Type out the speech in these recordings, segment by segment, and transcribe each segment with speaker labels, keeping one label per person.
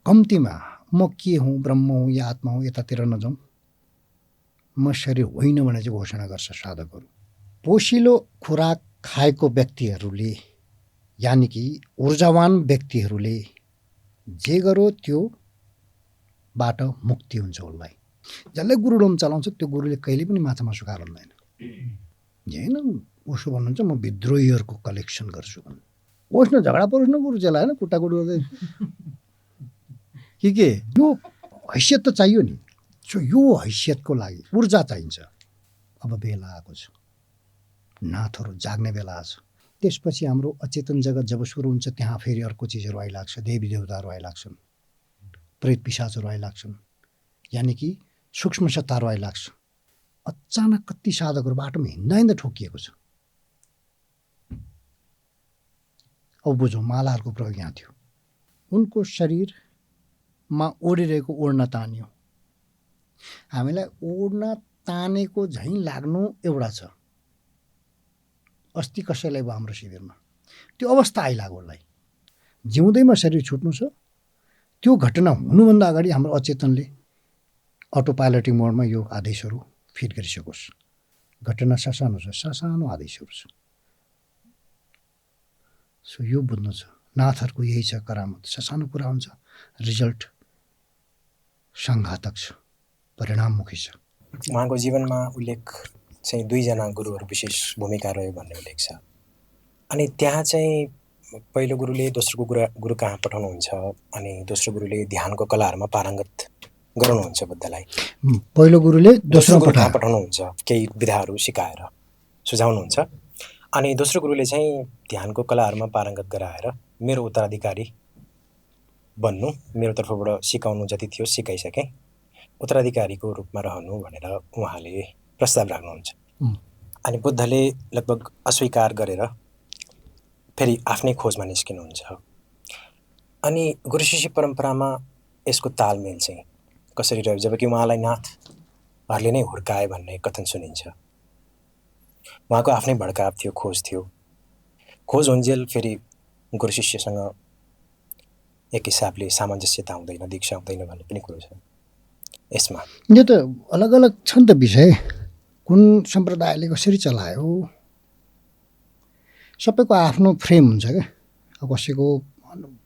Speaker 1: कम्तीमा म के हुँ, ब्रह्म हुँ या आत्मा हुँ यतातिर नजाउँ, म शरीर होइन भने चाहिँ घोषणा गर्छ साधकहरू। पोषिलो खुराक खाएको व्यक्तिहरूले यानि कि ऊर्जावान व्यक्तिहरूले जे गरो त्योबाट मुक्ति हुन्छ उसलाई। जसले गुरुडोम चलाउँछ त्यो गुरुले कहिले पनि माछा मासु खाएर हुँदैन। होइन उसो भन्नुहुन्छ म विद्रोहीहरूको कलेक्सन गर्छु भन्नु। ओस् न झगडा परोस् न गुरु चेला होइन, कुटाकुटी गर्दै के यो हैसियत त चाहियो नि। सो यो हैसियतको लागि ऊर्जा चाहिन्छ। अब बेला आएको छ, नाथहरू जाग्ने बेला छ। त्यसपछि हाम्रो अचेतन जगत जब सुरु हुन्छ त्यहाँ फेरि अर्को चिजहरू आइलाग्छ, देवी देवताहरू आइलाग्छन्, प्रेत पिशाचहरू आइलाग्छन्, यानि कि सूक्ष्म सत्ताहरू आइलाग्छ। अचानक कति साधकहरू बाटोमा हिँड्दा ठोकिएको छ। अब बुझौँ मालाहरूको प्रयोग यहाँ थियो। उनको शरीरमा ओढिरहेको ओढ्न तान्यो। हामीलाई ओढ्न तानेको झैँ लाग्नु एउटा छ। अस्ति कसैलाई भयो हाम्रो शिविरमा त्यो अवस्था आइलाग्यो उसलाई। जिउँदैमा शरीर छुट्नु छ। त्यो घटना हुनुभन्दा अगाडि हाम्रो अचेतनले अटो पाइलटिङ मोडमा यो आदेशहरू फिट गरिसकोस्। घटना ससानो छ, ससानो आदेशहरू छ। सो यो बुझ्नु छ। नाथहरूको यही छ करामत। ससानो कुरा हुन्छ, रिजल्ट सङ्घातक छ, परिणाममुखी छ।
Speaker 2: उहाँको जीवनमा उल्लेख चाहिँ 2 जना गुरुहरू विशेष भूमिका रह्यो भन्ने उल्लेख छ। अनि त्यहाँ चाहिँ पहिलो गुरुले दोस्रो गुरु कहाँ पठाउनुहुन्छ अनि दोस्रो गुरुले ध्यानको कलाहरूमा पारङ्गत गराउनुहुन्छ बुद्धलाई।
Speaker 1: पहिलो गुरुले दोस्रो
Speaker 2: गुरु कहाँ पठाउनुहुन्छ, केही विधाहरू सिकाएर सुझाउनुहुन्छ। अनि दोस्रो गुरुले चाहिँ ध्यानको कलाहरूमा पारङ्गत गराएर मेरो उत्तराधिकारी बन्नु, मेरो तर्फबाट सिकाउनु जति थियो सिकाइसकेँ, उत्तराधिकारीको रूपमा रहनु भनेर उहाँले प्रस्ताव राख्नुहुन्छ। अनि बुद्धले लगभग अस्वीकार गरेर फेरि आफ्नै खोजमा निस्किनुहुन्छ। अनि गुरु शिष्य परम्परामा यसको तालमेल चाहिँ कसरी रह्यो, जबकि उहाँलाई नाथहरूले नै हुर्काए भन्ने कथन सुनिन्छ। उहाँको आफ्नै भड्काव थियो, खोज थियो। खोज हुन्जेल फेरि गुरु शिष्यसँग एक हिसाबले सामञ्जस्यता हुँदैन, दीक्षा हुँदैन भन्ने पनि कुरो छ यसमा।
Speaker 1: यो त अलग अलग छ नि त विषय। कुन सम्प्रदायले कसरी चलायो सबैको आफ्नो फ्रेम हुन्छ क्या। अब कसैको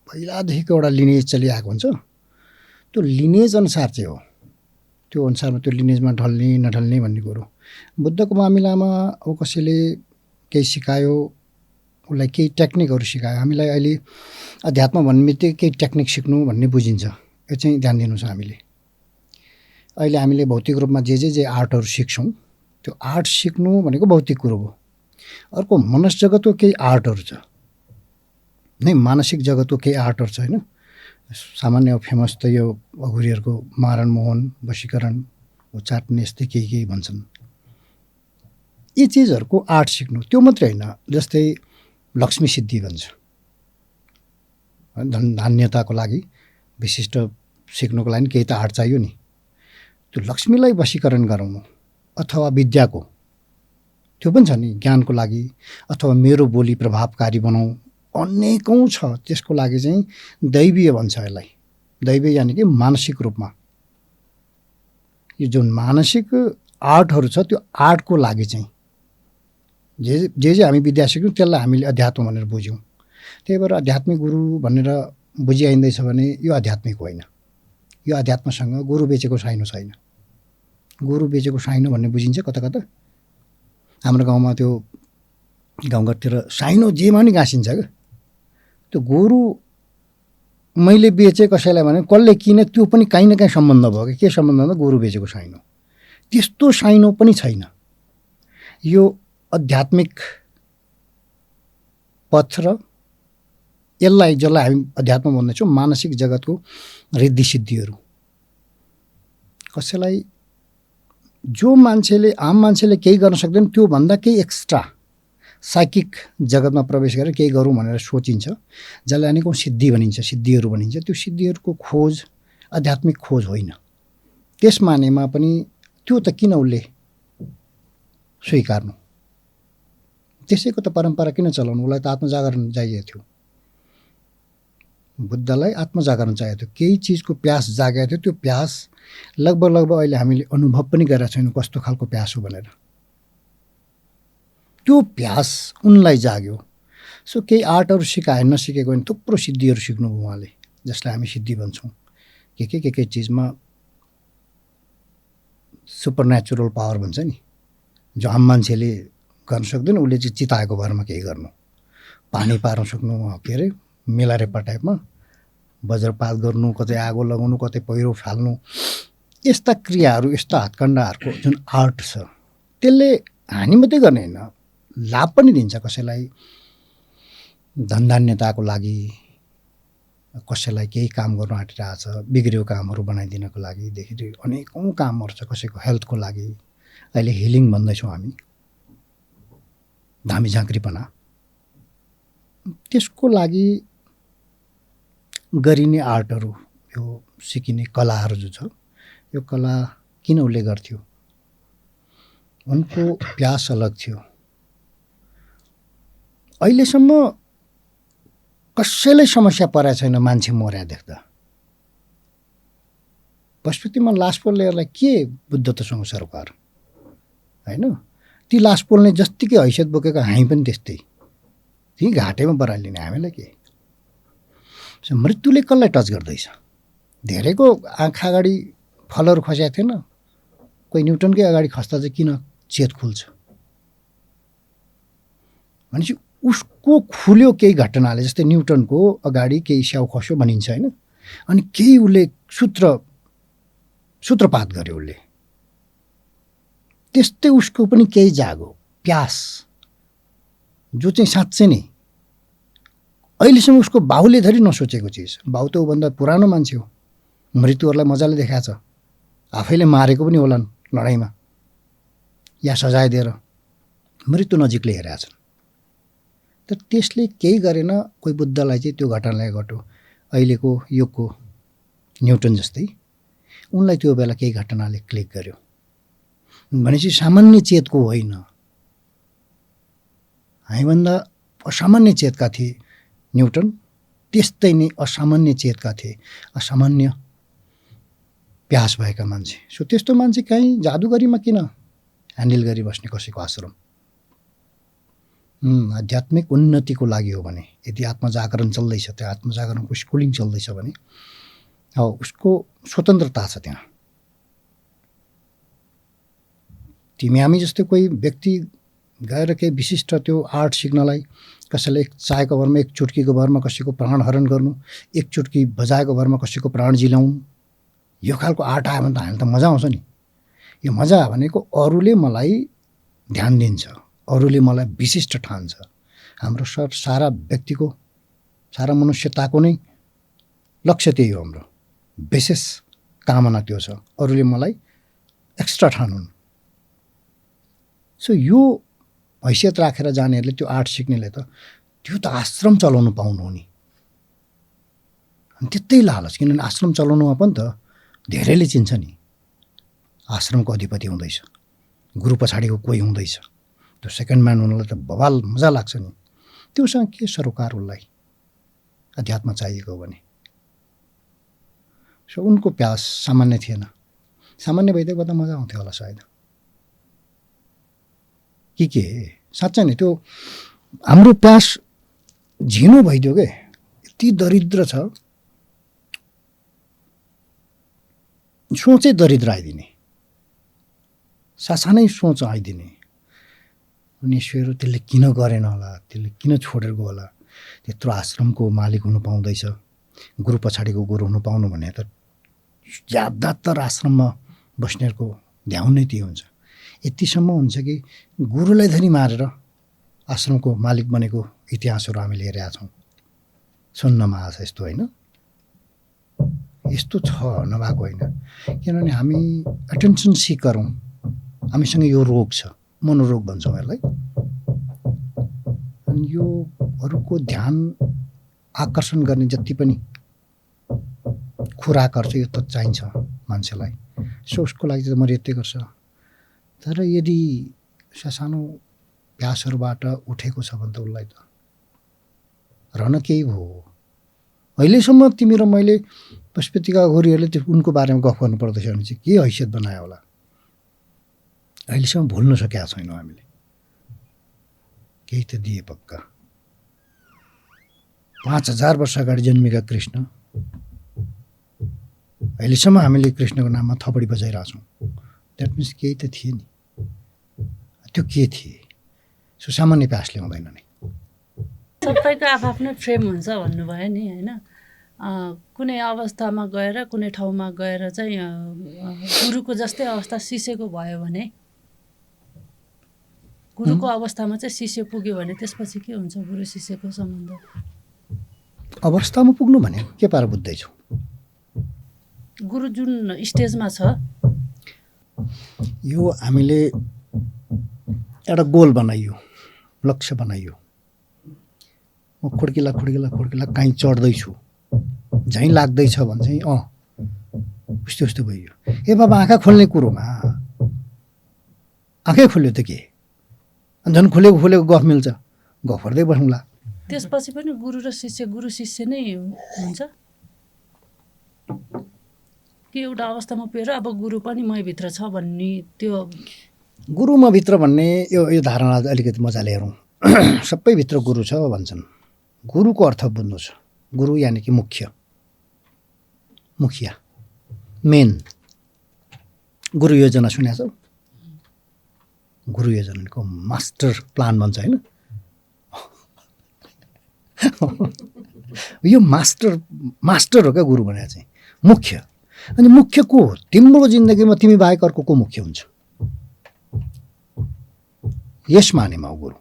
Speaker 1: पहिलादेखिको एउटा लिनेज चलिआएको हुन्छ, त्यो लिनेज अनुसार चाहिँ हो, त्यो अनुसारमा त्यो लिनेजमा ढल्ने नढल्ने भन्ने कुरो। बुद्धको मामिलामा अब कसैले केही सिकायो, उसलाई केही टेक्निकहरू सिकायो। हामीलाई अहिले अध्यात्म भन्ने बित्तिकै केही टेक्निक सिक्नु भन्ने बुझिन्छ। यो चाहिँ ध्यान दिनु छ। अहिले हामीले भौतिक रूपमा जे आर्टहरू सिक्छौँ, त्यो आर्ट सिक्नु भनेको भौतिक कुरो हो। अर्को मनस जगतको केही आर्टहरू छ नै, मानसिक जगतको केही आर्टहरू छ होइन। सामान्य फेमस त यो अघुरीहरूको मारण मोहन वशीकरण चाट्ने यस्तै केही भन्छन्। यी चिजहरूको आर्ट सिक्नु त्यो मात्रै होइन। जस्तै लक्ष्मी सिद्धि भन्छ, धान्यताको लागि विशिष्ट सिक्नुको लागि केही त आर्ट चाहियो नि। त्यो लक्ष्मीलाई वशीकरण गराउनु अथवा विद्याको त्यो पनि छ नि, ज्ञानको लागि अथवा मेरो बोली प्रभावकारी बनाऊ, अनेकौँ छ। त्यसको लागि चाहिँ दैवीय भन्छ यसलाई। दैवीय यानि कि मानसिक रूपमा यो जुन मानसिक आर्टहरू छ त्यो आर्टको लागि चाहिँ जे हामी विद्या सिक्यौँ त्यसलाई हामीले अध्यात्म भनेर बुझ्यौँ। त्यही भएर आध्यात्मिक गुरु भनेर बुझिआइँदैछ भने यो आध्यात्मिक होइन। यो आध्यात्मसँग गुरु बेचेको साइनो छैन। गुरु बेचेको साइनो भन्ने बुझिन्छ कता कता। हाम्रो गाउँमा त्यो गाउँघरतिर साइनो जेमा नि गाँसिन्छ क्या। त्यो गुरु मैले बेचेँ कसैलाई भने कसले किने त्यो पनि काहीँ न काहीँ सम्बन्ध भयो कि के सम्बन्ध भन्दा गुरु बेचेको साइनो। त्यस्तो साइनो पनि छैन। यो आध्यात्मिक पथ र यसलाई जसलाई हामी अध्यात्म भन्दैछौँ मानसिक जगतको रिद्धि सिद्धिहरू कसैलाई जो मान्छेले आम मान्छेले केही गर्न सक्दैन त्योभन्दा केही एक्स्ट्रा साइकिक जगतमा प्रवेश गरेर केही गरौँ भनेर सोचिन्छ, जसलाई अनेकौँ सिद्धि भनिन्छ, सिद्धिहरू भनिन्छ। त्यो सिद्धिहरूको खोज आध्यात्मिक खोज होइन। त्यस मानेमा पनि त्यो त किन उसले स्वीकार्नु, त्यसैको त परम्परा किन चलाउनु, उसलाई त आत्मजागरण चाहिएको थियो। बुद्धलाई आत्मजागरण चाहिएको थियो, केही चिजको प्यास जागेको थियो। त्यो प्यास लगभग अहिले हामीले अनुभव पनि गरेका छैनौँ कस्तो खालको प्यास हो भनेर। त्यो प्यास उनलाई जाग्यो। सो केही आर्टहरू सिकाए, नसिकेको भने थुप्रो सिद्धिहरू सिक्नुभयो उहाँले, जसलाई हामी सिद्धि भन्छौँ। के चिजमा सुपरनेचुरल पावर भन्छ नि, जो आम मान्छेले गर्न सक्दैन, उसले चाहिँ चिताएको भरमा केही गर्नु, पानी पार्न सक्नु, के अरे मेलारेपा टाइपमा वज्रपात गर्नु, कतै आगो लगाउनु, कतै पहिरो फाल्नु, यस्ता क्रियाहरू, यस्ता हातखण्डाहरूको जुन आर्ट छ, त्यसले हानि मात्रै गर्ने होइन, लाभ पनि दिन्छ। कसैलाई धनधान्यताको लागि, कसैलाई केही काम गर्नु आँटिरहेको छ, बिग्रेको कामहरू बनाइदिनको लागिदेखि अनेकौँ कामहरू छ। कसैको हेल्थको लागि, अहिले हिलिङ भन्दैछौँ हामी, धामी झाँक्रीपना, त्यसको लागि गरिने आर्टहरू, यो सिकिने कलाहरू जो छ, यो कला किन उसले गर्थ्यो? उनको प्यास अलग थियो। अहिलेसम्म कसैलाई समस्या परेको छैन मान्छे मर्या देख्दा। पशुपतिमा लास पोल्नेहरूलाई के बुद्ध त सँग सरोकार होइन? ती लास पोल्ने जत्तिकै हैसियत बोकेको हामी पनि त्यस्तै, ती घाँटेमा बरालिने हामीलाई के? मृत्युले कसलाई टच गर्दैछ? धेरैको आँखा अगाडि फलहरू खसेको थिएन, कोही न्युटनकै अगाडि खस्दा चाहिँ किन चेत खुल्छ भनेपछि उसको खुल्यो केही घटनाले। जस्तै न्युटनको अगाडि केही स्याउ खस्यो भनिन्छ होइन, अनि केही उसले सूत्रपात गर्यो उसले, त्यस्तै उसको पनि केही जागो प्यास, जो चाहिँ साँच्चै नै अहिलेसम्म उसको बाहुले धरि नसोचेको चिज। बाउ त ऊभन्दा पुरानो मान्छे हो, मृत्युहरूलाई मजाले देखाएको छ, आफैले मारेको पनि होलान् लडाइँमा या सजाय दिएर, मृत्यु नजिकले हेरेका छन्। तर त्यसले केही गरेन। कोही बुद्धलाई चाहिँ त्यो घटनाले घट्यो, अहिलेको युगको न्युटन जस्तै उनलाई त्यो बेला केही घटनाले क्लिक गर्यो भनेपछि सामान्य चेतको होइन, हामीभन्दा असामान्य चेतका थिए न्युटन, त्यस्तै नै असामान्य चेतका थिए, असामान्य प्यास भएका मान्छे। सो त्यस्तो मान्छे कहीँ जादुगरीमा किन ह्यान्डल गरिबस्ने कसैको आश्रम? आध्यात्मिक उन्नतिको लागि हो भने, यदि आत्मजागरण चल्दैछ, त्यो आत्मजागरणको स्कुलिङ चल्दैछ भने उसको स्वतन्त्रता छ त्यहाँ। तिमी हामी जस्तै कोही व्यक्ति गएर केही विशिष्ट त्यो आर्ट सिक्नलाई, कसैले एक चायको भरमा, एक चुट्कीको भरमा कसैको प्राण हरण गर्नु, एक चुट्की बजाएको भरमा कसैको प्राण जिलाउनु, यो खालको आर्ट आयो भने त हामीलाई त मजा आउँछ नि। यो मजा भनेको अरूले मलाई ध्यान दिन्छ, अरूले मलाई विशिष्ट ठान्छ। हाम्रो सारा व्यक्तिको, सारा मनुष्यताको नै लक्ष्य त्यही हो, हाम्रो विशेष कामना त्यो छ, अरूले मलाई एक्स्ट्रा ठानुन्। सो यो हैसियत राखेर जानेहरूले, त्यो आर्ट सिक्नेले त त्यो त आश्रम चलाउनु पाउनु हो नि। अनि त्यतै लालच, किनभने आश्रम चलाउनुमा पनि त धेरैले चिन्छ नि, आश्रमको अधिपति हुँदैछ, गुरु पछाडिको कोही हुँदैछ, त्यो सेकेन्ड म्यान हुनलाई त बवाल मजा लाग्छ नि। त्योसँग के सरोकार उसलाई अध्यात्म चाहिएको हो भने? सो उनको प्यास सामान्य थिएन। सामान्य भइदिएको त मजा आउँथ्यो होला सायद, के साँच्चै नै त्यो हाम्रो प्यास झिनो भइदियो के, यति दरिद्र छ, सोचै दरिद्र आइदिने, सासानै सोच आइदिने। अनि ईश्वर त्यसले किन गरेन होला, त्यसले किन छोडेर गयो होला? त्यत्रो आश्रमको मालिक हुनु पाउँदैछ, गुरु पछाडिको गुरु हुनु पाउनु भने त ज्यादातर आश्रममा बस्नेहरूको ध्यान नै त्यही हुन्छ। यतिसम्म हुन्छ कि गुरुलाई धरि मारेर आश्रमको मालिक बनेको इतिहासहरू हामीले हेरेका छौँ, सुन्नमा आछ यस्तो होइन। यस्तो छ, नभएको होइन। किनभने हामी एटेन्सन सिकर हौँ, हामीसँग यो रोग छ, मनोरोग भन्छौँ यसलाई। अनि यो अरूको ध्यान आकर्षण गर्ने जति पनि खुराकहरू छ, यो त चाहिन्छ मान्छेलाई। सो उसको लागि त म यस्तै गर्छ। तर यदि सानो प्यासहरूबाट उठेको छ भने त उसलाई त रहन केही भयो, अहिलेसम्म तिमी र मैले पशुपतिका अघोरीहरूले त्यो उनको बारेमा गफ गर्नु पर्दैछ भने चाहिँ के हैसियत बनायो होला? अहिलेसम्म भुल्न सकेका छैनौँ हामीले। केही त दिए पक्का। 5000 वर्ष अगाडि जन्मेका कृष्ण अहिलेसम्म हामीले कृष्णको नाममा थपडी बजाइरहेछौँ। द्याट मिन्स केही त थिए नि। त्यो के थिए? सुसामान्य प्यासले हुँदैन नि।
Speaker 3: सबैको आफ्नै फ्रेम हुन्छ भन्नुभयो नि होइन। कुनै अवस्थामा गएर कुनै ठाउँमा गएर चाहिँ गुरुको जस्तै अवस्था शिष्यको भयो भने, गुरुको अवस्थामा चाहिँ शिष्य पुग्यो भने त्यसपछि के हुन्छ गुरु शिष्यको सम्बन्ध?
Speaker 1: अवस्थामा पुग्नु भने के पारा बुझ्दैछौ?
Speaker 3: गुरु जुन स्टेजमा छ,
Speaker 1: यो हामीले एउटा गोल बनाइयो, लक्ष्य बनाइयो। म खुड्किला कहीँ चढ्दैछु झैँ लाग्दैछ भने चाहिँ उस्तो उस्तो भइयो। ए बाबा आँखा खोल्ने कुरोमा आँखै खोल्यो त के? झन् खोलेको गफ मिल्छ, गफ गर्दै बसौँला।
Speaker 3: त्यसपछि पनि गुरु र शिष्य नै हुन्छ कि एउटा अवस्थामा पुगेर अब गुरु पनि मैभित्र छ भन्ने? त्यो
Speaker 1: गुरु म भित्र भन्ने यो धारणा अलिकति मजाले हेरौँ। सबै भित्र गुरु छ भन्छन्। गुरुको अर्थ बुझ्नु छ। गुरु यानि कि मुखिया, मेन। गुरु योजना सुनेको छौ? गुरु योजनाको मास्टर प्लान भन्छ होइन? यो मास्टर हो क्या गुरु भनेर चाहिँ, मुख्य। अनि मुख्य को हो? तिम्रो जिन्दगीमा तिमी बाहेक अर्को को मुख्य हुन्छ? यस मानेमा हो गुरु।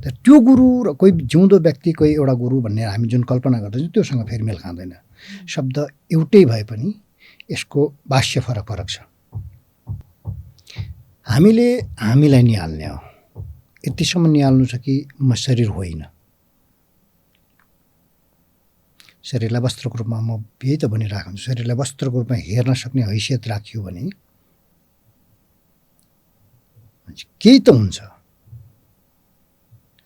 Speaker 1: त्यो गुरु र कोही जिउँदो व्यक्ति, कोही एउटा गुरु भन्ने हामी जुन कल्पना गर्दैछौँ त्योसँग फेरि मेल खाँदैन। शब्द एउटै भए पनि यसको भाष्य फरक छ। हामीले हामीलाई निहाल्ने हो। यतिसम्म निहाल्नु छ कि म शरीर होइन। शरीरलाई वस्त्रको रूपमा म यही त भनिरहेको हुन्छु, शरीरलाई वस्त्रको रूपमा हेर्न सक्ने हैसियत राखियो भने केही त हुन्छ।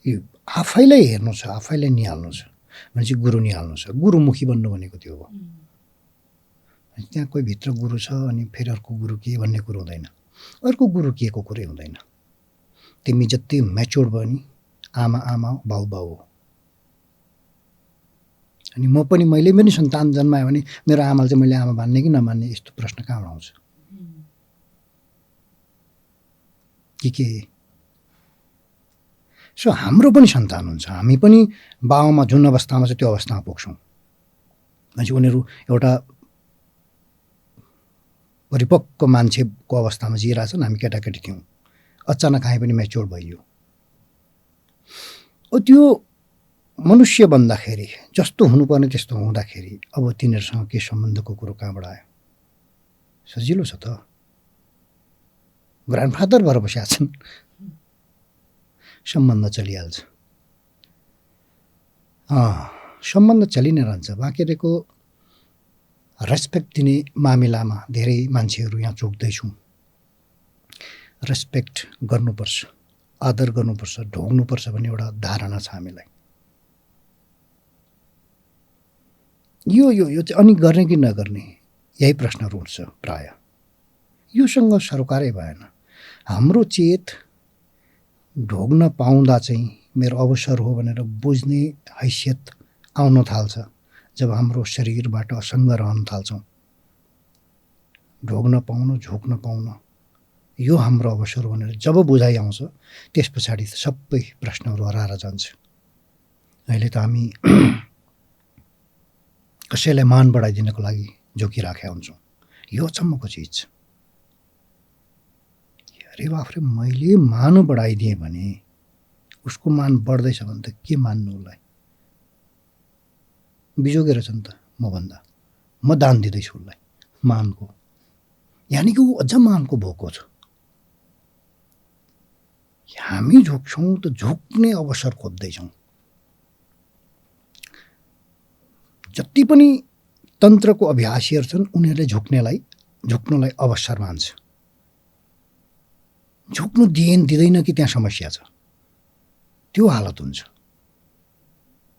Speaker 1: यो आफैलाई हेर्नु छ, आफैलाई निहाल्नु छ भनेपछि गुरु निहाल्नु छ। गुरुमुखी बन्नु भनेको त्यो हो। त्यहाँ कोही भित्र गुरु छ अनि फेरि अर्को गुरु के भन्ने कुरो हुँदैन। अर्को गुरु के को कुरै हुँदैन। तिमी जति म्याच्योर भयो नि, आमा बाउ हो। अनि म पनि मैले पनि सन्तान जन्मायो भने मेरो आमाले चाहिँ मैले आमा मान्ने कि नमान्ने, यस्तो प्रश्न कहाँबाट आउँछ? के सो हाम्रो पनि सन्तान हुन्छ। हामी पनि बाउमा जुन अवस्थामा छ त्यो अवस्थामा पुग्छौँ। भनेपछि उनीहरू एउटा परिपक्व मान्छेको अवस्थामा जिइरहेछन्, हामी केटाकेटी थियौँ। अचानक हामी पनि म्याच्योर भइयो। त्यो मनुष्य बन्दाखेरि जस्तो हुनुपर्ने त्यस्तो हुँदाखेरि अब तिनीहरूसँग के सम्बन्धको कुरो कहाँबाट आयो? सजिलो छ त। ग्रान्डफादर भएर बसेका छन्, सम्बन्ध चलिहाल्छ। सम्बन्ध चलि नै रहन्छ। बाँकेको रेस्पेक्ट दिने मामिलामा धेरै मान्छेहरू यहाँ चुक्दैछौँ। रेस्पेक्ट गर्नुपर्छ, आदर गर्नुपर्छ, ढोग्नुपर्छ भन्ने एउटा धारणा छ हामीलाई। यो चाहिँ अनि गर्ने कि नगर्ने यही प्रश्नहरू उठ्छ प्राय। योसँग सरोकारै भएन। हाम्रो चेत ढोग्न पाउँदा चाहिँ मेरो अवसर हो भनेर बुझ्ने हैसियत आउन थाल्छ जब हाम्रो शरीरबाट असङ्ग रहन थाल्छौँ। ढोग्न पाउनु, झोक्न पाउनु यो हाम्रो अवसर हो भनेर जब बुझाइ आउँछ त्यस पछाडि सबै प्रश्नहरू हराएर जान्छ। अहिले त हामी कसैलाई मान बढाइदिनको लागि झोकिराखेका हुन्छौँ। यो अचम्मको चिज छ। अरे बाफ्रे, मैले मान बढाइदिएँ भने उसको मान बढ्दैछ भने त के मान्नु उसलाई? बिजोगेर छ नि त मभन्दा। म दान दिँदैछु उसलाई मानको। यानि कि ऊ अझ मानको भोको छ। हामी झुक्छौँ त झुक्ने अवसर खोज्दैछौँ। जति पनि तन्त्रको अभ्यासीहरू छन् उनीहरूले झुक्नुलाई अवसर मान्छ। झुक्नु दिँदैन कि त्यहाँ समस्या छ, त्यो हालत हुन्छ।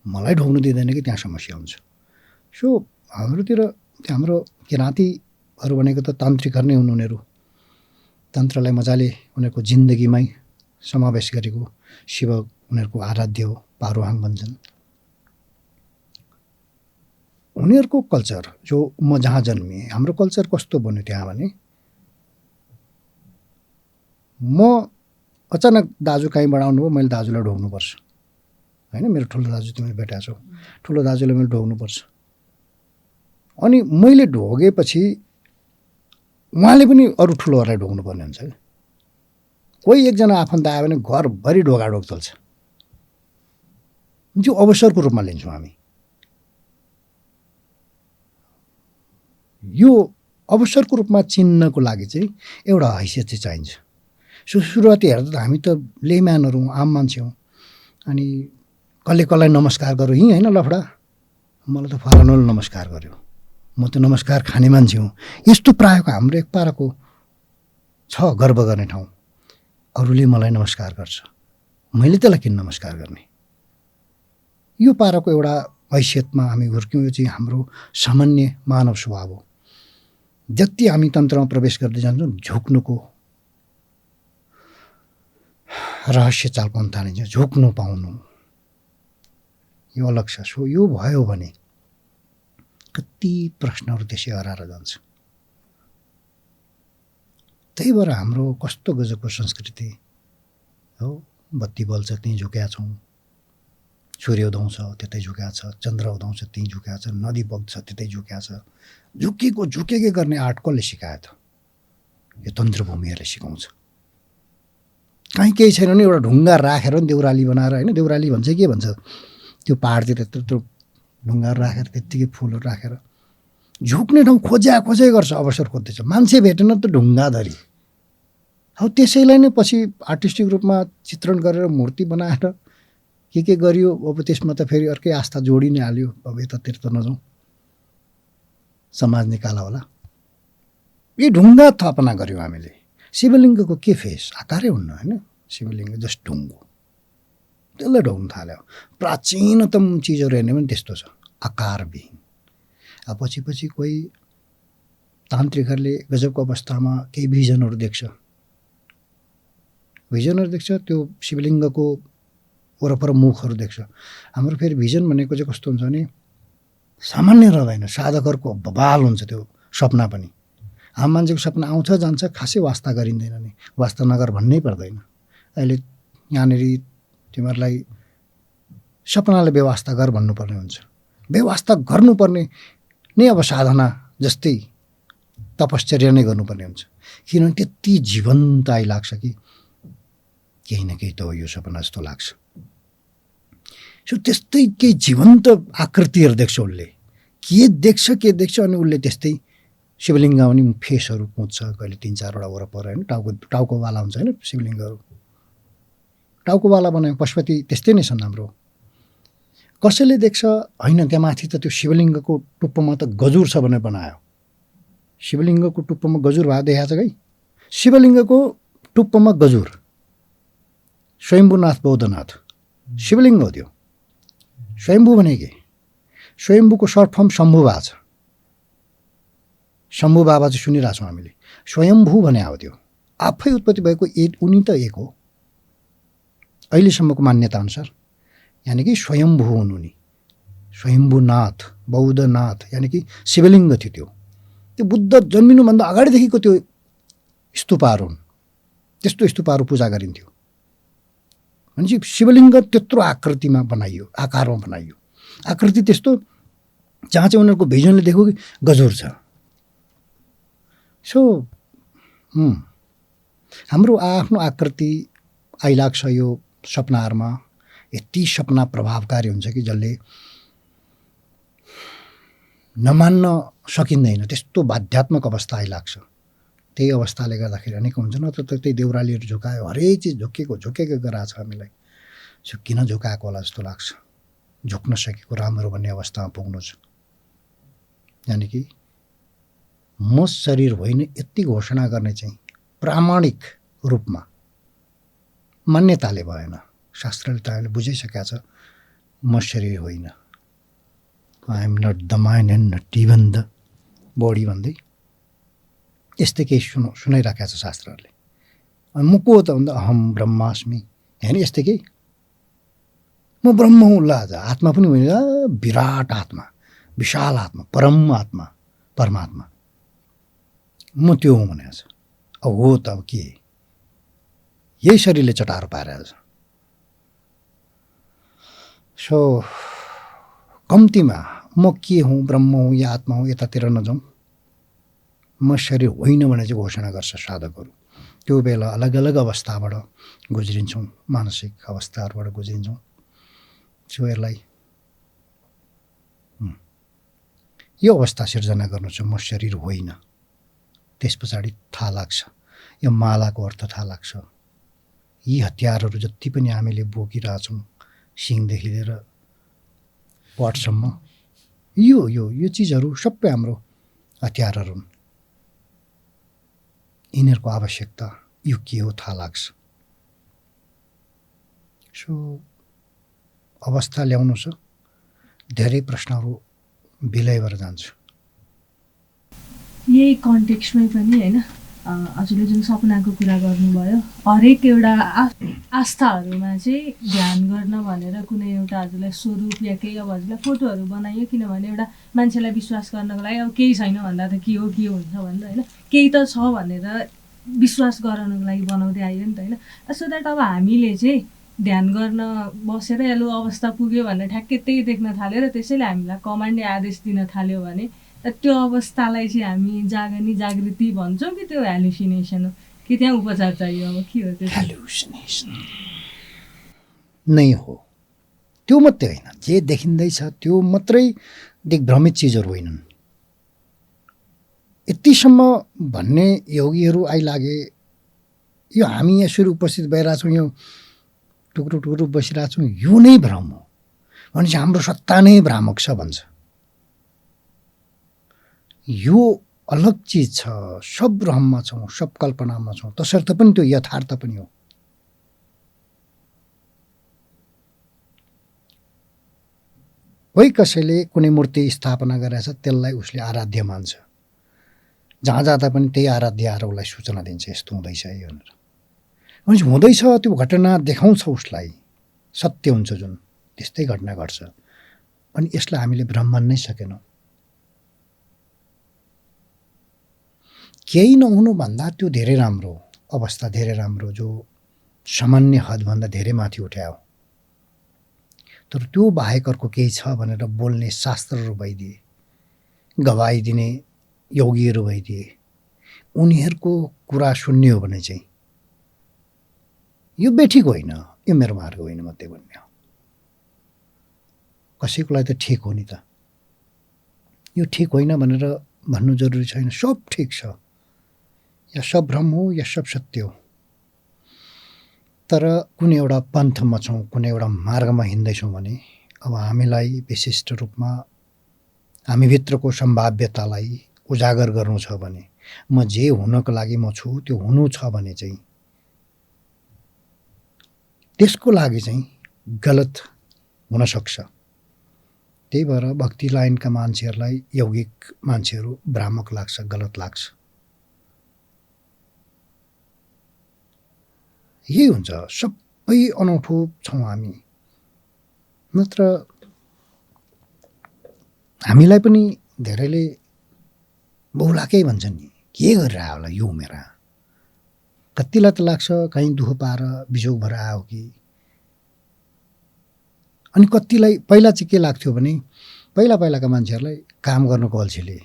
Speaker 1: मलाई ढोग्नु दिँदैन कि त्यहाँ समस्या हुन्छ। सो हाम्रोतिर हाम्रो किराँतीहरू भनेको त तान्त्रिकहरू नै हुन्। उनीहरू तन्त्रलाई मजाले उनीहरूको जिन्दगीमै समावेश गरेको शिव उनीहरूको आराध्य हो, पारुहाङ भन्छन्। उनीहरूको कल्चर जो म जहाँ जन्मिएँ, हाम्रो कल्चर कस्तो बन्यो त्यहाँ भने म अचानक दाजु कहीँबाट आउनुभयो, मैले दाजुलाई ढोग्नुपर्छ होइन। मेरो ठुलो दाजु तिमीले भेटाएको छौ, ठुलो दाजुलाई मैले ढोग्नुपर्छ। अनि मैले ढोगेपछि उहाँले पनि अरू ठुलोहरूलाई ढोग्नुपर्ने हुन्छ क्या। कोही एकजना आफन्त आयो भने घरभरि ढोगाढोग चल्छ। जो अवसरको रूपमा लिन्छौँ हामी। यो अवसरको रूपमा चिन्नको लागि चाहिँ एउटा हैसियत चाहिँ चाहिन्छ। सुरुवाती हेर्दा त हामी त लेम्यानहरू हौँ, आम मान्छे हौँ। अनि कसले कसलाई नमस्कार गरौँ यहीँ होइन लफडा, मलाई त फलानुले नमस्कार गर्यो, म त नमस्कार खाने मान्छे हुँ। यस्तो प्रायःको हाम्रो एक पाराको छ गर्व गर्ने ठाउँ। अरूले मलाई नमस्कार गर्छ, मैले त्यसलाई किन नमस्कार गर्ने? यो पाराको एउटा हैसियतमा हामी हुर्क्यौँ। यो चाहिँ हाम्रो सामान्य मानव स्वभाव हो। जति हामी तन्त्रमा प्रवेश गर्दै जान्छौँ झुक्नुको रहस्य चाल पाउन थालिन्छ, झुक्नु पाउनु यो अलग छ। सो यो भयो भने कति प्रश्नहरू त्यसै हराएर जान्छ। त्यही भएर हाम्रो कस्तो गजबको संस्कृति हो। बत्ती बल्छ त्यहीँ झुक्या छौँ, सूर्य उदाउँछ त्यतै झुक्या छ, चन्द्र उदाउँछ त्यहीँ झुक्या छ, नदी बग्छ त्यतै झुक्या छ। झुकेकै गर्ने आर्ट कसले सिकायो त? यो तन्त्रभूमिहरूले सिकाउँछ। कहीँ केही छैन भने एउटा ढुङ्गा राखेर नि देउराली बनाएर होइन, देउराली भन्छ के भन्छ त्यो पाहाडतिर त्यत्रो ढुङ्गाहरू राखेर त्यत्तिकै फुलहरू राखेर झुक्ने ठाउँ खोजे गर्छ, अवसर खोज्दैछ। मान्छे भेटेन त ढुङ्गाधरी। अब त्यसैलाई नै पछि आर्टिस्टिक रूपमा चित्रण गरेर मूर्ति बनाएर के गरियो। अब त्यसमा त फेरि अर्कै आस्था जोडी नै हाल्यो। अब यतातिर त नजाउँ, समाज निकाला होला। यी ढुङ्गा थपना गऱ्यौँ हामीले। शिवलिङ्गको के फेस, आकारै हुन्न होइन। शिवलिङ्ग जस्ट ढुङ्गो, त्यसलाई ढोग्नु थाल्यो। प्राचीनतम चिजहरू हेर्ने पनि त्यस्तो छ, आकारविहीन। अब पछि कोही तान्त्रिकहरूले गजबको अवस्थामा केही भिजनहरू देख्छ, त्यो शिवलिङ्गको वरपर मुखहरू देख्छ। हाम्रो फेरि भिजन भनेको चाहिँ कस्तो हुन्छ भने सामान्य रहँदैन, साधकहरूको बवाल हुन्छ त्यो सपना पनि। आम मान्छेको सपना आउँछ जान्छ, खासै वास्ता गरिँदैन नि, वास्ता नगर भन्नै पर्दैन। अहिले यहाँनिर तिमीहरूलाई सपनालाई व्यवस्था गर भन्नुपर्ने हुन्छ। व्यवस्था गर्नुपर्ने नै अब साधना जस्तै तपश्चर्या नै गर्नुपर्ने हुन्छ। किनभने त्यति जीवन्त आइलाग्छ कि केही न केही त हो यो सपना जस्तो लाग्छ। सो त्यस्तै केही जीवन्त आकृतिहरू देख्छ उसले, के देख्छ अनि उसले त्यस्तै शिवलिङ्गमा पनि फेसहरू पुज्छ। कहिले 3-4वटा वरपर होइन, टाउकोवाला हुन्छ होइन शिवलिङ्गहरू, टाउकोवाला बनायो। पशुपति त्यस्तै नै छन् हाम्रो। कसैले देख्छ होइन त्यहाँ माथि त त्यो शिवलिङ्गको टुप्पोमा त गजुर छ भनेर बनायो। शिवलिङ्गको टुप्पोमा गजुर भए देखाएको छ है। शिवलिङ्गको टुप्पोमा गजुर, स्वयम्भूनाथ बौद्धनाथ शिवलिङ्ग हो त्यो। स्वयम्भू भने के? स्वयम्भूको सर्ट फर्म शम्भु बाबा छ। शम्भु बाबा चाहिँ सुनिरहेको छौँ हामीले। स्वयम्भू भने हो त्यो, आफै उत्पत्ति भएको उनी त एक हो अहिलेसम्मको मान्यता अनुसार। यानि कि स्वयम्भू हुनु नि, स्वयम्भूनाथ बौद्धनाथ यानि कि शिवलिङ्ग थियो त्यो बुद्ध जन्मिनुभन्दा अगाडिदेखिको त्यो स्तूपहरू हुन्। त्यस्तो स्तूपहरू पूजा गरिन्थ्यो। भनेपछि शिवलिङ्ग त्यत्रो आकृतिमा बनाइयो, आकारमा बनाइयो। आकृति त्यस्तो जहाँ चाहिँ उनीहरूको भिजनले देख्यो कि गजुर छ। सो हाम्रो आफ्नो आकृति आइलाग्छ यो सपनाहरूमा। यति सपना प्रभावकारी हुन्छ कि जसले नमान्न सकिँदैन। त्यस्तो बाध्यात्मक अवस्था आइलाग्छ। त्यही अवस्थाले गर्दाखेरि अनेक हुन्छ। नत्र त त्यही देउरालीहरू झुकायो, हरेक चिज झुकेको गराएको छ हामीलाई। सो किन झुकाएको होला जस्तो लाग्छ। झुक्न सकेको राम्रो भन्ने अवस्थामा पुग्नु छ। यानि कि म शरीर होइन यति घोषणा गर्ने चाहिँ प्रामाणिक रूपमा मान्यताले भएन। शास्त्रले त अहिले बुझिसकेको छ म शरीर होइन। I am not the mind and not even the body भन्दै यस्तै केही सुनाइराखेको छ शास्त्रहरूले। अनि म को त भन्दा अहम ब्रह्मास्मि होइन, यस्तै केही म ब्रह्म हुँ। ल आज आत्मा पनि होइन, विराट आत्मा, विशाल आत्मा, परम आत्मा, परमात्मा म त्यो हुँ भनेको छ। अब हो त अब के, यही शरीरले चटारो पारेको छ। सो कम्तीमा म के हुँ, ब्रह्म हुँ या आत्मा हुँ यतातिर नजाउँ, म शरीर होइन भने चाहिँ घोषणा गर्छ साधकहरू। त्यो बेला अलग अलग अवस्थाबाट गुज्रिन्छौँ, मानसिक अवस्थाहरूबाट गुज्रिन्छौँ। सो यसलाई यो अवस्था सिर्जना गर्नु छ, म शरीर होइन। त्यस पछाडि थाहा लाग्छ, यो मालाको अर्थ थाहा लाग्छ। यी हतियारहरू जति पनि हामीले बोकिरहेछौँ, सिङदेखि लिएर पटसम्म, यो यो यो चिजहरू सबै हाम्रो हतियारहरू हुन्। यिनीहरूको आवश्यकता यो के हो थाहा लाग्छ। सो अवस्था ल्याउनु छ, धेरै प्रश्नहरू विलय भएर जान्छ।
Speaker 4: यही कन्टेक्स्टमै पनि होइन, हजुरले जुन सपनाको कुरा गर्नुभयो, हरेक एउटा आस्थाहरूमा चाहिँ ध्यान गर्न भनेर कुनै एउटा हजुरलाई स्वरूप या केही, अब हजुरलाई फोटोहरू बनाइयो किनभने एउटा मान्छेलाई विश्वास गर्नको लागि अब केही छैन भन्दा त के हो हुन्छ भन्दा होइन, केही त छ भनेर विश्वास गराउनको लागि बनाउँदै आइयो नि त होइन। सो द्याट अब हामीले चाहिँ ध्यान गर्न बसेर यालु अवस्था पुग्यो भनेर ठ्याक्कै त्यही देख्न थाल्यो र त्यसैले हामीलाई कमान्डले आदेश दिन थाल्यो भने त्यो अवस्थालाई चाहिँ हामी जागनी जागृति भन्छौँ कि त्यो ह्यालुसिनेसन हो कि त्यहाँ उपचार चाहियो? अब के हो त्यो?
Speaker 1: ह्यालुसिनेसन नै हो, त्यो मात्रै होइन। जे देखिँदैछ त्यो मात्रै दिग्भ्रमित चिजहरू होइनन्। यतिसम्म भन्ने योगीहरू आइलागे, यो हामी यसरी उपस्थित भइरहेछौँ, यो टुक्रो टुक्रो बसिरहेछौँ, यो नै भ्रम हो भनेपछि हाम्रो सत्ता नै भ्रामक छ भन्छ। यो अलग चिज छ, सब भ्रममा छौँ, सब कल्पनामा छौँ, तसर्थ पनि त्यो यथार्थ पनि हो। कोही कसैले कुनै मूर्ति स्थापना गरेछ, त्यसलाई उसले आराध्य मान्छ, जहाँ जाँदा पनि त्यही आराध्य आएर उसलाई सूचना दिन्छ यस्तो हुँदैछ है भनेर। भनेपछि हुँदैछ, त्यो घटना देखाउँछ उसलाई, सत्य हुन्छ जुन, त्यस्तै घटना घट्छ। अनि यसलाई हामीले भ्रम मान्नै सकेनौँ। केही नहुनुभन्दा त्यो धेरै राम्रो अवस्था, धेरै राम्रो, जो सामान्य हदभन्दा धेरै माथि उठ्यायो। तर त्यो बाहेक अर्को केही छ भनेर बोल्ने शास्त्रहरू भइदिए, गवाई दिने योगीहरू भइदिए, उनीहरूको कुरा सुन्ने हो भने चाहिँ यो बेठिक होइन, यो मेरो मार्ग होइन मात्रै भन्ने हो। कसैको लागि त ठिक हो नि त, यो ठिक होइन भनेर भन्नु जरुरी छैन। सब ठिक छ, या सब भ्रम हो या सब सत्य हो। तर कुनै एउटा पन्थमा छौँ, कुनै एउटा मार्गमा हिँड्दैछौँ भने अब हामीलाई विशिष्ट रूपमा हामीभित्रको सम्भाव्यतालाई उजागर गर्नु छ भने, म जे हुनको लागि म छु त्यो हुनु छ भने चाहिँ त्यसको लागि चाहिँ गलत हुनसक्छ। त्यही भएर भक्ति लाइनका मान्छेहरूलाई, यौगिक मान्छेहरू भ्रामक लाग्छ, गलत लाग्छ। यही हुन्छ, सबै अनौठो छौँ हामी। नत्र हामीलाई पनि धेरैले बहुलाकै भन्छन् नि, के गरेर आयो होला यो मेरा। कतिलाई त लाग्छ कहीँ दुःख पाएर बिजोग भएर आयो कि। अनि कतिलाई पहिला चाहिँ के लाग्थ्यो भने, पहिलाका मान्छेहरूलाई काम गर्नुको अल्छीले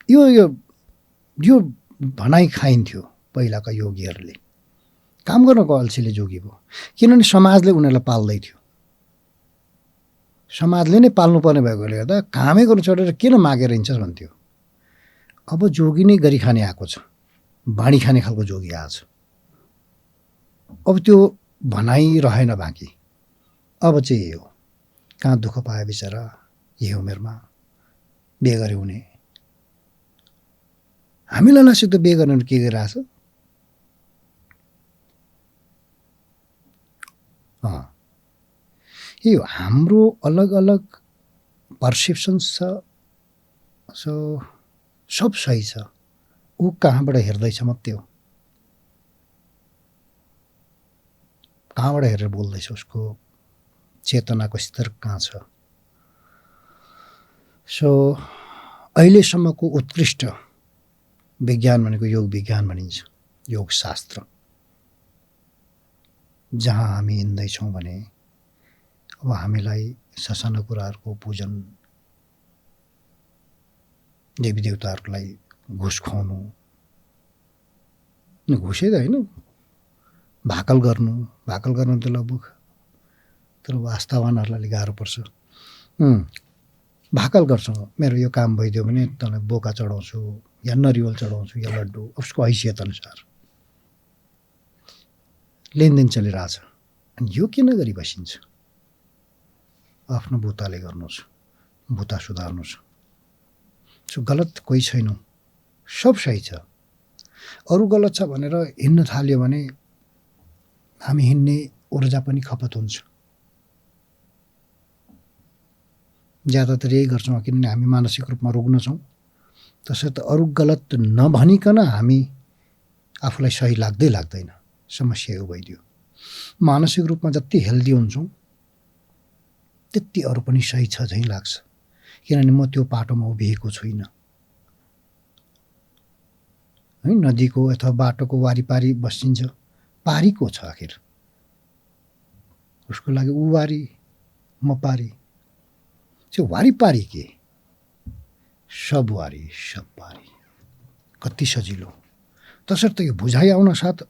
Speaker 1: यो यो यो भनाइ खाइन्थ्यो। पहिलाका योगीहरूले काम गर्नको अल्छीले जोगी भयो, किनभने समाजले उनीहरूलाई पाल्दै थियो। समाजले नै पाल्नुपर्ने भएकोले गर्दा कामै गर्नु छोडेर किन मागेर हिँड्छस् भन्थ्यो। अब जोगी नै गरी खाने आएको छ, बाँडी खाने खालको जोगी आएको छ। अब त्यो भनाइ रहेन बाँकी। अब चाहिँ यही हो, कहाँ दुःख पायो बिचरा, यही उमेरमा बिहे गरे हुने। हामीलाई नसित बिहे गर्नु के गरिरहेछ? यो हाम्रो अलग अलग पर्सेप्सन्स छ, सो सब सही छ, ऊ कहाँबाट हेर्दैछ मात्रै हो, कहाँबाट हेरेर बोल्दैछ, उसको चेतनाको स्तर कहाँ छ। सो अहिलेसम्मको उत्कृष्ट विज्ञान भनेको योग विज्ञान भनिन्छ, योग शास्त्र, जहाँ हामी हिँड्दैछौँ भने अब हामीलाई ससाना कुराहरूको पूजन, देवी देवताहरूलाई घुस खुवाउनु, घुसै त होइन, भाकल गर्नु त लगभग, तर वास्तावानहरूलाई गाह्रो पर्छ। भाकल गर्छौँ, मेरो यो काम भइदियो भने तँलाई बोका चढाउँछु या नरिवल चढाउँछु या लड्डु, उसको हैसियत अनुसार लेनदेन चलिरहेछ। अनि यो किन गरी बसिन्छ? आफ्नो बुताले गर्नुहोस्, बुता सुधार्नुहोस्। सो गलत कोही छैनौँ, सब सही छ। अरू गलत छ भनेर हिँड्न थाल्यो भने हामी हिँड्ने ऊर्जा पनि खपत हुन्छ। ज्यादातर यही गर्छौँ, किनभने हामी मानसिक रूपमा रुग्न छौँ। त्यसर्थ अरू गलत नभनिकन हामी आफूलाई सही लाग्दैन, समस्या यो भइदियो। मानसिक रूपमा जति हेल्दी हुन्छौँ त्यति अरू पनि सही छ झैँ लाग्छ, किनभने म त्यो पाटोमा उभिएको छुइनँ है। नदीको अथवा बाटोको वारिपारी बसिन्छ, पारीको छ आखिर, उसको लागि ऊ वारी म पारी, त्यो वारिपारी के, सब वारी सब पारी, कति सजिलो। तसर्थ यो बुझाइ आउन साथ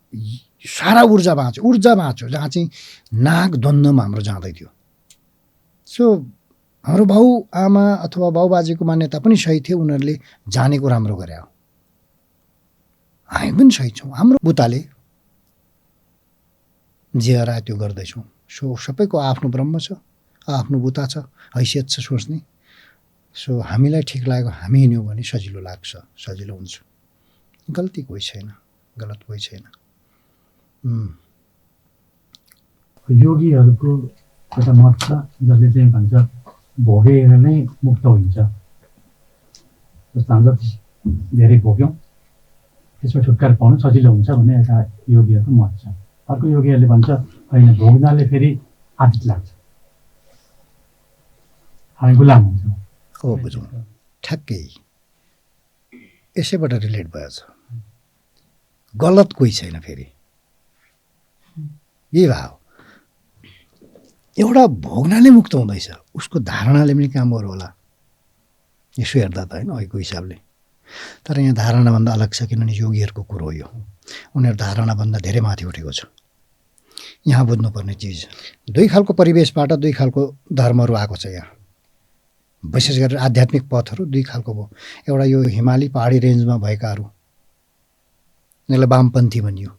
Speaker 1: सारा ऊर्जा बाँच्यो, जहाँ चाहिँ नाग द्वन्द्वमा हाम्रो जाँदै थियो। सो हाम्रो बाउ आमा अथवा बाउबाजेको मान्यता पनि सही थियो, उनीहरूले जानेको राम्रो गरे हो, हामी पनि सही छौँ। हाम्रो बुताले जे हरायो त्यो गर्दैछौँ। सो सबैको आफ्नो ब्रह्म छ, आफ्नो बुता छ, हैसियत छ सोच्ने। सो हामीलाई ठिक लाग्यो हामी हिँड्यौँ भने सजिलो लाग्छ, सजिलो हुन्छ। गल्ती कोही छैन, गलत कोही छैन।
Speaker 5: योगीहरूको एउटा मत छ जसले चाहिँ भन्छ भोगेर नै मुक्त हुन्छ। जस्तो हामी जति धेरै भोग्यौँ त्यसमा छुटकारा पाउनु सजिलो हुन्छ भन्ने एउटा योगीहरूको मत छ। अर्को योगीहरूले भन्छ होइन, भोग्नाले फेरि आदत लाग्छ, हामी गुलाम हुन्छौँ।
Speaker 1: हो, बुझौँ, ठ्याक्कै यसैबाट रिलेट भएछ। गलत कोही छैन, फेरि यही भाव। एउटा भोग्नाले मुक्त हुँदैछ, उसको धारणाले पनि काम गर्यो होला, यसो हेर्दा त होइन अहिलेको हिसाबले। तर यहाँ धारणाभन्दा अलग छ, किनभने योगीहरूको कुरो हो यो। उनीहरू धारणाभन्दा धेरै माथि उठेको छ। यहाँ बुझ्नुपर्ने चिज, दुई खालको परिवेशबाट दुई खालको धर्महरू आएको छ यहाँ। विशेष गरेर आध्यात्मिक पथहरू दुई खालको भयो। एउटा यो हिमाली पहाडी रेन्जमा भएकाहरू, यसलाई वामपन्थी भनियो,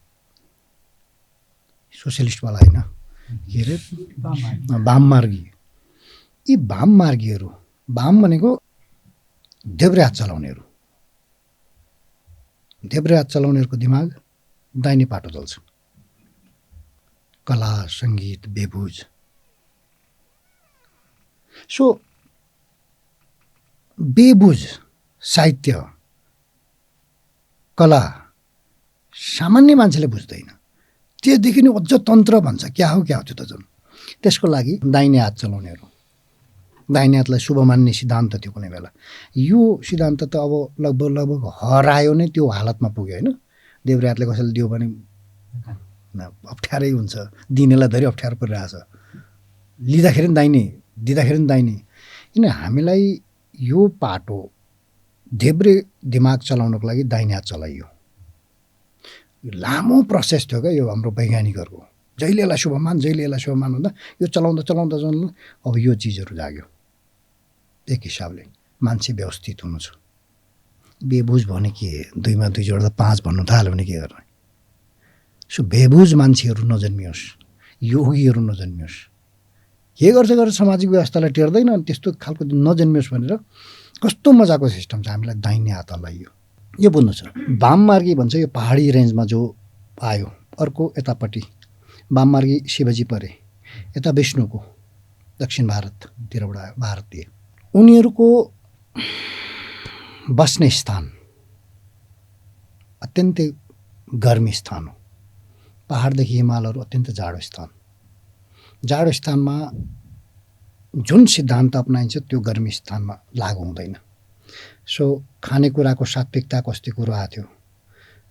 Speaker 1: सोसियलिस्टवाला होइन, के अरे वाममार्गी। यी वाममार्गीहरू, वाम भनेको देब्रे हात चलाउनेहरू, देब्रे हात चलाउनेहरूको दिमाग दाहिने पाटो चल्छ। कला, सङ्गीत, बेबुज। सो बेबुज साहित्य, कला सामान्य मान्छेले बुझ्दैन। त्योदेखि नै अझ तन्त्र भन्छ, क्या हो त्यो त झन्। त्यसको लागि दाहिने हात चलाउनेहरू, दाहिने हातलाई शुभ मान्ने सिद्धान्त थियो कुनै बेला। यो सिद्धान्त त अब लगभग हरायो नै, त्यो हालतमा पुग्यो होइन। देब्रे हातले कसैले दियो भने अप्ठ्यारै हुन्छ, दिनेलाई धेरै अप्ठ्यारो परिरहेछ। लिँदाखेरि पनि दाहिने, दिँदाखेरि पनि दाहिने। किन हामीलाई यो पाटो देब्रे दिमाग चलाउनको लागि दाहिने हात चलाइयो। लामो प्रोसेस थियो क्या यो हाम्रो वैज्ञानिकहरूको। जहिले यसलाई शुभ मान, जहिले यसलाई शुभ मान भन्दा यो चलाउँदा अब यो चिजहरू जाग्यो। एक हिसाबले मान्छे व्यवस्थित हुनु छ। बेबुज भने के, दुईमा दुई जोड्दा पाँच भन्नु थाल्यो भने के गर्ने। सो बेबुज मान्छेहरू नजन्मियोस्, योगीहरू नजन्मियोस्। के गर्छ सामाजिक व्यवस्थालाई टेर्दैन, अनि त्यस्तो खालको नजन्मियोस् भनेर कस्तो मजाको सिस्टम छ। हामीलाई दाहिने हात हल्लाइयो, यो बुझ्नु छ। वाममार्गी भन्छ यो पहाडी रेन्जमा जो आयो। अर्को यतापट्टि वाममार्गी शिवजी परे, यता विष्णुको दक्षिण भारततिरबाट आयो, भारतीय। उनीहरूको बस्ने स्थान अत्यन्तै गर्मी स्थान हो। पहाडदेखि हिमालहरू अत्यन्त जाडो स्थानमा जुन सिद्धान्त अपनाइन्छ त्यो गर्मी स्थानमा लागु हुँदैन। सो खानेकुराको सात्विकता कस्तो कुरो आएको थियो,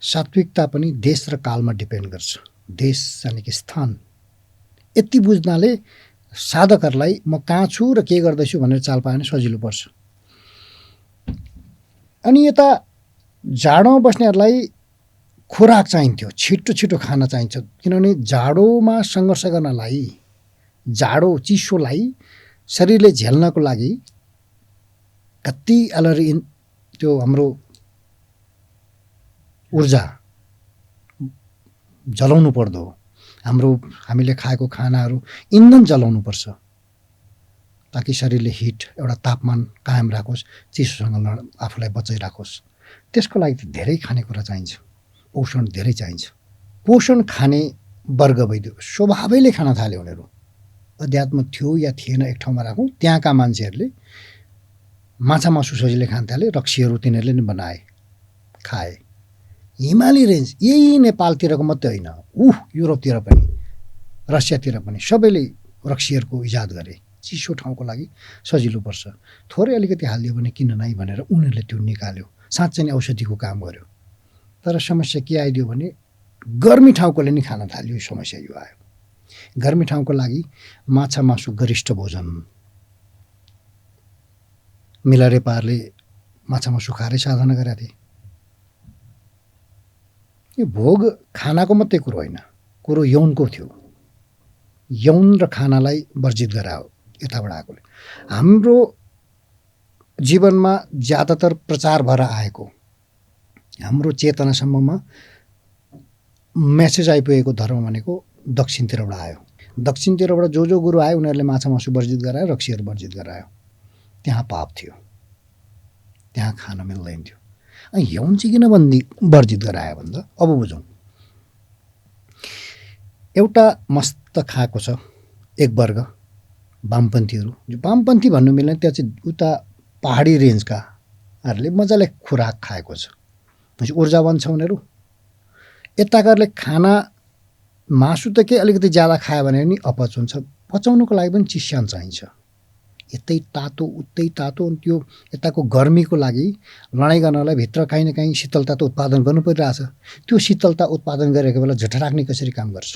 Speaker 1: सात्विकता पनि देश र कालमा डिपेन्ड गर्छ। देश यानि कि स्थान यति बुझ्नाले साधकहरूलाई म कहाँ छु र के गर्दैछु भनेर चाल पाएन सजिलो पर्छ। अनि यता जाडोमा बस्नेहरूलाई खुराक चाहिन्थ्यो, छिटो छिटो खाना चाहिन्छ, किनभने जाडोमा सङ्घर्ष गर्नलाई, जाडो चिसोलाई शरीरले झेल्नको लागि कति क्यालोरी त्यो हाम्रो ऊर्जा जलाउनु पर्दो, हामीले खाएको खानाहरू इन्धन जलाउनु पर्छ ताकि शरीरले हिट एउटा तापमान कायम राखोस्, चिसोसँग आफूलाई बचाइराखोस्। त्यसको लागि धेरै खानेकुरा चाहिन्छ, पोषण धेरै चाहिन्छ। पोषण खाने वर्ग वैद्य स्वभावैले खान थाले उनीहरू। अध्यात्म थियो या थिएन एक ठाउँमा राखौँ, त्यहाँका मान्छेहरूले माछा मासु सजिलै खान थाले, रक्सीहरू तिनीहरूले नै बनाए खाए। हिमाली रेन्ज यही नेपालतिरको मात्रै होइन, युरोपतिर पनि रसियातिर पनि सबैले रक्सीहरूको इजाद गरे। चिसो ठाउँको लागि सजिलो पर्छ, थोरै अलिकति हालिदियो भने किन नै भनेर उनीहरूले त्यो निकाल्यो, साँच्चै नै औषधिको काम गर्यो। तर समस्या के आइदियो भने गर्मी ठाउँकोले नि खान थाल्यो। यो समस्या यो आयो। गर्मी ठाउँको लागि माछा मासु गरिष्ठ भोजन। मिलरेपाहरूले माछा मासु खाएरै साधना गरेका थिए। यो भोग खानाको मात्रै कुरो होइन, कुरो यौनको थियो। यौन र खानालाई वर्जित गरायो यताबाट आएकोले। हाम्रो जीवनमा ज्यादातर प्रचार भएर आएको, हाम्रो चेतनासम्ममा मेसेज आइपुगेको धर्म भनेको दक्षिणतिरबाट आयो। दक्षिणतिरबाट जो गुरु आयो उनीहरूले माछा मासु वर्जित गरायो, रक्सीहरू वर्जित गरायो। त्यहाँ पाप थियो, त्यहाँ खान मिल्दैन थियो। अनि यौन चाहिँ किन वर्जित गरायो भन्दा अब बुझौँ। एउटा मस्त खाएको छ एक वर्ग वामपन्थीहरू, जो वामपन्थी भन्नु मिल्दैन, त्यो चाहिँ उता पहाडी रेन्जकाहरूले मजाले खुराक खाएको छ, ऊर्जावान छ उनीहरू। यताकाहरूले खाना मासु त के अलिकति ज्यादा खायो भने नि अपच हुन्छ, पचाउनुको लागि पनि चिस्यान चाहिन्छ। यतै तातो उतै तातो, त्यो यताको गर्मीको लागि लडाइँ गर्नलाई भित्र काहीँ न काहीँ शीतलता त उत्पादन गर्नु परिरहेछ। त्यो शीतलता उत्पादन गरेको बेला जठराग्नि कसरी काम गर्छ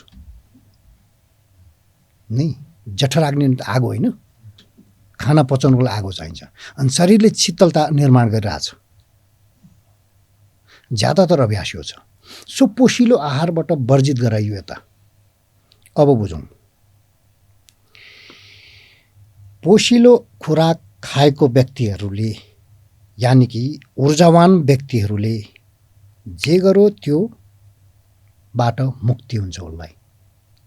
Speaker 1: नि? जठराग्नि आगो होइन, खाना पचाउनुको लागि आगो चाहिन्छ। अनि शरीरले शीतलता निर्माण गरिरहेछ, ज्यादातर अभ्यास यो छ। सो पोषिलो आहारबाट वर्जित गराइयो यता। अब बुझौँ, पोषिलो खुराक खाएको व्यक्तिहरूले यानि कि ऊर्जावान व्यक्तिहरूले जे गरो त्योबाट मुक्ति हुन्छ। उसलाई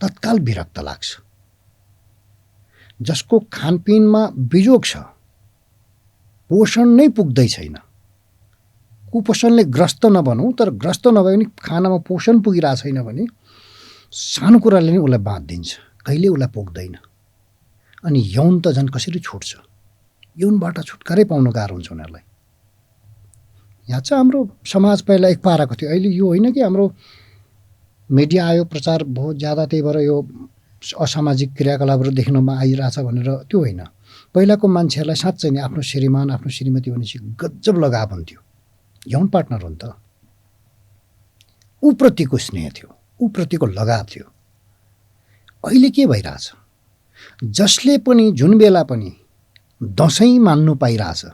Speaker 1: तत्काल विरक्त लाग्छ। जसको खानपिनमा बिजोग छ, पोषण नै पुग्दै छैन, कुपोषणले ग्रस्त नबनौँ, तर ग्रस्त नभए पनि खानामा पोषण पुगिरहेको छैन भने सानो कुराले नै उसलाई बाँधिदिन्छ, कहिले उसलाई पुग्दैन। अनि यौन त झन् कसरी छुट्छ? यौनबाट छुटकारै पाउनु गाह्रो हुन्छ उनीहरूलाई। यहाँ चाहिँ हाम्रो समाज पहिला एक पाराको थियो, अहिले यो होइन कि हाम्रो मिडिया आयो, प्रचार बहुत ज्यादा, त्यही भएर यो असामाजिक क्रियाकलापहरू देख्नमा आइरहेछ भनेर त्यो होइन। पहिलाको मान्छेहरूलाई साँच्चै नै आफ्नो श्रीमान आफ्नो श्रीमती भनेपछि गजब लगाव हुन्थ्यो, यौन पार्टनर हो नि त। ऊप्रतिको स्नेह थियो, ऊप्रतिको लगाव थियो। अहिले के भइरहेछ, जसले पनि जुन बेला पनि दसैँ मान्नु पाइरहेछ,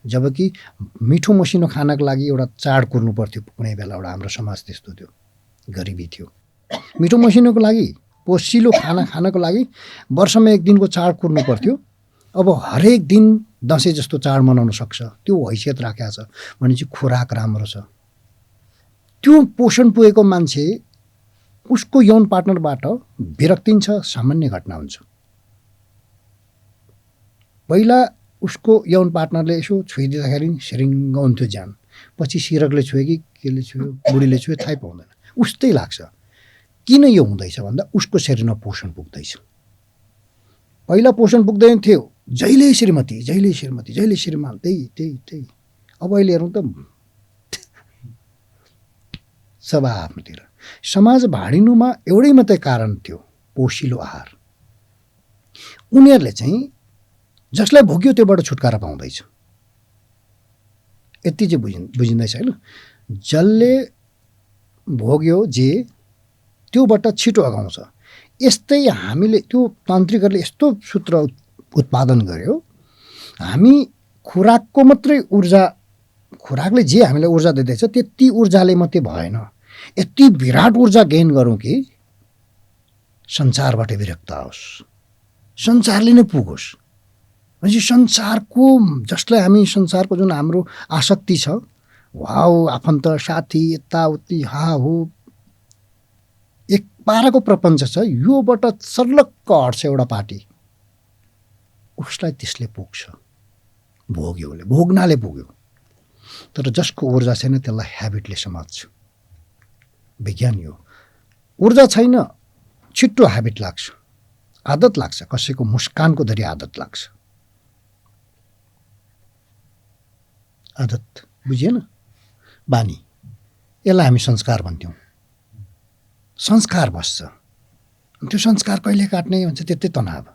Speaker 1: जबकि मिठो मसिनो खानको लागि एउटा चाड कुर्नु पर्थ्यो कुनै बेला। एउटा हाम्रो समाज त्यस्तो थियो, गरिबी थियो। मिठो मसिनोको लागि, पोषिलो खाना खानको लागि वर्षमा एक दिनको चाड कुर्नु पर्थ्यो। अब हरेक दिन दसैँ जस्तो चाड मनाउन सक्छ, त्यो हैसियत राखेको छ भनेपछि खुराक राम्रो छ। त्यो पोषण पुगेको मान्छे उसको यौन पार्टनरबाट विरक्तिन्छ, सामान्य घटना हुन्छ। पहिला उसको यौन पार्टनरले यसो छुइदिँदाखेरि सिरिङ्ग हुन्थ्यो ज्यान, पछि सिरकले छुयो कि केले छुयो, बुढीले छुयो थाहै पाउँदैन, उस्तै लाग्छ। किन यो हुँदैछ भन्दा उसको शरीरमा पोषण पुग्दैछ। पहिला पोषण पुग्दैन थियो, जहिले श्रीमती जहिले श्रीमती जहिले श्रीमान, त्यही अब अहिले हेरौँ त सब आफ्नोतिर। समाज भाँडिनुमा एउटै मात्रै कारण थियो, पोषिलो आहार। उनीहरूले चाहिँ जसलाई भोग्यो त्योबाट छुटकारा पाउँदैछ, यति चाहिँ बुझिँदैछ होइन। जसले भोग्यो जे त्योबाट छिटो अगाउँछ। यस्तै हामीले त्यो तान्त्रिकहरूले यस्तो सूत्र उत्पादन गर्यो, हामी खुराकको मात्रै ऊर्जा, खुराकले जे हामीलाई ऊर्जा दिँदैछ त्यति ऊर्जाले मात्रै भएन, यति विराट ऊर्जा गेन गरौँ कि संसारबाट विरक्त आओस्, संसारले नै पुगोस्। भनेपछि संसारको, जसलाई हामी संसारको जुन हाम्रो आसक्ति छ, वाउ आफन्त साथी यताउति हाहु एक पाराको प्रपञ्च छ, योबाट सर्लक्क हट्छ एउटा पार्टी, उसलाई त्यसले पुग्छ, भोग्यो, भोग्नाले पुग्यो। तर जसको ऊर्जा छैन त्यसलाई ह्याबिटले समात्छ। विज्ञान यो, ऊर्जा छैन छिट्टो ह्याबिट लाग्छ, आदत लाग्छ, कसैको मुस्कानको धरि आदत लाग्छ। आदत बुझिएन, बानी, यसलाई हामी संस्कार भन्थ्यौँ। संस्कार बस्छ, त्यो संस्कार कहिले काट्ने भन्छ, त्यतै तनाव।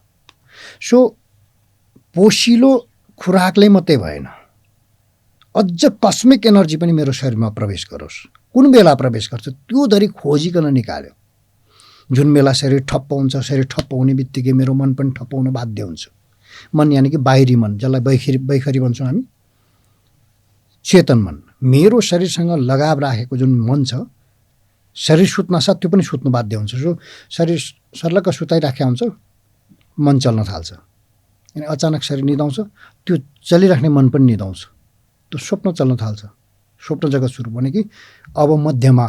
Speaker 1: सो पोषिलो खुराकले मात्रै भएन, अझ कस्मिक एनर्जी पनि मेरो शरीरमा प्रवेश गरोस्। कुन बेला प्रवेश गर्छ त्यो धरि खोजिकन निकाल्यो। जुन बेला शरीर ठप्प हुन्छ, शरीर ठप्प हुने बित्तिकै मेरो मन पनि ठप्प हुन बाध्य हुन्छ। मन यानि कि बाहिरी मन, जसलाई बैखरी भन्छौँ हामी, चेतन मन। मेरो शरीरसँग लगाव राखेको जुन मन छ, शरीर सुत्न साथ त्यो पनि सुत्नु बाध्य हुन्छ। सो शरीर सर्लक्क सुताइराखेको हुन्छ, मन चल्न थाल्छ। अनि अचानक शरीर निदाउँछ, त्यो चलिराख्ने मन पनि निदाउँछ, त्यो स्वप्न चल्न थाल्छ। स्वप्न जगत सुरु भने कि अब मध्यमा,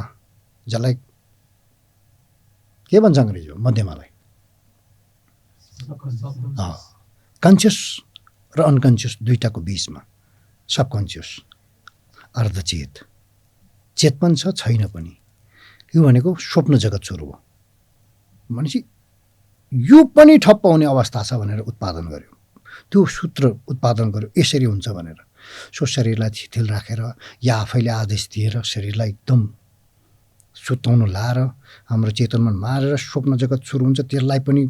Speaker 1: जसलाई के भन्छ अङ्ग्रेजीमा, मध्यमालाई कन्सियस र अनकन्सियस दुईटाको बिचमा सबकन्सियस, अर्धचेत, चेत पनि छ छैन पनि। यो भनेको स्वप्न जगत सुरु हो। भनेपछि यो पनि ठप्प हुने अवस्था छ भनेर उत्पादन गर्यो, त्यो सूत्र उत्पादन गर्यो, यसरी हुन्छ भनेर। सो शरीरलाई शिथिल राखेर या आफैले आदेश दिएर शरीरलाई एकदम सुताउनु लाएर हाम्रो चेतन मन मारेर स्वप्न जगत सुरु हुन्छ। त्यसलाई पनि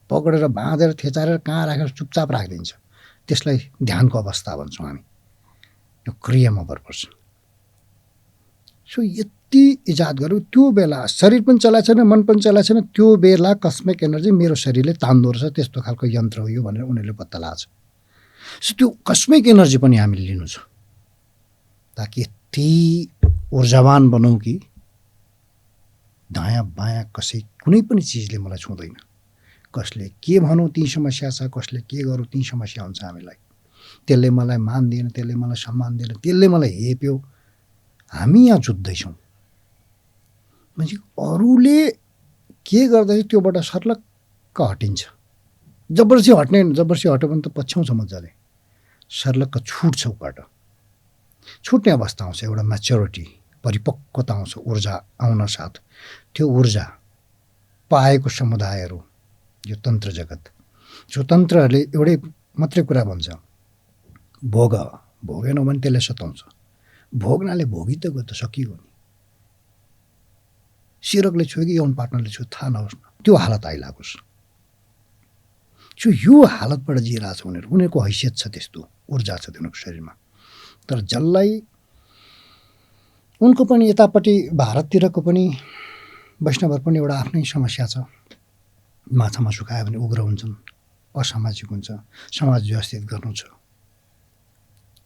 Speaker 1: पक्रेर बाँधेर थेचारेर कहाँ राखेर चुपचाप राखिदिन्छ। त्यसलाई ध्यानको अवस्था भन्छौँ हामी। यो क्रियामा भर पर्छ। सो यति इजाद गर्यो, त्यो बेला शरीर पनि चलाएको छैन, मन पनि चलाएको छैन, त्यो बेला कस्मिक एनर्जी मेरो शरीरले तान्दो रहेछ, त्यस्तो खालको यन्त्र हो यो भनेर उनीहरूले पत्ता लाग्छ। सो त्यो कस्मिक एनर्जी पनि हामीले लिनु छ, ताकि यति ऊर्जावान बनाऊ कि दायाँ बायाँ कसै कुनै पनि चिजले मलाई छुँदैन। कसले के भनौँ ती समस्या छ, कसले के गरौँ ती समस्या हुन्छ हामीलाई। त्यसले मलाई मान दिएन, त्यसले मलाई सम्मान दिएन, त्यसले मलाई हेप्यो, हामी यहाँ जुत्दैछौँ। भनेपछि अरूले के गर्दैछ त्योबाट सर्लक्क हटिन्छ। जबरजस्ती हट्ने, जबरजस्ती हट्यो भने त पछ्याउँछ मजाले, सर्लक्क छुट्छ। उबाट छुट्ने अवस्था आउँछ, एउटा म्याच्योरिटी, परिपक्वता आउँछ ऊर्जा आउन साथ। त्यो ऊर्जा पाएको समुदायहरू, यो तन्त्र जगत, जो तन्त्रहरूले एउटै मात्रै कुरा भन्छ, भोग, भोगेनौ भने त्यसले सताउँछ। भोग्नाले भोगी त गयो त सकियो नि। सिरकले छुयो कि यौन पार्टनरले छुयो थाहा नहोस् न, त्यो हालत आइलागोस्। सो यो हालतबाट जिइरहेको छ उनीहरू, उनीहरूको हैसियत छ, त्यस्तो ऊर्जा छ उनीहरूको शरीरमा। तर जसलाई उनको पनि यतापट्टि भारततिरको पनि वैष्णवहरू पनि एउटा आफ्नै समस्या छ। माछा मासु खायो भने उग्र हुन्छन्, असामाजिक हुन्छ। समाज व्यवस्थित गर्नु छ,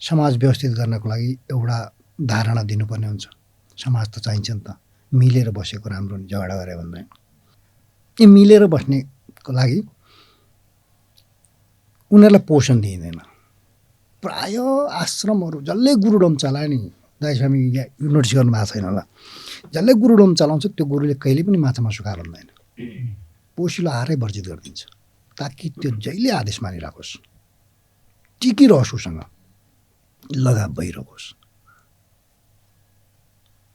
Speaker 1: समाज व्यवस्थित गर्नको लागि एउटा धारणा दिनुपर्ने हुन्छ। समाज त चाहिन्छ नि त, मिलेर बसेको राम्रो नि, झगडा गरे भन्दैन। यी मिलेर बस्नेको लागि उनीहरूलाई पोषण दिइँदैन। प्राय आश्रमहरू जसले गुरुडोम चलायो नि, दाइ स्वामी यहाँ नोटिस गर्नु भएको छैन होला, जसले गुरुडोम चलाउँछ त्यो गुरुले कहिले पनि माछा मासु खाएर भन्दैन, पोषिलो आहारै वर्जित गरिदिन्छ, ताकि त्यो जहिले आदेश मानिराखोस्, टिकिरहोस्, उसँग लगाव भइरहोस्।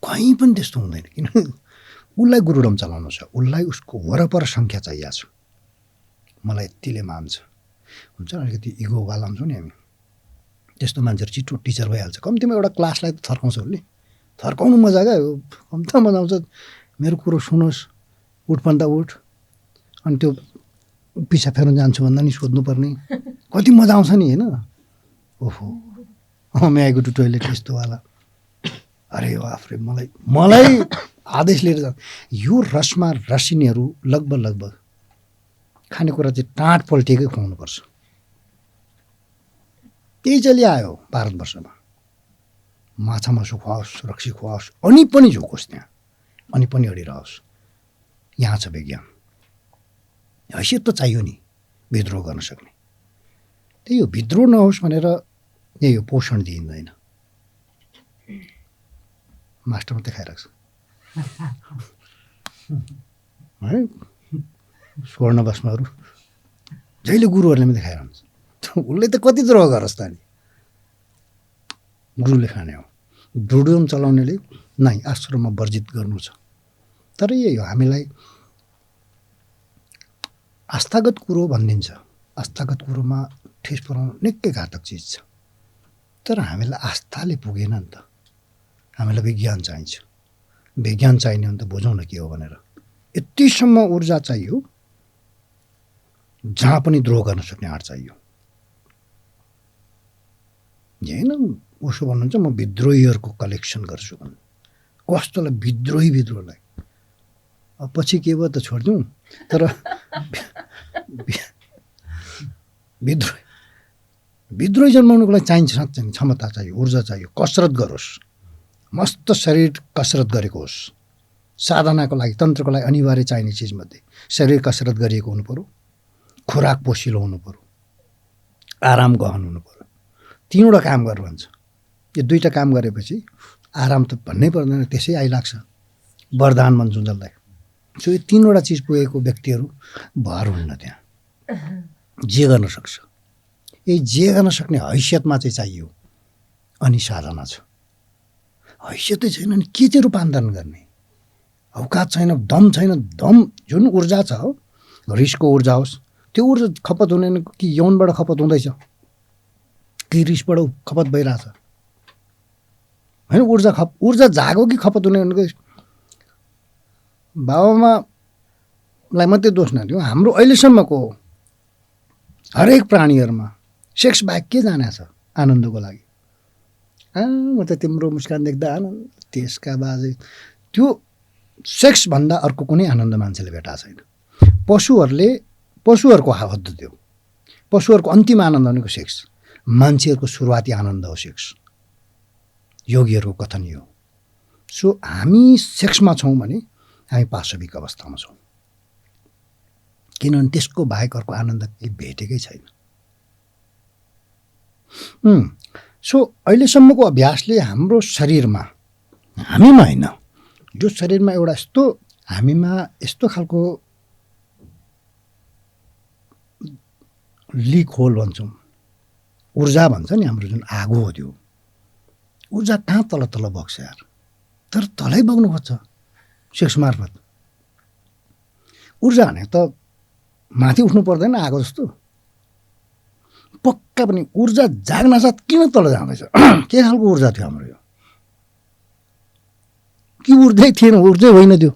Speaker 1: कहीँ पनि त्यस्तो हुँदैन, किन उसलाई गुरुडोम चलाउनु छ, उसलाई उसको वरपर सङ्ख्या चाहिएको छ, मलाई यतिले मान्छ हुन्छ अलिकति इगोवाला हुन्छौँ नि हामी त्यस्तो मान्छेहरू छिटो टिचर भइहाल्छ कम्तीमा एउटा क्लासलाई त थर्काउँछ उसले थर्काउनु मजा क्या कम्ता मजा आउँछ मेरो कुरो सुनोस् उठ भन्दा उठ अनि त्यो पिछा फेर्न जान्छु भन्दा नि सोध्नुपर्ने कति मजा आउँछ नि होइन ओहो मे आई गो टु टोइलेट यस्तोवाला अरे बाफ्रे मलाई आदेश लिएर जान्छ यो रसमा रसिनीहरू लगभग खानेकुरा चाहिँ टाँट पल्टिएकै खुवाउनुपर्छ त्यही चलिआयो भारतवर्षमा माछा मासु खुवाओस् रक्सी खुवाओस् अनि पनि झुकोस् त्यहाँ अनि पनि अडिरहोस् यहाँ छ विज्ञान हैसियत त चाहियो नि विद्रोह गर्न सक्ने त्यही हो विद्रोह नहोस् भनेर यही हो पोषण दिइँदैन मास्टर मात्रै खाइरहेको छ है स्वर्ण भस्महरू जहिले गुरुहरूले मात्रै खाइरहन्छ उसले त कति द्रोह गरोस् त नि गुरुले खाने हो ब्रुडम चलाउनेले नै आश्रममा वर्जित गर्नु छ तर यही हो हामीलाई आस्थागत कुरो भनिदिन्छ आस्थागत कुरोमा ठेस पुर्याउनु निकै घातक चिज छ तर हामीलाई आस्थाले पुगेन नि त हामीलाई विज्ञान चाहिन्छ विज्ञान चाहिने भने त बुझौँ न के हो भनेर यतिसम्म ऊर्जा चाहियो जहाँ पनि द्रोह गर्न सक्ने आँट चाहियो होइन उसो भन्नुहुन्छ म विद्रोहीहरूको कलेक्सन गर्छु भन्नु कस्तोलाई विद्रोहीलाई अब पछि के भयो त छोडिदिउँ तर विद्रोही जन्माउनुको लागि चाहिन्छ साँच्चै क्षमता चाहियो ऊर्जा चाहियो कसरत गरोस् मस्त शरीर कसरत गरेको होस् साधनाको लागि तन्त्रको लागि अनिवार्य चाहिने चिजमध्ये शरीर कसरत गरिएको हुनु पऱ्यो खुराक पोसिलो हुनु पऱ्यो आराम गहन हुनु पऱ्यो तीनवटा काम गर्नु भन्छ यो दुईवटा काम गरेपछि आराम त भन्नै पर्दैन त्यसै आइलाग्छ वरदान भन्छौँ जसलाई सो यो तीनवटा चिज पुगेको व्यक्तिहरू भर हुन्न त्यहाँ जे गर्न सक्छ यही जे गर्न सक्ने हैसियतमा चाहिँ चाहियो अनि साधना छ हैसियतै छैन नि के चाहिँ रूपान्तरण गर्ने औकात छैन दम जुन ऊर्जा छ रिसको ऊर्जा होस् त्यो ऊर्जा खपत हुने कि यौनबाट खपत हुँदैछ कि रिसबाट खपत भइरहेछ होइन ऊर्जा जागो कि खपत हुने भनेको बाबामालाई मात्रै दोष नदिउँ हाम्रो अहिलेसम्मको हरेक प्राणीहरूमा सेक्स बाहेक के जाने छ आनन्दको लागि म त तिम्रो मुस्कान देख्दा आनन्द त्यसका बाजे त्यो सेक्सभन्दा अर्को कुनै आनन्द मान्छेले भेटाएको छैन पशुहरूको हद त्यो पशुहरूको अन्तिम आनन्द भनेको सेक्स मान्छेहरूको सुरुवाती आनन्द हो सेक्स योगीहरूको कथन यो सो हामी सेक्समा छौँ भने हामी पाशविक अवस्थामा छौँ किनभने त्यसको बाहेक अर्को आनन्द केही भेटेकै छैन सो अहिलेसम्मको अभ्यासले हाम्रो शरीरमा हामीमा होइन जो शरीरमा एउटा हामीमा यस्तो खालको लिक होल भन्छौँ ऊर्जा भन्छ नि हाम्रो जुन आगो हो त्यो ऊर्जा कहाँ तल बग्छ यार तर तलै बग्नु खोज्छ सेक्स मार्फत ऊर्जा भने त माथि उठ्नु पर्दैन आगो जस्तो पक्का पनि ऊर्जा जाग्न साथ किन तल जाँदैछ के खालको ऊर्जा थियो हाम्रो यो कि ऊर्जै थिएन ऊर्जै होइन त्यो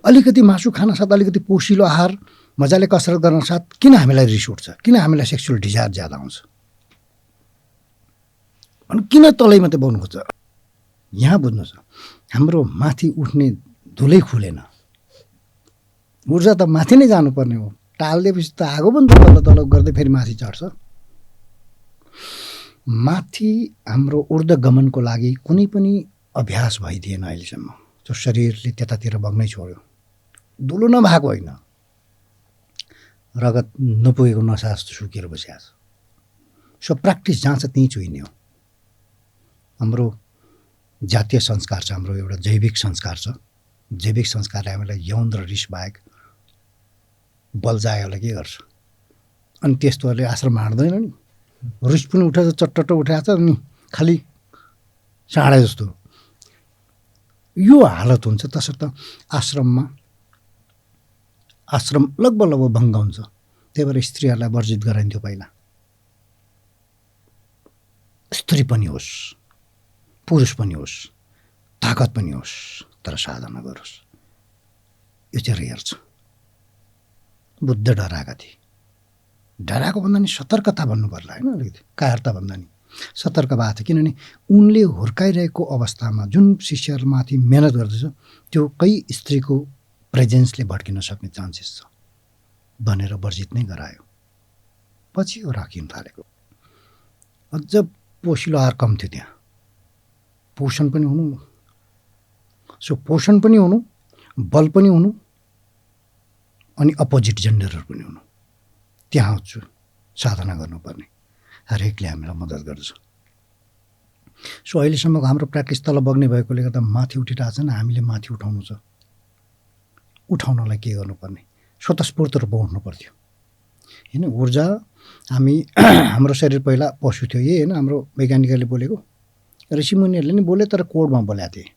Speaker 1: अलिकति मासु खान साथ अलिकति पोसिलो आहार मजाले कसरत गर्न साथ किन हामीलाई रिस उठ्छ किन हामीलाई सेक्सुअल डिजायर ज्यादा आउँछ अनि किन तलै मात्रै बग्नु खोज्छ यहाँ बुझ्नु छ हाम्रो माथि उठ्ने धुलै खुलेन ऊर्जा त माथि नै जानुपर्ने हो टालिदिएपछि त आगो पनि तल गर्दै फेरि माथि चढ्छ माथि हाम्रो ऊर्ध्वगमनको लागि कुनै पनि अभ्यास भइदिएन अहिलेसम्म त्यो शरीरले त्यतातिर बग्नै छोड्यो धुलो नभएको होइन रगत नपुगेको नसा जस्तो सुकेर बसिरहेको छ सो प्र्याक्टिस जहाँ छ त्यहीँ चुइने हो हाम्रो जातीय संस्कार छ हाम्रो एउटा जैविक संस्कार छ जैविक संस्कारले हामीलाई यौन र रिस बाहेक बलजायोलाई के गर्छ अनि त्यस्तोहरूले आश्रम हाँड्दैन नि रिस पनि उठेर चट्टट्ट उठाएको छ अनि खालि साँडे जस्तो यो हालत हुन्छ तसर्थ आश्रम लगभग भङ्ग हुन्छ त्यही भएर स्त्रीहरूलाई वर्जित गराइन्थ्यो पहिला। स्त्री पनि होस्, पुरुष पनि होस्, ताकत पनि होस्, तर साधना गरोस्। यो चाहिँ रेयर छ। बुद्ध डराएका थिए। डराएको भन्दा नि सतर्कता भन्नु पर्ला होइन, अलिकति कायरता भन्दा नि सतर्क भएको थियो। किनभने उनले हुर्काइरहेको अवस्थामा जुन शिष्यहरूमाथि मेहनत गर्दछ त्यो कहीँ स्त्रीको प्रेजेन्सले भड्किन सक्ने चान्सेस छ भनेर वर्जित नै गरायो। पछि यो राखिन थालेको। अझ पोषिलो आहार कम थियो त्यहाँ। पोषण पनि हुनु, सो पोषण पनि हुनु, बल पनि हुनु, अनि अपोजिट जेन्डरहरू पनि हुनु। त्यहाँ छु साधना गर्नुपर्ने हरेकले हामीलाई मद्दत गर्छ। सो अहिलेसम्मको हाम्रो प्र्याक्टिस तल बग्ने भएकोले गर्दा माथि उठिरहेको छ नि, हामीले माथि उठाउनु छ। उठाउनलाई के गर्नुपर्ने? स्वतस्फूर्त रूपमा उठ्नु पर्थ्यो होइन। ऊर्जा हामी हाम्रो शरीर पहिला पशु थियो, यही होइन हाम्रो वैज्ञानिकहरूले बोलेको, ऋषिमुनिहरूले नि बोले तर कोडमा बोलेका थिए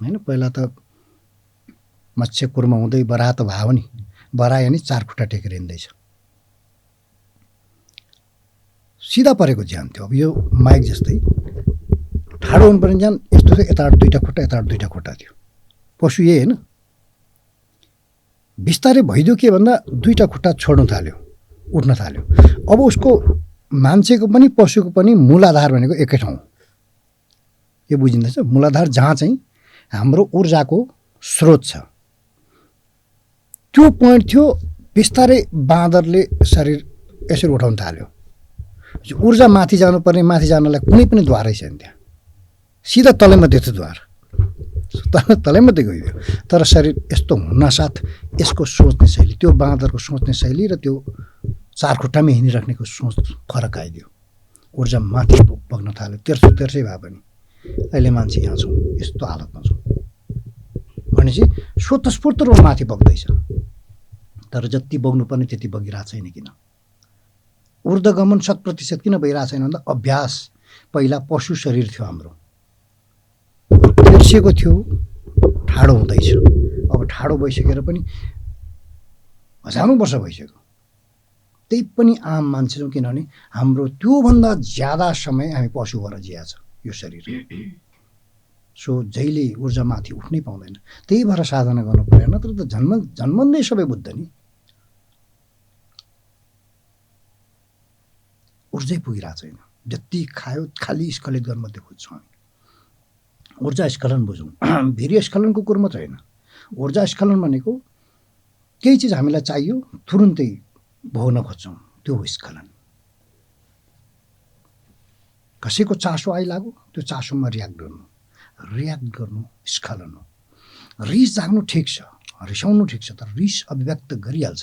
Speaker 1: होइन। पहिला त मत्स्य कुर्म हुँदै बराह त भयो नि, बरायो नि 4 खुट्टा टेकेर हिँड्दैछ। सिधा परेको ज्यान थियो। अब यो माइक जस्तै ठाडो हुनुपर्ने ज्यान यस्तो थियो, यताबाट 2टा खुट्टा यताबाट 2टा खुट्टा थियो। पशु यही होइन। बिस्तारै भइदियो के भन्दा 2टा खुट्टा छोड्न थाल्यो, उठ्न थाल्यो। अब उसको मान्छेको पनि पशुको पनि मूलाधार भनेको एकै ठाउँ। यो बुझिँदैछ? मूलाधार जहाँ चाहिँ हाम्रो ऊर्जाको स्रोत छ त्यो पोइन्ट थियो। बिस्तारै बाँदरले शरीर यसरी उठाउन थाल्यो। ऊर्जा माथि जानुपर्ने, माथि जानलाई कुनै पनि द्वारै छैन त्यहाँ। सिधा तलै मात्रै थियो द्वार, तलै मात्रै गइदियो। तर शरीर यस्तो हुनासाथ यसको सोच्ने शैली, त्यो बाँदरको सोच्ने शैली र त्यो 4 खुट्टामै हिँडिराख्नेको सोच फरक आइदियो। ऊर्जा माथि बग्न थाल्यो। तेर्सै भए पनि अहिले मान्छे यहाँ छौँ, यस्तो हालतमा छौँ भनेपछि स्वतस्फूर्त रूपमा माथि बग्दैछ। तर जति बग्नुपर्ने त्यति बगिरहेको छैन। किन ऊर्ध्वगमन 100% किन भइरहेको छैन भन्दा अभ्यास। पहिला पशु शरीर थियो हाम्रो, तेर्सिएको थियो, ठाडो हुँदैछ। अब ठाडो भइसकेर पनि हजारौँ वर्ष भइसक्यो, त्यही पनि आम मान्छे छौँ। किनभने हाम्रो त्योभन्दा ज्यादा समय हामी पशु भएर जिया छ यो शरीर। सो जहिले ऊर्जा माथि उठ्नै पाउँदैन। त्यही भएर साधना गर्नु पर्यो। नत्र त जन्मँदै सबै बुद्ध नि ऊर्जै पुगिरहेको छैन। जति खायो खालि स्खलित गर्न मात्रै खोज्छौँ हामी। ऊर्जा स्खलन बुझौँ। वीर्य स्खलनको कुरो मात्रै होइन। ऊर्जा स्खलन भनेको केही चिज हामीलाई चाहियो तुरुन्तै भोग्न खोज्छौँ, त्यो हो स्खलन। कसैको चासो आइलाग्यो त्यो चासोमा रियाक्ट गर्नु स्खलन हो। रिस जाग्नु ठिक छ, रिसाउनु ठिक छ, तर रिस अभिव्यक्त गरिहाल्छ,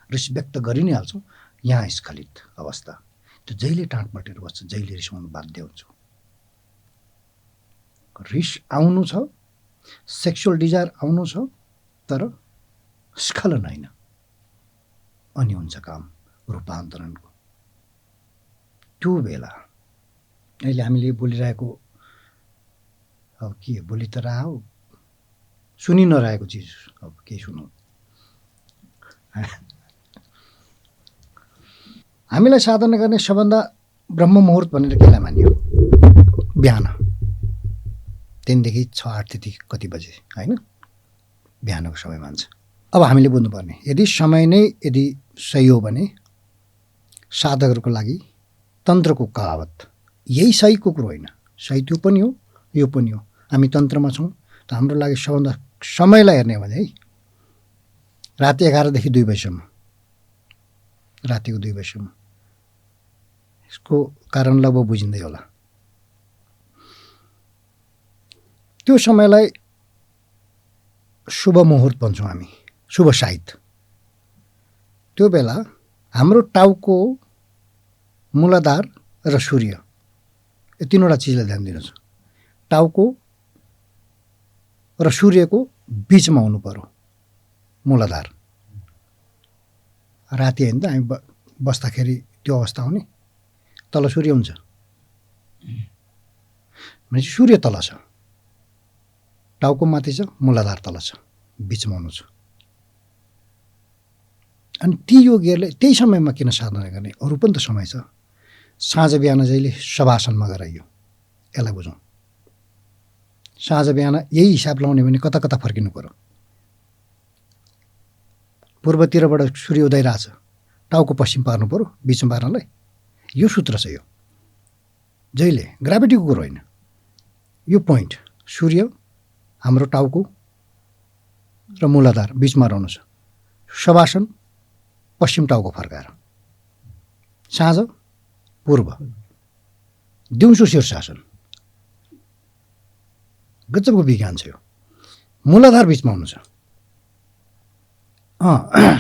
Speaker 1: रिस व्यक्त गरि नै हाल्छौँ। यहाँ स्खलित अवस्था त्यो जहिले टाँट बटेर बस्छ, जहिले रिसाउनु बाध्य हुन्छ। रिस आउनु छ, सेक्सुअल डिजायर आउनु छ, तर स्खलन होइन। अनि हुन्छ काम रूपान्तरणको। त्यो बेला अहिले हामीले बोलिरहेको अब के बोली त रह्यो, सुनि नरहेको चिज अब केही सुनौँ। हामीलाई साधना गर्ने सबभन्दा ब्रह्म मुहुर्त भनेर केलाई मानियो? बिहान 3 देखि 6-8 त्यति कति बजे होइन, बिहानको समय मान्छ। अब हामीले बुझ्नुपर्ने यदि समय नै यदि सही हो भने साधकहरूको लागि तन्त्रको कहावत यही सहीको कुरो होइन। सही त्यो पनि हो, यो पनि हो। हामी तन्त्रमा छौँ त हाम्रो लागि सबभन्दा समयलाई हेर्ने हो भने है राति 11 देखि 2 बजीसम्म, रातिको 2 बजीसम्म। यसको कारण लगभग बुझिँदै होला। त्यो समयलाई शुभ मुहुर्त भन्छौँ हामी, शुभ साहित। त्यो बेला हाम्रो टाउको, मूलाधार र सूर्य यो 3वटा चिजलाई ध्यान दिनु छ। टाउको र सूर्यको बिचमा हुनु पर्यो मूलाधार। राति होइन त हामी बस्दाखेरि त्यो अवस्था हुने, तल सूर्य हुन्छ भनेपछि सूर्य तल छ, टाउको माथि छ, मूलाधार तल छ, बिचमा हुनु छ। अनि ती योगीहरूले त्यही समयमा किन साधना गर्ने? अरू पनि त समय छ। साँझ बिहान जहिले शवासनमा गराइयो, यसलाई बुझौँ। साँझ बिहान यही हिसाब लाउने भने कता कता फर्किनु पर्यो। पूर्वतिरबाट सूर्य उदय रहेछ, टाउको पश्चिम पार्नु पर्यो बिचमा पार्नलाई। यो सूत्र छ। यो जहिले ग्राभिटीको कुरो होइन। यो पोइन्ट सूर्य हाम्रो टाउको र मूलाधार बिचमा रहनु छ। शवासन पश्चिम टाउको फर्काएर, साँझ पूर्व, दिउँसो शीर्षासन। गजबको विज्ञान छ यो। मूलाधार बिचमा हुनु छ।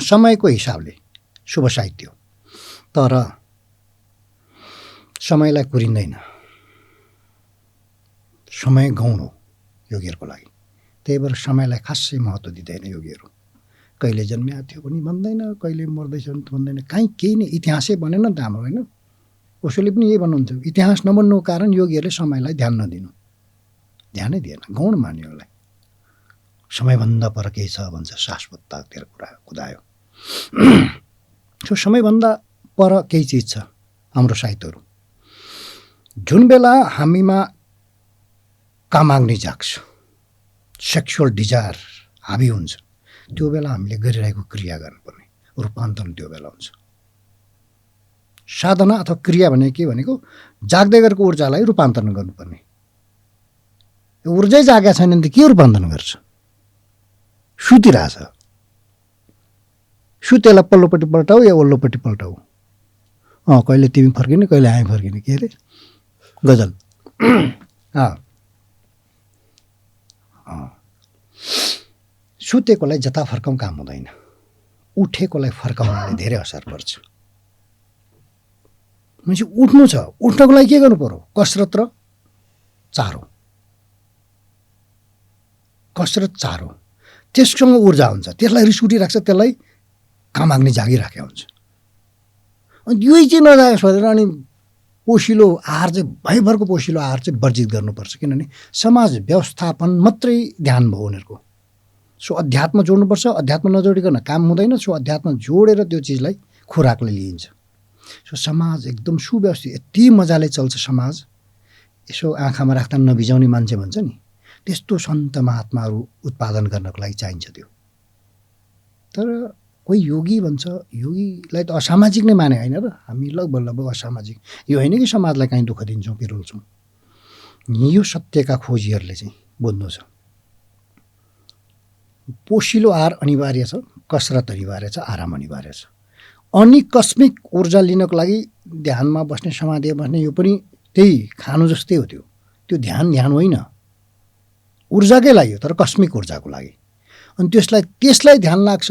Speaker 1: समयको हिसाबले शुभ साहित्य हो, तर समयलाई कुरिँदैन। समय गौण हो योगीहरूको लागि। त्यही भएर समयलाई खासै महत्त्व दिँदैन योगीहरू। कहिले जन्मिएको थियो पनि भन्दैन, कहिले मर्दैछ भने भन्दैन। काहीँ केही नै इतिहासै बनेन नि त हाम्रो, होइन? उसले पनि यही भन्नुहुन्थ्यो, इतिहास नबन्नुको कारण योगीहरूले समयलाई ध्यान नदिनु। ध्यानै दिएन, गौण मान्यो यसलाई। समयभन्दा पर केही छ भन्छ, शाश्वततातिर कुरा कुदायो। सो समयभन्दा पर केही चिज छ हाम्रो साहित्यहरू। जुन बेला हामीमा कामाग्नि जाग्छ, सेक्सुअल डिजायर हाबी हुन्छ, त्यो बेला हामीले गरिरहेको क्रिया गर्नुपर्ने रूपान्तरण त्यो बेला हुन्छ। साधना अथवा क्रिया भने के भनेको जाग्दै गरेको ऊर्जालाई रूपान्तरण गर्नुपर्ने। ऊर्जै जागेको छैन भने त के रूपान्तरण गर्छ? सुतिरहेछ, सुतेलाई पल्लोपट्टि पल्टाऊ या ओल्लोपट्टि पल्टाऊ। कहिले तिमी फर्किने, कहिले हामी फर्किने। के अरे गजल। सुतेकोलाई जता फर्काउँ काम हुँदैन, उठेकोलाई फर्काउनाले धेरै असर पर्छ। मान्छे उठ्नु छ, उठ्नको लागि के गर्नु पर्यो? कसरत र चारो। कसरत चारो, त्यससँग ऊर्जा हुन्छ। त्यसलाई रिस उठिराख्छ, त्यसलाई कामाग्नि जागिराखेको हुन्छ। अनि यही चाहिँ नजागोस् भनेर अनि पोसिलो आहार चाहिँ भयभरको पोसिलो आहार चाहिँ वर्जित गर्नुपर्छ। किनभने समाज व्यवस्थापन मात्रै ध्यान भयो उनीहरूको। सो अध्यात्म जोड्नुपर्छ। अध्यात्म नजोडिकन काम हुँदैन। सो अध्यात्म जोडेर त्यो चिजलाई खुराकले लिइन्छ। सो समाज एकदम सुव्यवस्थित, यति मजाले चल्छ समाज। यसो आँखामा राख्दा नबिजाउने मान्छे भन्छ नि, त्यस्तो सन्त महात्माहरू उत्पादन गर्नको लागि चाहिन्छ त्यो। तर कोही योगी भन्छ, योगीलाई त असामाजिक नै माने होइन र? हामी लगभग लगभग असामाजिक। यो होइन कि समाजलाई काहीँ दुःख दिन्छौँ, पिरोल्छौँ। यो सत्यका खोजीहरूले चाहिँ बुझ्नु छ। पोसिलो आहार अनिवार्य छ, कसरत अनिवार्य छ, आराम अनिवार्य छ। अनि कस्मिक ऊर्जा लिनको लागि ध्यानमा बस्ने, समाधिमा बस्ने, यो पनि त्यही खानु जस्तै हो। त्यो ध्यान होइन, ऊर्जाकै लागि हो, तर कस्मिक ऊर्जाको लागि। अनि त्यसलाई ध्यान लाग्छ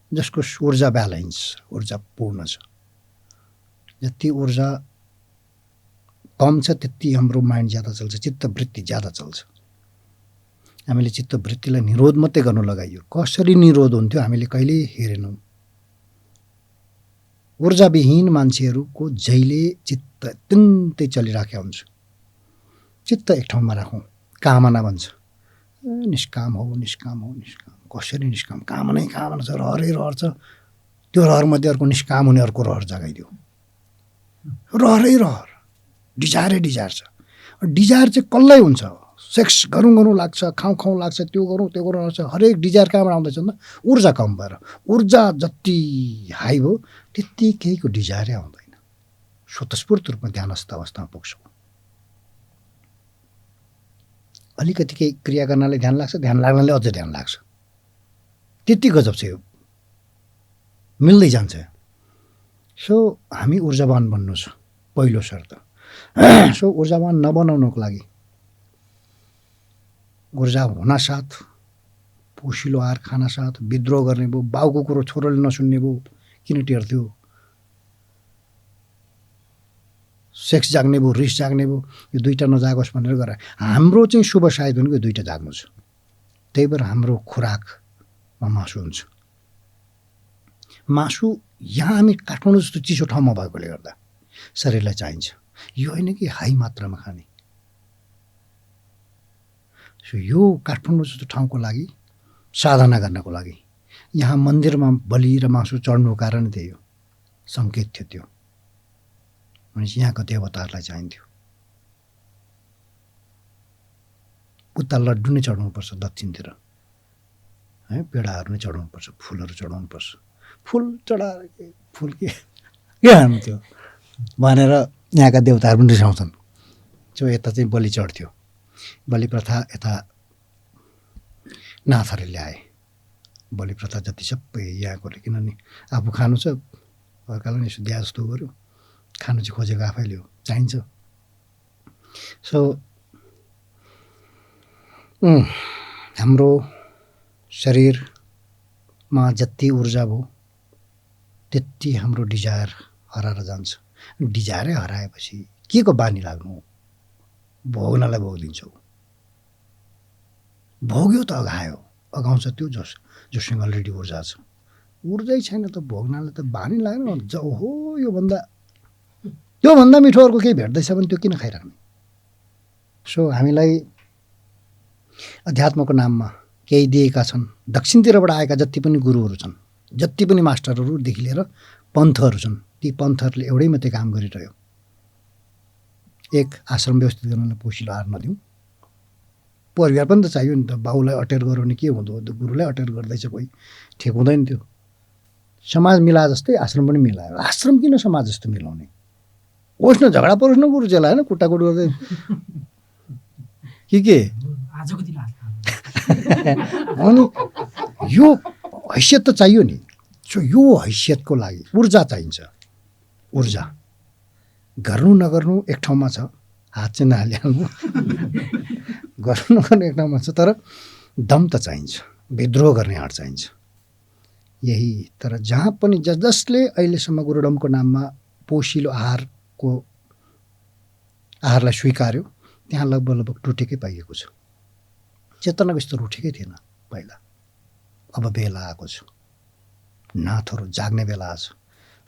Speaker 1: जसको ऊर्जा ब्यालेन्स, ऊर्जा पूर्ण छ। जति ऊर्जा कम छ त्यति हाम्रो माइन्ड ज्यादा चल्छ, चित्तवृत्ति ज्यादा चल्छ। हामीले चित्तवृत्तिलाई निरोध मात्रै गर्नु लगाइयो। कसरी निरोध हुन्थ्यो हामीले कहिल्यै हेरेनौँ। ऊर्जाविहीन मान्छेहरूको जहिले चित्त अत्यन्तै चलिराखेको हुन्छ। चित्त एक ठाउँमा राखौँ। कामना भन्छ, निष्काम हो, निष्काम हो, निष्काम। कसरी निष्काम? कामनै कामना छ, रहरै रहर छ। त्यो रहरमध्ये अर्को निष्काम हुने अर्को रहर जगाइदियो। रहरै रहर, डिजायरै डिजायर छ। डिजायर चाहिँ कसलाई हुन्छ? सेक्स गरौँ लाग्छ, खाउँ लाग्छ, त्यो गरौँ लाग्छ। हरेक डिजायर कहाँबाट आउँदैछ भन्दा ऊर्जा कम भएर। ऊर्जा जति हाई भयो त्यति केहीको डिजायरै आउँदैन। स्वतस्फूर्त रूपमा ध्यानस्थ अवस्थामा पुग्छौँ। अलिकति केही क्रिया गर्नाले ध्यान लाग्छ, ध्यान लाग्नाले अझ ध्यान लाग्छ। त्यति गजब छ यो, मिल्दै जान्छ। सो हामी ऊर्जावान बन्नु छ पहिलो शर्त। सो ऊर्जावान नबनाउनको लागि ऊर्जा हुनासाथ पोसिलो आहार खानासाथ विद्रोह गर्ने भयो। बाउको कुरो छोरोले नसुन्ने भयो, किन टेर्थ्यो? सेक्स जाग्ने भयो, रिस जाग्ने भयो। यो दुईवटा नजागोस् भनेर गरे। हाम्रो चाहिँ शुभ सायद भनेको यो दुईवटा जाग्नु छ। त्यही भएर हाम्रो खुराकमा मासु हुन्छ। मासु यहाँ हामी काठमाडौँ जस्तो चिसो ठाउँमा भएकोले गर्दा शरीरलाई चाहिन्छ। यो होइन कि हाई मात्रामा खाने। सो यो काठमाडौँ जस्तो ठाउँको लागि, साधना गर्नको लागि, यहाँ मन्दिरमा बलि र मासु चढ्नुको कारण त्यही हो, सङ्केत थियो त्यो। भनेपछि यहाँको देवताहरूलाई चाहिन्थ्यो। उता लड्डु नै चढाउनुपर्छ दक्षिणतिर, है पेडाहरू नै चढाउनुपर्छ, फुलहरू चढाउनुपर्छ। फुल चढाएर फुल के हाल्नु त्यो भनेर यहाँका देवताहरू पनि रिसाउँछन्। जो यता चाहिँ बलि चढ्थ्यो, बलि प्रथा यता नाथहरूले ल्याए। बलि प्रथा जति सबै यहाँकोले, किनभने आफू खानु छ अर्कालाई यसो दिया जस्तो गर्यो, खानु चाहिँ खोजेको आफैले हो, चाहिन्छ। सो हाम्रो शरीरमा जति ऊर्जा भयो त्यति हाम्रो डिजायर हराएर जान्छ। डिजायरै हराएपछि के को बानी लाग्नु, भोग्नलाई भोगिदिन्छौ। भोग्यो त अघायो, अगाउँछ त्यो जोसँग अलरेडी ऊर्जा छ। ऊर्जै छैन त भोग्नलाई त बानी लाग्नु हो। त्योभन्दा मिठो अर्को केही भेट्दैछ भने त्यो किन खाइराख्ने। सो हामीलाई अध्यात्मको नाममा केही दिएका छन्। दक्षिणतिरबाट आएका जति पनि गुरुहरू छन्, जति पनि मास्टरहरूदेखि लिएर पन्थहरू छन्, ती पन्थहरूले एउटै मात्रै काम गरिरह्यो। एक, आश्रम व्यवस्थित गर्नलाई पोसिलो आहार नदिउँ। परिवार पनि त चाहियो नि त। बाउलाई अटेर गऱ्यो भने के हुँदो, गुरुलाई अटेर गर्दैछ कोही, ठिक हुँदैन त्यो। समाज मिलाए जस्तै आश्रम पनि मिलायो। आश्रम किन समाज जस्तो मिलाउने? होस् न, झगडा परोस् न गुरु चेला, होइन कुटाकुट गर्दै के
Speaker 5: आजको दिन
Speaker 1: अनि यो हैसियत त चाहियो नि। सो यो हैसियतको लागि ऊर्जा चाहिन्छ। ऊर्जा गर्नु नगर्नु एक ठाउँमा छ, हात चाहिँ नहालिहाल्नु। गर्नु नगर्नु एक ठाउँमा छ, तर दम त चाहिन्छ, विद्रोह गर्ने आँट चाहिन्छ। यही तर जहाँ पनि जसले अहिलेसम्म गुरुडमको नाममा पोसिलो आहारलाई स्वीकार्यो त्यहाँ लगभग टुटेकै पाइएको छ। चेतनाको स्तर उठेकै थिएन पहिला, अब बेला आएको छ। नाथहरू जाग्ने बेला आएको छ।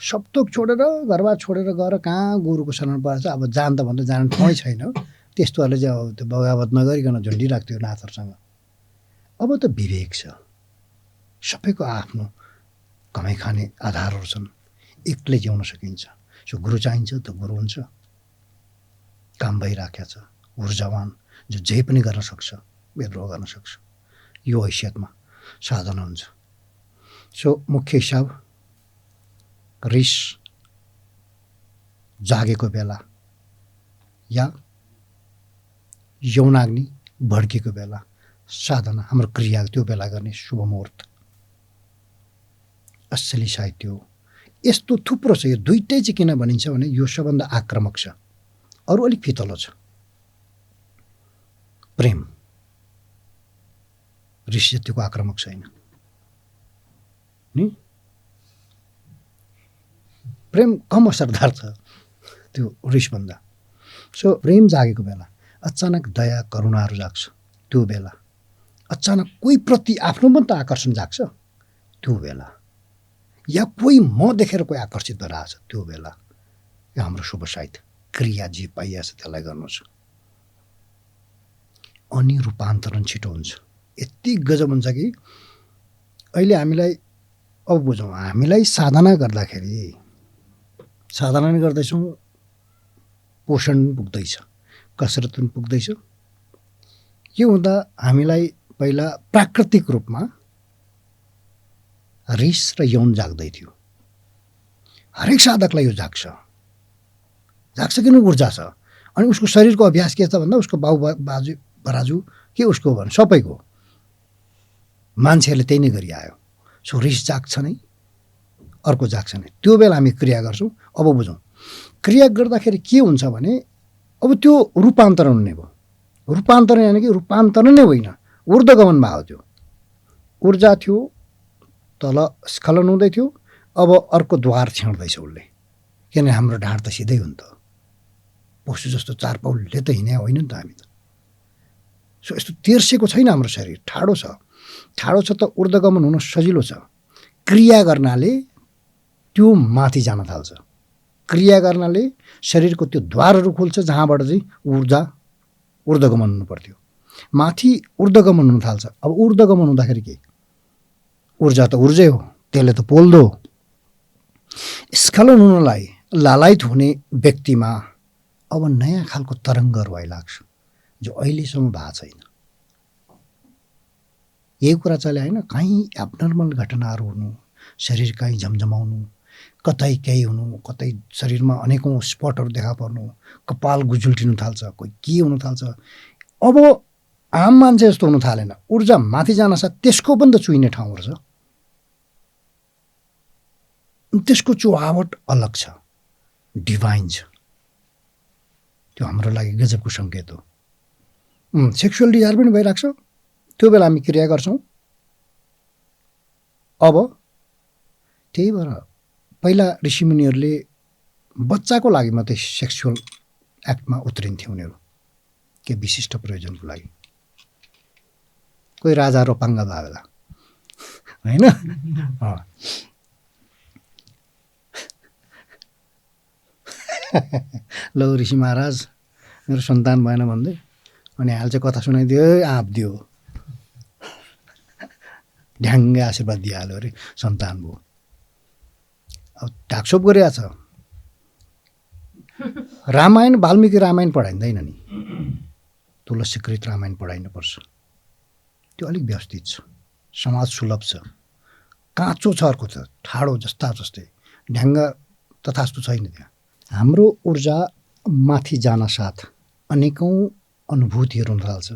Speaker 1: सबथोक छोडेर घरबार छोडेर गएर कहाँ गुरुको शरण पर्छ। अब जान त भन्दा जान ठाउँै छैन। त्यस्तोहरूले चाहिँ अब त्यो बगावत नगरिकन झुन्डिरहेको थियो नाथहरूसँग। अब त विवेक छ, सबैको आफ्नो कमाइ खाने आधारहरू छन्, एक्लै जिउन सकिन्छ। सो गुरु चाहिन्छ त गुरु हुन्छ, काम भइराखेको छ, ऊर्जावान जो जे पनि गर्न सक्छ, विद्रोह गर्न सक्छ। यो हैसियतमा साधना हुन्छ। सो मुख्य हिसाब रिस जागेको बेला या यौनाग्नि भड्केको बेला साधना, हाम्रो क्रिया त्यो बेला गर्ने शुभ मुहुर्त। असली साहित्य हो। यस्तो थुप्रो छ। यो दुइटै चाहिँ किन भनिन्छ भने यो सबभन्दा आक्रामक छ, अरू अलिक फितलो छ। प्रेम रिस जतिको आक्रामक छैन नि। प्रेम कम असरदार छ त्यो रिसभन्दा। सो प्रेम जागेको बेला अचानक दया करुणाहरू जाग्छ। त्यो बेला अचानक कोही प्रति आफ्नो पनि त आकर्षण जाग्छ त्यो बेला, या कोही म देखेर कोही आकर्षित भएर आएको छ त्यो बेला। यो हाम्रो शुभ साहित्य क्रिया जे पाइएको छ त्यसलाई गर्नु छ। अनि रूपान्तरण छिटो हुन्छ। यति गजब हुन्छ कि अहिले हामीलाई अब बुझौँ, हामीलाई साधना गर्दाखेरि साधना नै गर्दैछौँ, पोषण पुग्दैछ, कसरत पनि पुग्दैछ। के हुँदा हामीलाई पहिला प्राकृतिक रूपमा रिस र यौन जाग्दै थियो। हरेक साधकलाई यो जाग्छ किन ऊर्जा छ। अनि उसको शरीरको अभ्यास के छ भन्दा उसको बाजु बराजु के उसको भन्नु सबैको मान्छेहरूले त्यही नै गरिआयो। सो रिस जाग्छ नै, अर्को जाग्छ नै। त्यो बेला हामी क्रिया गर्छौँ। अब बुझौँ, क्रिया गर्दाखेरि के हुन्छ भने अब त्यो रूपान्तरण हुने भयो। रूपान्तरण यानि कि रूपान्तरण नै होइन, ऊर्ध्वगमनमा आयो। त्यो ऊर्जा थियो, तल स्खलन हुँदै थियो, अब अर्को द्वार छेड्दैछ उसले। किनभने हाम्रो ढाड त सिधै हो नि त, पशु जस्तो 4 पाउलले त हिँडे होइन नि त हामी त। सो यस्तो तेर्सेको छैन हाम्रो शरीर, ठाडो छ। ठाडो छ त ऊर्ध्वगमन हुन सजिलो छ। क्रिया गर्नाले त्यो माथि जान थाल्छ। क्रिया गर्नाले शरीरको त्यो द्वारहरू खुल्छ जहाँबाट चाहिँ ऊर्ध्वगमन हुनु पर्थ्यो, माथि ऊर्ध्वगमन हुन थाल्छ। अब ऊर्ध्वगमन हुँदाखेरि के ऊर्जा त ऊर्जै हो, त्यसले त पोल्दो। स्खलन हुनलाई लालायित हुने व्यक्तिमा अब नयाँ खालको तरङ्गहरू आइलाग्छ जो अहिलेसम्म भएको छैन। यही कुरा चले होइन, कहीँ एब्नर्मल घटनाहरू हुनु, शरीर कहीँ झमझमाउनु, कतै केही हुनु, कतै शरीरमा अनेकौँ स्पटहरू देखा पर्नु, कपाल गुजुल्टिनु थाल्छ, कोही के हुनु थाल्छ। अब आम मान्छे जस्तो हुनु थालेन, ऊर्जा माथि जान साथ त्यसको पनि त चुइने ठाउँहरू छ। त्यसको चुहावट अलग छ, डिभाइन छ। त्यो हाम्रो लागि गजबको सङ्केत हो। सेक्सुअल डिजायर पनि भइरहेको छ, त्यो बेला हामी क्रिया गर्छौँ। अब त्यही भएर पहिला ऋषिमुनिहरूले बच्चाको लागि मात्रै सेक्सुअल एक्टमा उत्रिन्थे उनीहरू, के विशिष्ट प्रयोजनको लागि। कोही राजा रोपाङ्ग भयो बेला होइन, ल ऋषि महाराज मेरो सन्तान भएन भन्दै अनि हाल चाहिँ कथा सुनाइदियो, आँप दियो, ढ्याङ्गै आशीर्वाद दिइहाल्यो अरे, सन्तान भयो। अब ढाकछोप गरिरहेछ। रामायण वाल्मिकी रामायण पढाइँदैन नि, तुलसीकृत रामायण पढाइनुपर्छ। त्यो अलिक व्यवस्थित छ, समाज सुलभ छ, काँचो छ, अर्को छ ठाडो जस्ता जस्तै, ढ्याङ्ग तथास्तु छैन त्यहाँ। हाम्रो ऊर्जा माथि जान साथ अनेकौँ अनुभूतिहरू हुन थाल्छ।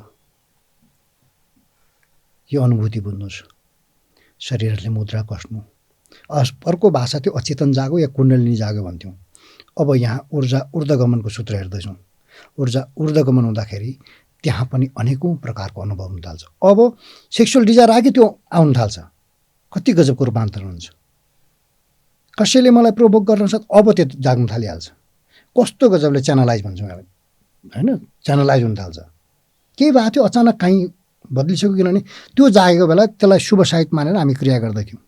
Speaker 1: यो अनुभूति बुझ्नु छ, शरीरले मुद्रा कस्नु। अर्को भाषा थियो अचेतन जागो या कुण्डलिनी जागो भन्थ्यौँ। अब यहाँ ऊर्जा ऊर्ध्वगमनको सूत्र हेर्दैछौँ। ऊर्जा ऊर्ध्वगमन हुँदाखेरि त्यहाँ पनि अनेकौँ प्रकारको अनुभव हुन थाल्छ। अब सेक्सुअल डिजायर आयो कि त्यो आउन थाल्छ, कति गजबको रूपान्तरण हुन्छ। कसैले मलाई प्रोभोक गर्न साथ अब त्यो जाग्न थालिहाल्छ। कस्तो गजबले च्यानलाइज भन्छौँ होइन, च्यानलाइज हुन थाल्छ। केही भएको थियो अचानक कहीँ बदलिसक्यो, किनभने त्यो जागेको बेला त्यसलाई शुभ साहित मानेर हामी क्रिया गर्दैथ्यौँ।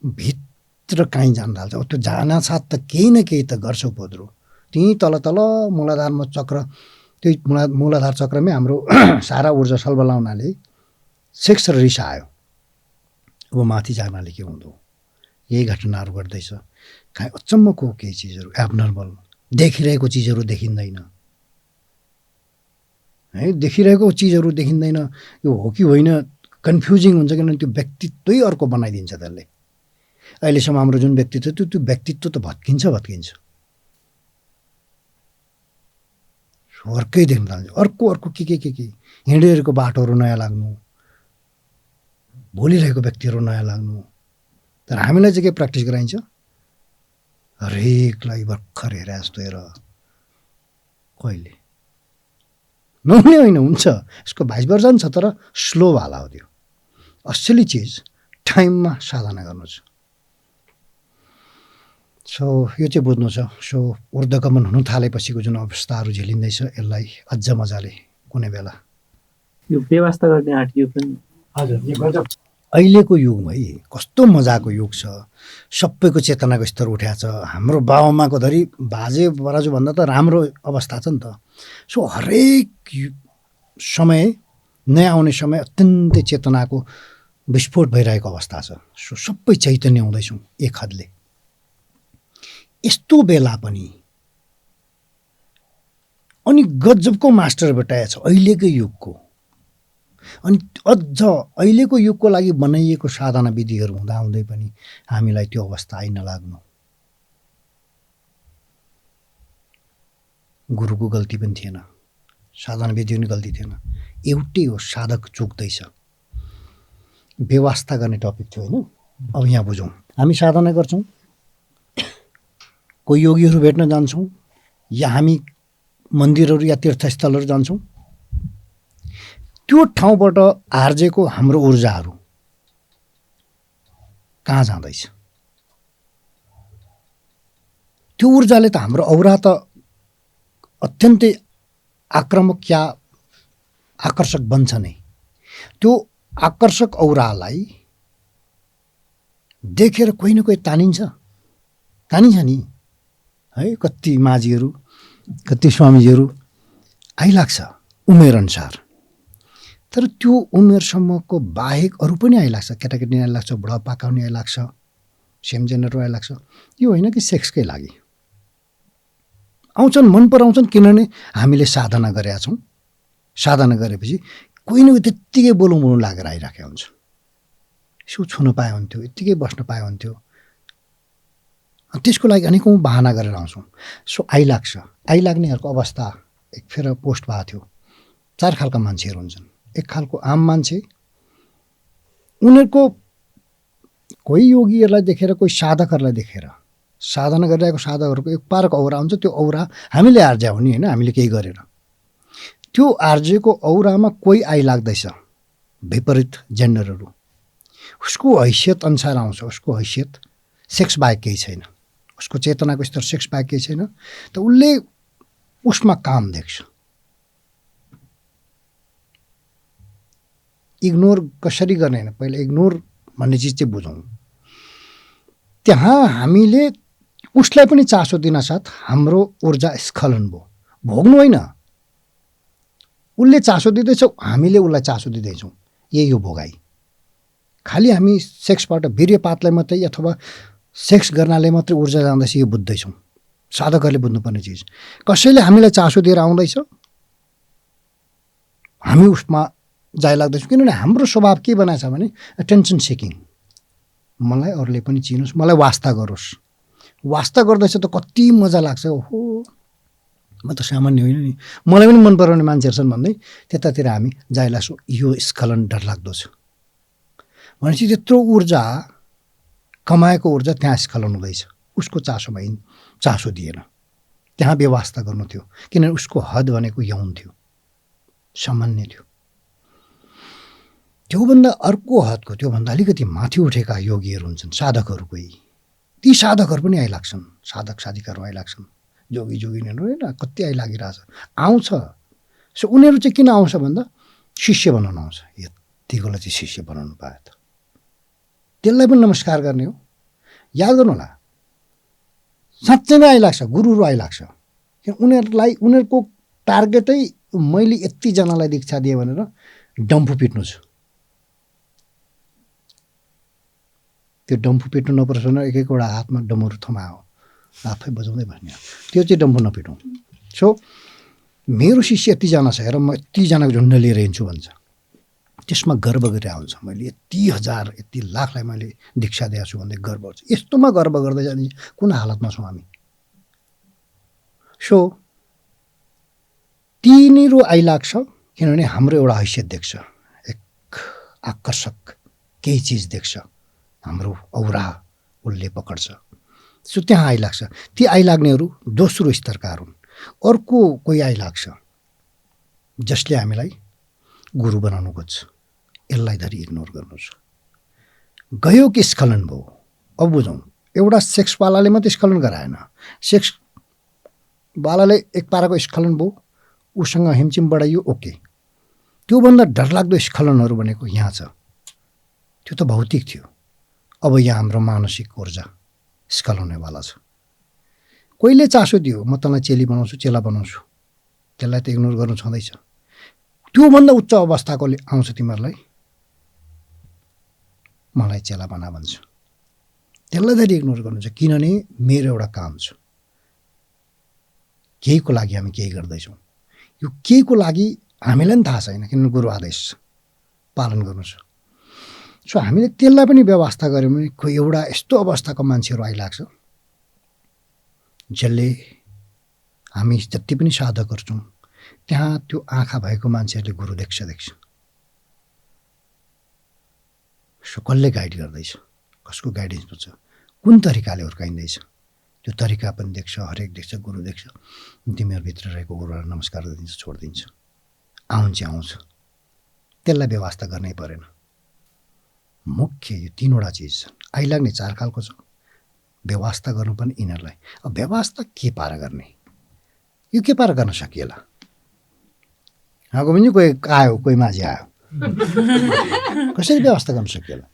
Speaker 1: भित्र कहीँ जान थाल्छ। त्यो जान साथ त केही न केही त गर्छ उपद्रो। त्यहीँ तल तल मूलाधारमा चक्र, त्यही मूलाधार चक्रमै हाम्रो सारा ऊर्जा सल्बला हुनाले सेक्स र रिस आयो। अब माथि जानाले के हुँदो, यही घटनाहरू गर्दैछ। कहीँ अचम्मको केही चिजहरू एब्नर्मल, देखिरहेको चिजहरू देखिँदैन है, देखिरहेको चिजहरू देखिँदैन। यो हो कि होइन कन्फ्युजिङ हुन्छ, किनभने त्यो व्यक्तित्वै अर्को बनाइदिन्छ त्यसले। अहिलेसम्म हाम्रो जुन व्यक्तित्व थियो त्यो व्यक्तित्व त भत्किन्छ। अर्कै देख्न थाल्छ, अर्को के हिँडिरहेको बाटोहरू नयाँ लाग्नु, बोलिरहेको व्यक्तिहरू नयाँ लाग्नु। तर हामीलाई चाहिँ के प्र्याक्टिस गराइन्छ, हरेकलाई भर्खर हेरे जस्तो हेर। कहिले नहुने होइन, हुन्छ, यसको भाइस भर्जन छ, तर स्लो वाला हो। त्यो असली चिज टाइममा साधना गर्नु छ। सो यो चाहिँ बुझ्नु छ। सो ऊर्ध्वगमन हुन थालेपछिको जुन अवस्थाहरू झेलिँदैछ, यसलाई अझ मजाले कुनै बेला
Speaker 6: यो व्यवस्था गर्ने आँट यो पनि
Speaker 1: हजुर यो गजब। अहिलेको युग है कस्तो मजाको युग छ, सबैको चेतनाको स्तर उठ्या छ। हाम्रो बाबुआमाको धरि बाजे बराजुभन्दा त राम्रो अवस्था छ नि त। सो हरेक समय, नयाँ आउने समय अत्यन्तै चेतनाको विस्फोट भइरहेको अवस्था छ। सो सबै चैतन्य हुँदैछौँ एक हदले। यस्तो बेला पनि अनि गजबको मास्टर भेटाएछ अहिलेकै युगको। अनि अझ अहिलेको युगको लागि बनाइएको साधना विधिहरू हुँदाहुँदै पनि हामीलाई त्यो अवस्था आइ नलाग्नु। गुरुको गल्ती पनि थिएन, साधना विधि पनि गल्ती थिएन, एउटै हो, साधक चुक्दैछ। व्यवस्था गर्ने टपिक थियो होइन। अब यहाँ बुझौँ, हामी साधना गर्छौँ, कोही योगीहरू भेट्न जान्छौँ, या हामी मन्दिरहरू या तीर्थस्थलहरू जान्छौँ। त्यो ठाउँबाट आर्जेको हाम्रो ऊर्जाहरू कहाँ जाँदैछ? त्यो ऊर्जाले त हाम्रो औरा त अत्यन्तै आक्रामक या आकर्षक बन्छ नै। त्यो आकर्षक औरालाई देखेर कोही न कोही तानिन्छ नि है। कति माझीहरू, कति स्वामीजीहरू आइलाग्छ उमेर अनुसार। तर त्यो उमेरसम्मको बाहेक अरू पनि आइलाग्छ, केटाकेटी आइलाग्छ, बुढापाका पनि आइलाग्छ, सेम जेन्डर आइलाग्छ। यो होइन कि सेक्सकै लागि आउँछन्, मन पराउँछन्, किनभने हामीले साधना गरेका छौँ। साधना गरेपछि कोही न कोही त्यत्तिकै बोलौँ बोलौँ लागेर आइराखेको हुन्छ। यसो छुन पाए हुन्थ्यो, यत्तिकै बस्न पाए हुन्थ्यो, त्यसको लागि अनेकौँ बहाना गरेर आउँछौँ। सो आइलाग्नेहरूको अवस्था एक फेर पोस्ट भएको थियो। 4 खालका मान्छेहरू हुन्छन्। एक खालको आम मान्छे, उनीहरूको कोही योगीहरूलाई देखेर, कोही साधकहरूलाई देखेर, साधना गरिरहेको साधकहरूको एक पारको औरा हुन्छ। त्यो औरा हामीले आर्ज्या हो नि, होइन, हामीले केही गरेर। त्यो आर्जेको औरामा कोही आइलाग्दैछ विपरीत जेन्डरहरू, उसको हैसियत अनुसार आउँछ। उसको हैसियत सेक्स बाहेक केही छैन, उसको चेतनाको स्तर सेक्स बाहेक केही छैन। त उसले उसमा काम देख्छ। इग्नोर कसरी गर्ने होइन, पहिला इग्नोर भन्ने चिज चाहिँ बुझौँ। त्यहाँ हामीले उसलाई पनि चासो दिन साथ हाम्रो ऊर्जा स्खलन भयो। भोग्नु होइन, उसले चासो दिँदैछ, हामीले उसलाई चासो दिँदैछौँ, यही हो भोगाई। खालि हामी सेक्सबाट वीर्यपातलाई मात्रै अथवा सेक्स गर्नाले मात्रै ऊर्जा जाँदैछ यो बुझ्दैछौँ। साधकहरूले बुझ्नुपर्ने चिज, कसैले हामीलाई चासो दिएर आउँदैछ, हामी उसमा जाइ लाग्दैछौँ। किनभने हाम्रो स्वभाव के बनाएछ भने एटेन्सन सिकिङ। मलाई अरूले पनि चिनोस्, मलाई वास्ता गरोस्। वास्ता गर्दैछ त कति मजा लाग्छ। ओहो, म त सामान्य होइन नि, मलाई पनि मन पराउने मान्छेहरू छन् भन्दै त्यतातिर हामी जाइ लाग्छौँ। यो स्खलन डरलाग्दो छ। भनेपछि त्यत्रो ऊर्जा कमाएको ऊर्जा त्यहाँ स्खलन हुँदैछ। उसको चासोमा चासो दिएन, त्यहाँ व्यवस्था गर्नु थियो। किनभने उसको हद भनेको यौन थियो, सामान्य थियो। त्योभन्दा अर्को हदको, त्योभन्दा अलिकति माथि उठेका योगीहरू हुन्छन्, साधकहरू। कोही ती साधकहरू पनि आइलाग्छन्, साधक साधिकाहरू आइलाग्छन्, जोगी जोगिनीहरू होइन, कति आइलागिरहेछ, आउँछ। सो उनीहरू चाहिँ किन आउँछ भन्दा शिष्य बनाउन आउँछ। यतिकोलाई चाहिँ शिष्य बनाउनु पायो त त्यसलाई पनि नमस्कार गर्ने हो। याद गर्नु होला, साँच्चै नै आइलाग्छ, गुरुहरू आइलाग्छ। उनीहरूलाई उनीहरूको टार्गेटै मैले यतिजनालाई दीक्षा दिएँ भनेर डम्फु पिट्नु छ। त्यो डम्फु पिट्नु नपर्छ भने एक एकवटा हातमा डमरू थमायो, आफै बजाउँदै भन्ने, त्यो चाहिँ डम्फु नपिटौँ। सो मेरो शिष्य यतिजना छ हेर, म यतिजनाको झुन्ड लिएर हिँड्छु भन्छ। त्यसमा गर्व गरेर आउँछ, मैले यति हजार यति लाखलाई मैले दीक्षा दिएको छु भन्दै गर्व गर्छु। यस्तोमा गर्व गर्दै जाने कुन हालतमा छौँ हामी। सो तिनीहरू आइलाग्छ किनभने हाम्रो एउटा हैसियत देख्छ, एक आकर्षक केही चिज देख्छ, हाम्रो औरा उसले पकड्छ। सो त्यहाँ आइलाग्छ। ती आइलाग्नेहरू दोस्रो स्तरका हुन्। अर्को कोही आइलाग्छ जसले हामीलाई गुरु बनाउनु खोज्छ, यसलाई धरि इग्नोर गर्नु छ। गयो कि स्खलन भयो। अब बुझौँ, एउटा सेक्सवालाले मात्रै स्खलन गराएन, सेक्सवालाले एक पाराको स्खलन भयो, उसँग हिमचिम बढाइयो, ओके। त्योभन्दा डरलाग्दो स्खलनहरू भनेको यहाँ छ। त्यो त भौतिक थियो। अब यहाँ हाम्रो मानसिक ऊर्जा स्खलन हुनेवाला छ। कोहीले चासो दियो, म तँलाई चेली बनाउँछु, चेला बनाउँछु, त्यसलाई त इग्नोर गर्नु छँदैछ। त्योभन्दा उच्च अवस्थाको आउँछ तिमीहरूलाई, मलाई चेला बना भन्छ, त्यसलाई धरि इग्नोर गर्नु छ। किनभने मेरो एउटा काम छ, केहीको लागि हामी केही गर्दैछौँ। यो केहीको लागि हामीलाई पनि थाहा छैन, किनभने गुरु आदेश पालन गर्नु छ। सो हामीले त्यसलाई पनि व्यवस्था गऱ्यौँ भने कोही एउटा यस्तो अवस्थाको मान्छेहरू आइलाग्छ जसले हामी जति पनि साधक गर्छौँ त्यहाँ त्यो आँखा भएको मान्छेहरूले गुरु देख्छ। सो कसले गाइड गर्दैछ, कसको गाइडेन्समा छ, कुन तरिकाले हुर्काइँदैछ, त्यो तरिका पनि देख्छ, हरेक देख्छ, गुरु देख्छ। तिमीहरूभित्र रहेको गुरुलाई नमस्कार गरिदिन्छ, छोडिदिन्छ। आउँछ, त्यसलाई व्यवस्था गर्नै परेन। मुख्य यो तीनवटा चिज छ। आइलाग्ने 4 खालको छ, व्यवस्था गर्नु पनि यिनीहरूलाई। अब व्यवस्था के पारा गर्ने, यो के पारा गर्न सकिएला। गोविन्दजी कोही आयो, कोही माझी आयो, कसरी व्यवस्था गर्न सकिएला।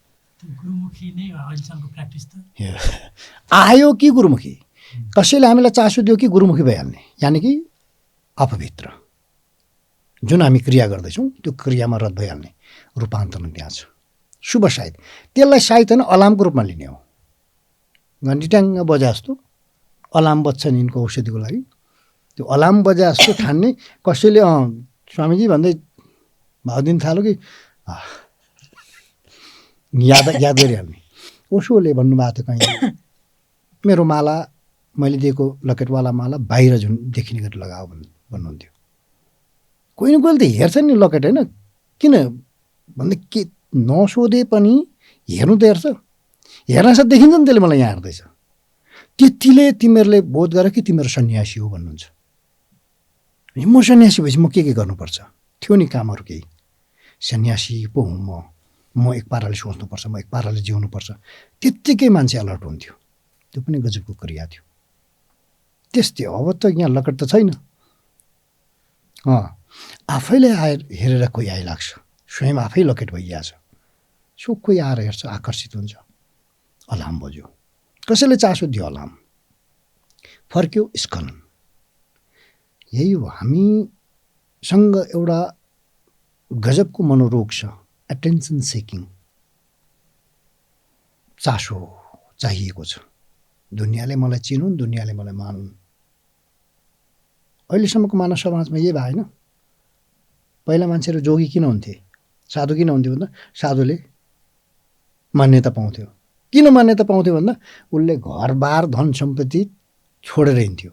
Speaker 7: गुरुमुखी नै अहिलेसम्मको प्र्याक्टिस त
Speaker 1: आयो कि गुरुमुखी, कसैले हामीलाई चासो दियो कि गुरुमुखी भइहाल्ने, यानि कि आफूभित्र जुन हामी क्रिया गर्दैछौँ त्यो क्रियामा रद्द भइहाल्ने रूपान्तरण त्यहाँ छ। शुभ साइत त्यसलाई साइत होइन अलार्मको रूपमा लिने हो। घन्टी ट्याङ्ग बजा जस्तो अलार्म बज्छ नि यिनको औषधिको लागि, त्यो अलार्म बजा जस्तो ठान्ने। कसैले स्वामीजी भन्दै भाव दिन थाल्यो कि याद गरिहाल्ने। ओशोले भन्नुभएको थियो कहीँ, मेरो माला मैले दिएको लकेटवाला माला बाहिर जुन देखिने गरी लगाऊ भन्नुहुन्थ्यो। कोही न कोहीले त हेर्छ नि लकेट होइन, किन भन्दा के नसोधे पनि हेर्नु त हेर्छ, हेर्न साथ देखिन्छ नि त्यसले मलाई यहाँ हेर्दैछ। त्यतिले तिमीहरूले बोध गर कि तिमीहरू सन्यासी हो भन्नुहुन्छ। म सन्यासी भएपछि म के गर्नुपर्छ? थियो नि कामहरू केही, सन्यासी पो हुँ म एक पाराले सोच्नुपर्छ, म एक पाराले जिउनुपर्छ। त्यत्तिकै मान्छे अलर्ट हुन्थ्यो। त्यो पनि गजबको क्रिया थियो। त्यस्तै अब त यहाँ लकेट त छैन, आफैले आएर हेरेर कोही आइलाग्छ, स्वयं आफै लकेट भइहाल्छ। सो कोही आएर हेर्छ, आकर्षित हुन्छ, अलार्म बज्यो, कसैले चासो दियो, अलार्म फर्क्यो, स्खलन। यही हो, हामीसँग एउटा गजबको मनोरोग छ, एटेन्सन सेकिङ, चासो चाहिएको छ। दुनियाँले मलाई चिनुन्, दुनियाँले मलाई मानुन्। अहिलेसम्मको मानव समाजमा यही भएन। पहिला मान्छेहरू जोगी किन हुन्थे, साधु किन हुन्थ्यो भन्दा साधुले मान्यता पाउँथ्यो। किन मान्यता पाउँथ्यो भन्दा उसले घरबार धन सम्पत्ति छोडेर हिँड्थ्यो।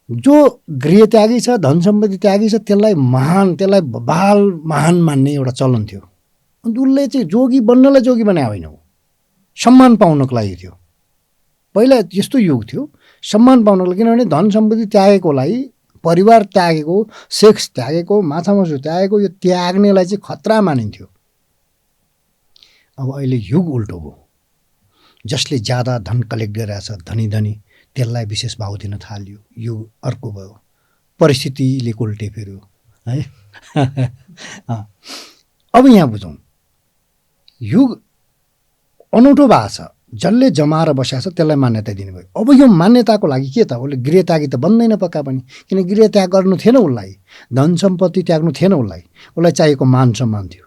Speaker 1: जो गृह त्यागी छ, धन सम्पत्ति त्यागी छ, त्यसलाई महान, त्यसलाई बाल महान मान्ने एउटा चलन थियो। अन्त उसले चाहिँ जोगी बन्नलाई जोगी बनाए होइन, हो सम्मान पाउनको लागि थियो। पहिला यस्तो युग थियो, सम्मान पाउनको लागि। किनभने धन सम्पत्ति त्यागेकोलाई, परिवार त्यागेको, सेक्स त्यागेको, माछा मासु त्यागेको, यो त्याग्नेलाई चाहिँ खतरा मानिन्थ्यो। अब अहिले युग उल्टो भयो। जसले ज्यादा धन कलेक्ट गरिरहेछ, धनी धनी, त्यसलाई विशेष भाव दिन थाल्यो। युग अर्को भयो, परिस्थितिले उल्टे फेऱ्यो है। अब यहाँ बुझौँ, युग अनौठो भएको छ। जसले जमाएर बसेको छ त्यसलाई मान्यता दिनुभयो। अब यो मान्यताको लागि के त, उसले गृह त्यागी त बन्दैन पक्का पनि, किन गृह त्याग गर्नु थिएन उसलाई, धन सम्पत्ति त्याग्नु थिएन उसलाई चाहिएको मान सम्मान थियो।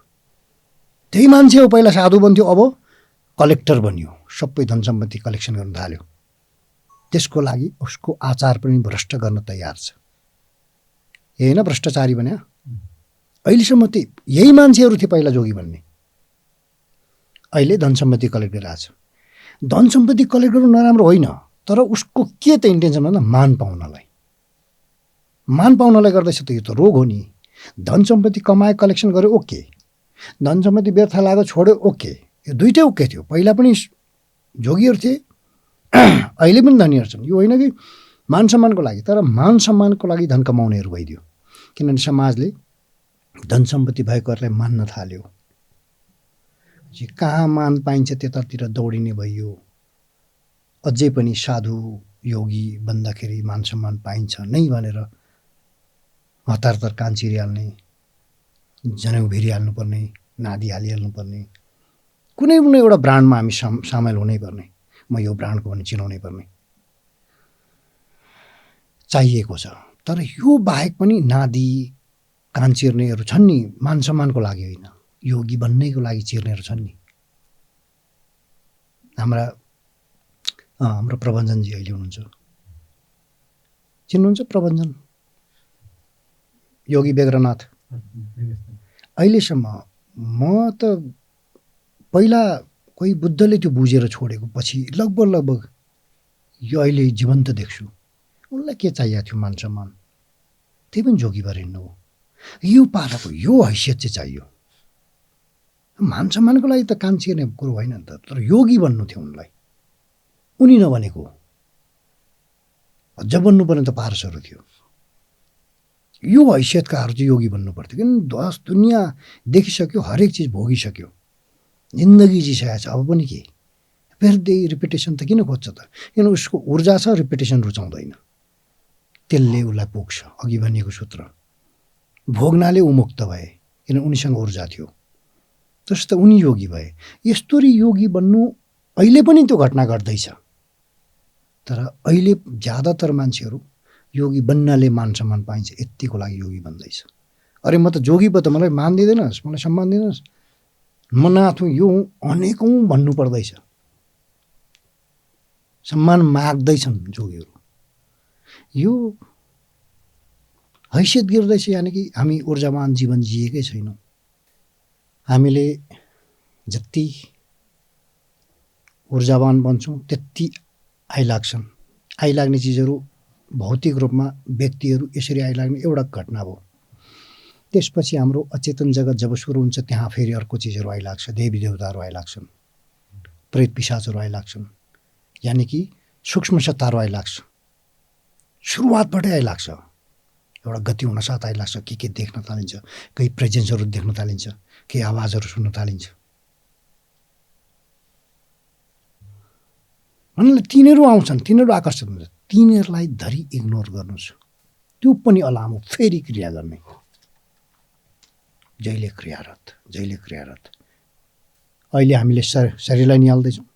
Speaker 1: त्यही मान्छे हो, पहिला साधु बन्थ्यो, अब कलेक्टर बन्यो, सबै धन सम्पत्ति कलेक्सन गर्न थाल्यो। त्यसको लागि उसको आचार पनि भ्रष्ट गर्न तयार छ। यही होइन भ्रष्टाचारी बन्यो। अहिलेसम्म त यही मान्छेहरू थिए पहिला जोगी बन्ने, अहिले धन सम्पत्ति कलेक्ट गरिरहेछ। धन सम्पत्ति कलेक्ट गर्नु नराम्रो होइन, तर उसको के त इन्टेन्सन भन्दा मान पाउनलाई, मान पाउनलाई गर्दैछ त यो त रोग हो नि। धन सम्पत्ति कमाए, कलेक्सन गर्यो, ओके। धन सम्पत्ति व्यर्थ लाग्यो, छोड्यो, ओके। यो दुइटै ओके थियो। पहिला पनि जोगीहरू थिए, अहिले पनि धनीहरू छन्। यो होइन कि मान सम्मानको लागि, तर मान सम्मानको लागि धन कमाउनेहरू भइदियो। किनभने समाजले धन सम्पत्ति भएकोहरूलाई मान्न थाल्यो। कहाँ मान पाइन्छ त्यतातिर दौडिने भइयो। अझै पनि साधु योगी बन्दाखेरि मान सम्मान पाइन्छ नै भनेर हतार हतार कान चिरिहाल्ने, जनेउ भिरिहाल्नु पर्ने, नादी हालिहाल्नु पर्ने, कुनै कुनै एउटा ब्रान्डमा हामी सामेल हुनै पर्ने, म यो ब्रान्डको भने चिनाउनै पर्ने चाहिएको छ। तर यो बाहेक पनि नादी कान चिर्नेहरू छन् नि, मान सम्मानको लागि होइन, योगी बन्नेको लागि चिर्नेहरू छन् नि। हाम्रो प्रबन्धनजी अहिले हुनुहुन्छ, चिन्नुहुन्छ प्रबन्धन, योगी बेग्रनाथ। अहिलेसम्म म त पहिला कोही बुद्धले त्यो बुझेर छोडेको, पछि लगभग यो अहिले जीवन्त देख्छु। उनलाई के चाहिएको थियो, मान सम्मान, त्यही पनि जोगी भएर हिँड्नु हो। यो पाराको यो हैसियत चाहिँ चाहियो। मान सम्मानको लागि त कान चिर्ने कुरो होइन नि त, तर योगी बन्नु थियो उनलाई, उनी नबनेको। अझ बन्नु पर्ने त पारसहरू थियो। यो हैसियतकाहरू चाहिँ योगी बन्नु पर्थ्यो। किन दस दुनियाँ देखिसक्यो, हरेक चिज भोगिसक्यो, जिन्दगी जिसकेको छ, अब पनि के फेरि रिपिटेसन त किन खोज्छ त? किन उसको ऊर्जा छ, रिपिटेसन रुचाउँदैन, त्यसले उसलाई पुग्छ। अघि भनिएको सूत्र, भोग्नाले उमुक्त भए, किन उनीसँग ऊर्जा थियो। जस्तो उनी योगी भए। यस्तोरी योगी बन्नु अहिले पनि त्यो घटना घट्दैछ। तर अहिले ज्यादातर मान्छेहरू योगी बन्नाले मान सम्मान पाइन्छ, यतिको लागि योगी बन्दैछ। अरे म त जोगी पो त, मलाई मान दिँदैनस्, मलाई सम्मान दिँदैनस्, म नाथ हुँ, यो हुँ, अनेकौँ भन्नु पर्दैछ। सम्मान माग्दैछन् जोगीहरू। यो हैसियत गिर्दैछ, यानि कि हामी ऊर्जावान जीवन जिएकै छैनौँ। हामीले जति ऊर्जावान बन्छौँ त्यति आइलाग्छन्। आइलाग्ने चिजहरू भौतिक रूपमा व्यक्तिहरू यसरी आइलाग्ने एउटा घटना भयो। त्यसपछि हाम्रो अचेतन जगत जब सुरु हुन्छ त्यहाँ फेरि अर्को चिजहरू आइलाग्छ, देवी देवताहरू आइलाग्छन्, प्रेत पिशाचहरू आइलाग्छन्, यानि कि सूक्ष्म सत्ताहरू आइलाग्छ। सुरुवातबाटै आइलाग्छ, एउटा गति हुनसाथ आइलाग्छ, के देख्न थालिन्छ, केही प्रेजेन्सहरू देख्न थालिन्छ, केही आवाजहरू सुन्न थालिन्छ। भन्नाले तिनीहरू आउँछन्, तिनीहरू आकर्षित हुन्छ, तिनीहरूलाई धरि इग्नोर गर्नु छ। त्यो पनि अलाम हो फेरि क्रिया गर्ने। जहिले क्रियारत, जहिले क्रियारत। अहिले हामीले शरीरलाई निहाल्दैछौँ,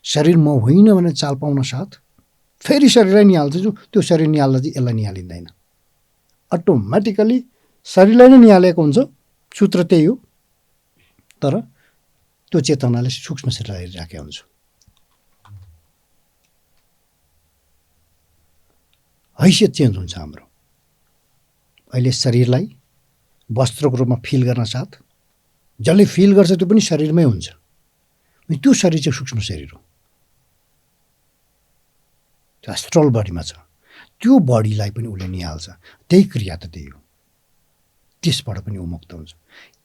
Speaker 1: शरीर म होइन भने चाल पाउन साथ फेरि शरीरलाई निहाल्दैछु, त्यो शरीर निहाल्दा चाहिँ यसलाई निहालिँदैन। अटोमेटिकली शरीरलाई नै निहालेको हुन्छ, सूत्र त्यही हो। तर त्यो चेतनाले सूक्ष्म शरीरलाई हेरिराखेको हुन्छ। हैसियत चेन्ज हुन्छ हाम्रो। अहिले शरीरलाई वस्त्रको रूपमा फिल गर्न साथ जसले फिल गर्छ त्यो पनि शरीरमै हुन्छ। त्यो शरीर चाहिँ सूक्ष्म शरीर हो, त्यो एस्ट्रल बडीमा छ। त्यो बडीलाई पनि उसले निहाल्छ, त्यही क्रिया त त्यही हो। त्यसबाट पनि ऊ मुक्त हुन्छ।